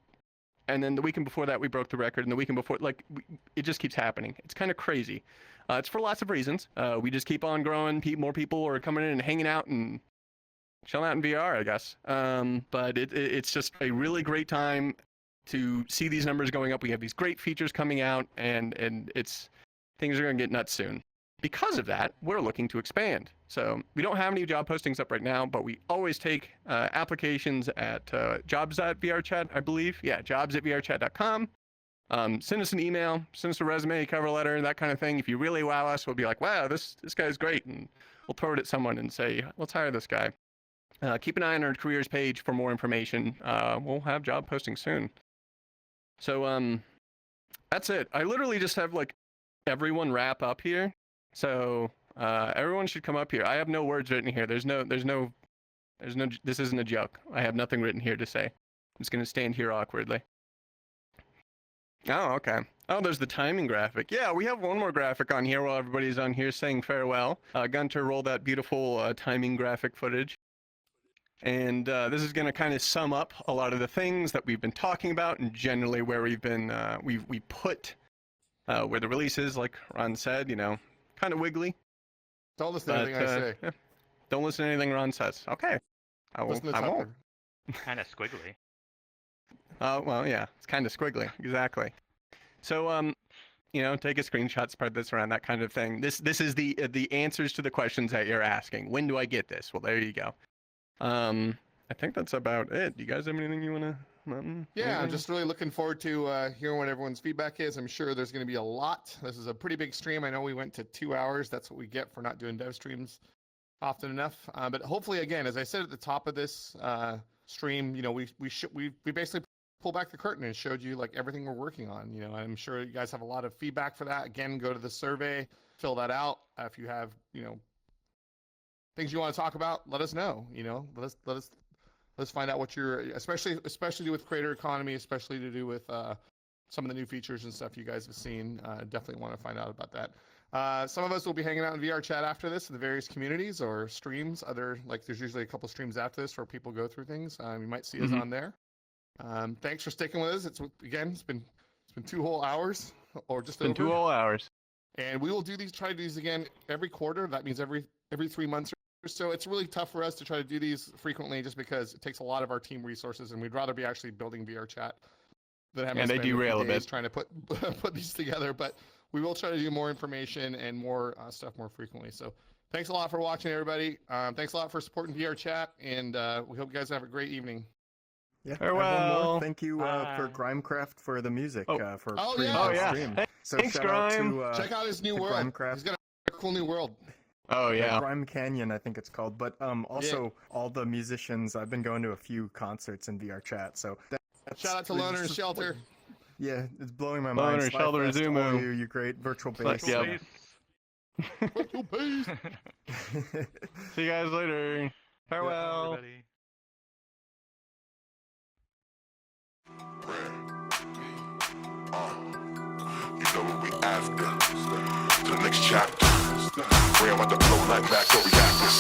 and then the weekend before that, we broke the record, and the weekend before, it just keeps happening. It's kind of crazy. It's for lots of reasons. We just keep on growing. More people are coming in and hanging out and chilling out in VR, I guess. But it's just a really great time to see these numbers going up. We have these great features coming out, and things are going to get nuts soon. Because of that, we're looking to expand. So we don't have any job postings up right now, but we always take applications at jobs.vrchat, I believe. Yeah, jobs@vrchat.com. Send us an email, send us a resume, cover letter, that kind of thing. If you really wow us, we'll be like, wow, this guy's great, and we'll throw it at someone and say, let's hire this guy. Keep an eye on our careers page for more information. We'll have job postings soon. So that's it. I literally just have everyone wrap up here. So everyone should come up here. I have no words written here. There's no this isn't a joke. I have nothing written here to say. I'm just gonna stand here awkwardly. Oh, okay. Oh, there's the timing graphic. Yeah, we have one more graphic on here while everybody's on here saying farewell. Gunter, roll that beautiful timing graphic footage. And this is going to kind of sum up a lot of the things that we've been talking about, and generally where we've been, we put where the release is, like Ron said, kind of wiggly. Don't listen to anything I say. Yeah. Don't listen to anything Ron says. Okay. I won't. Listen to Tucker. Kind of squiggly. Well, yeah, it's kind of squiggly. Exactly. So, take a screenshot, spread this around, that kind of thing. This is the answers to the questions that you're asking. When do I get this? Well, there you go. I think that's about it. Do you guys have anything you want to? Yeah, I'm just really looking forward to hearing what everyone's feedback is. I'm sure there's going to be a lot. This is a pretty big stream. I know we went to 2 hours. That's what we get for not doing dev streams often enough. But hopefully, again, as I said at the top of this stream, we basically pulled back the curtain and showed you like everything we're working on. I'm sure you guys have a lot of feedback for that. Again, go to the survey, fill that out. If you have things you want to talk about, let us know. Let's find out what you're, especially to do with creator economy, especially to do with some of the new features and stuff you guys have seen. Definitely want to find out about that. Some of us will be hanging out in VRChat after this in the various communities or streams. There's usually a couple streams after this where people go through things. You might see us on there. Thanks for sticking with us. It's been 2 whole hours or just over. 2 whole hours. And we will try to do these again every quarter. That means every 3 months. So it's really tough for us to try to do these frequently just because it takes a lot of our team resources, and we'd rather be actually building VRChat than having to spend derail a bit trying to put these together. But we will try to do more information and more stuff more frequently. So thanks a lot for watching, everybody. Thanks a lot for supporting VRChat, and we hope you guys have a great evening. Yeah. Farewell. Thank you for GRIMECRAFT for the music for yeah. the stream. So Thanks, shout out Grime. to Check out his new world. GRIMECRAFT. He's got a cool new world. Oh yeah. Grime Canyon, I think it's called. But also all the musicians. I've been going to a few concerts in VRChat. So shout out to Loner and Shelter. Yeah, it's blowing my Loner, mind. Shelter, Slyfest, Zumu. all you great virtual bass. Yep. Virtual bass. See you guys later. Farewell. Everybody. You know what we after. To the next chapter. Ram on the flow like macro reactors.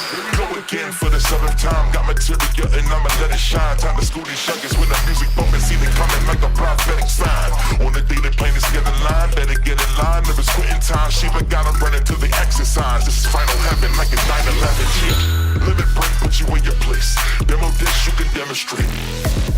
Here we go again for the 7th time. Got material and I'ma let it shine. Time to school these youngins with the music bumping. See it coming like a prophetic sign. On the day they playing this together line. Better get in line. Never quitting time. Sheba got them running to the exercise. This is final heaven like a 9/11. Limit break, put you in your place. Demo dish, you can demonstrate.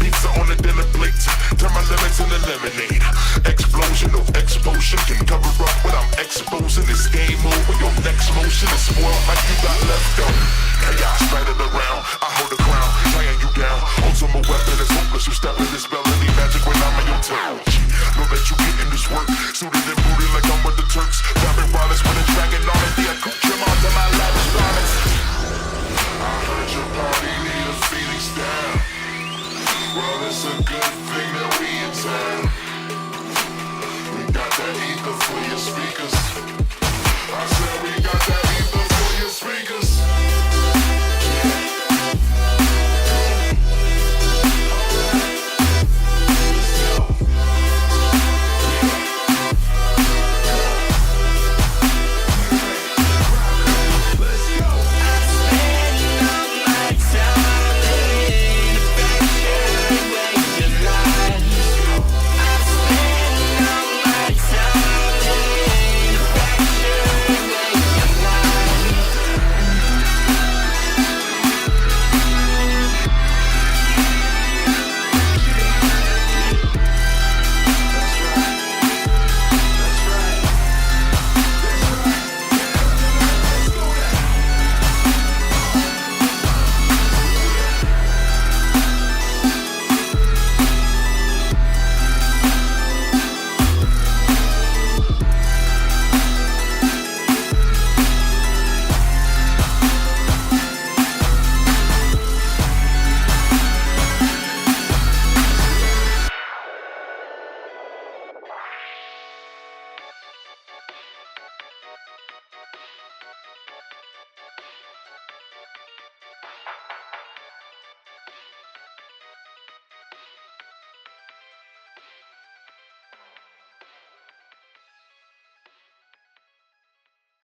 Pizza on the dinner plate. Turn my lemons into lemonade. Explosion of exposure can cover up what I'm exposing. This game over. Your next motion is spoiled like you got left out. Chaos spreading around. I hold the crown, tying you down. Ultimate weapon is hopeless. You step in this spell and need magic when I'm in your town. Know that you getting this work. Suited and booted like I'm with the Turks. Grabbing wallets with a dragon on it. The accoutrement to my lavish garments. I heard your party need a Phoenix down. Well, it's a good thing that we in town. We got that ether for your speakers. I said we got that ether for your speakers.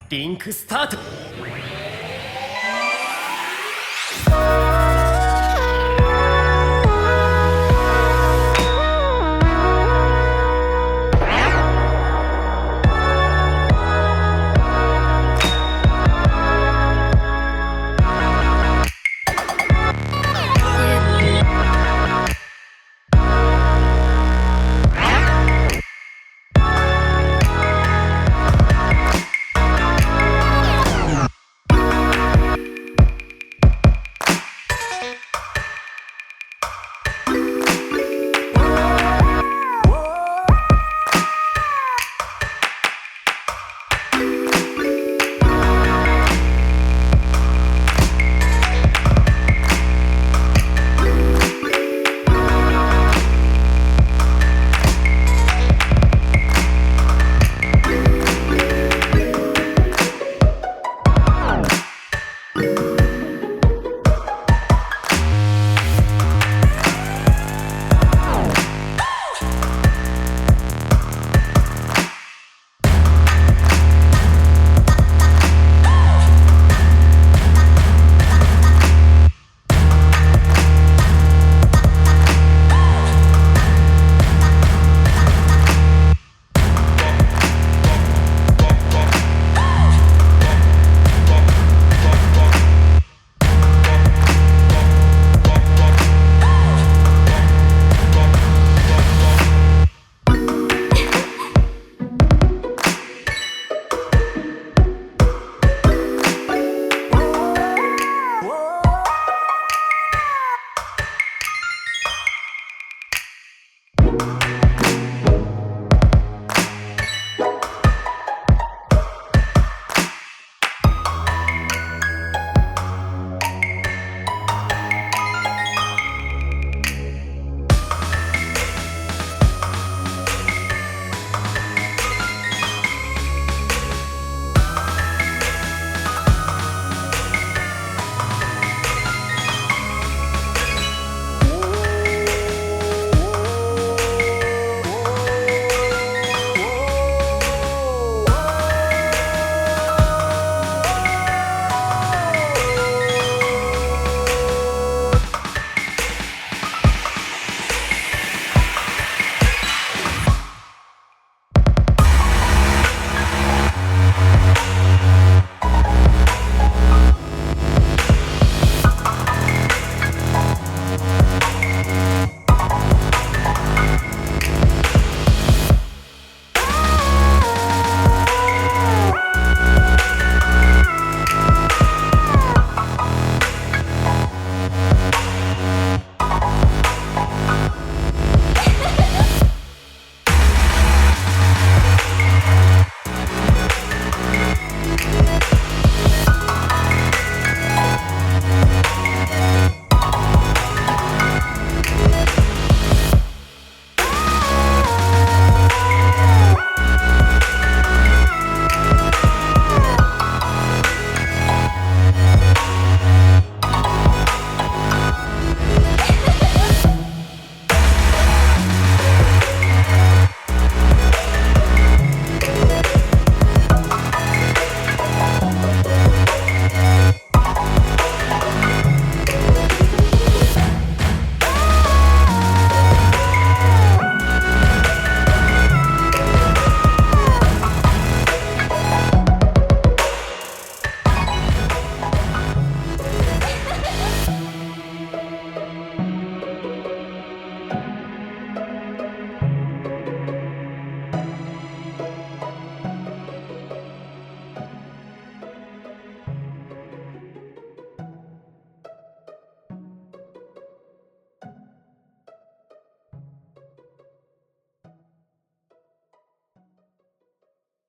リンクスタート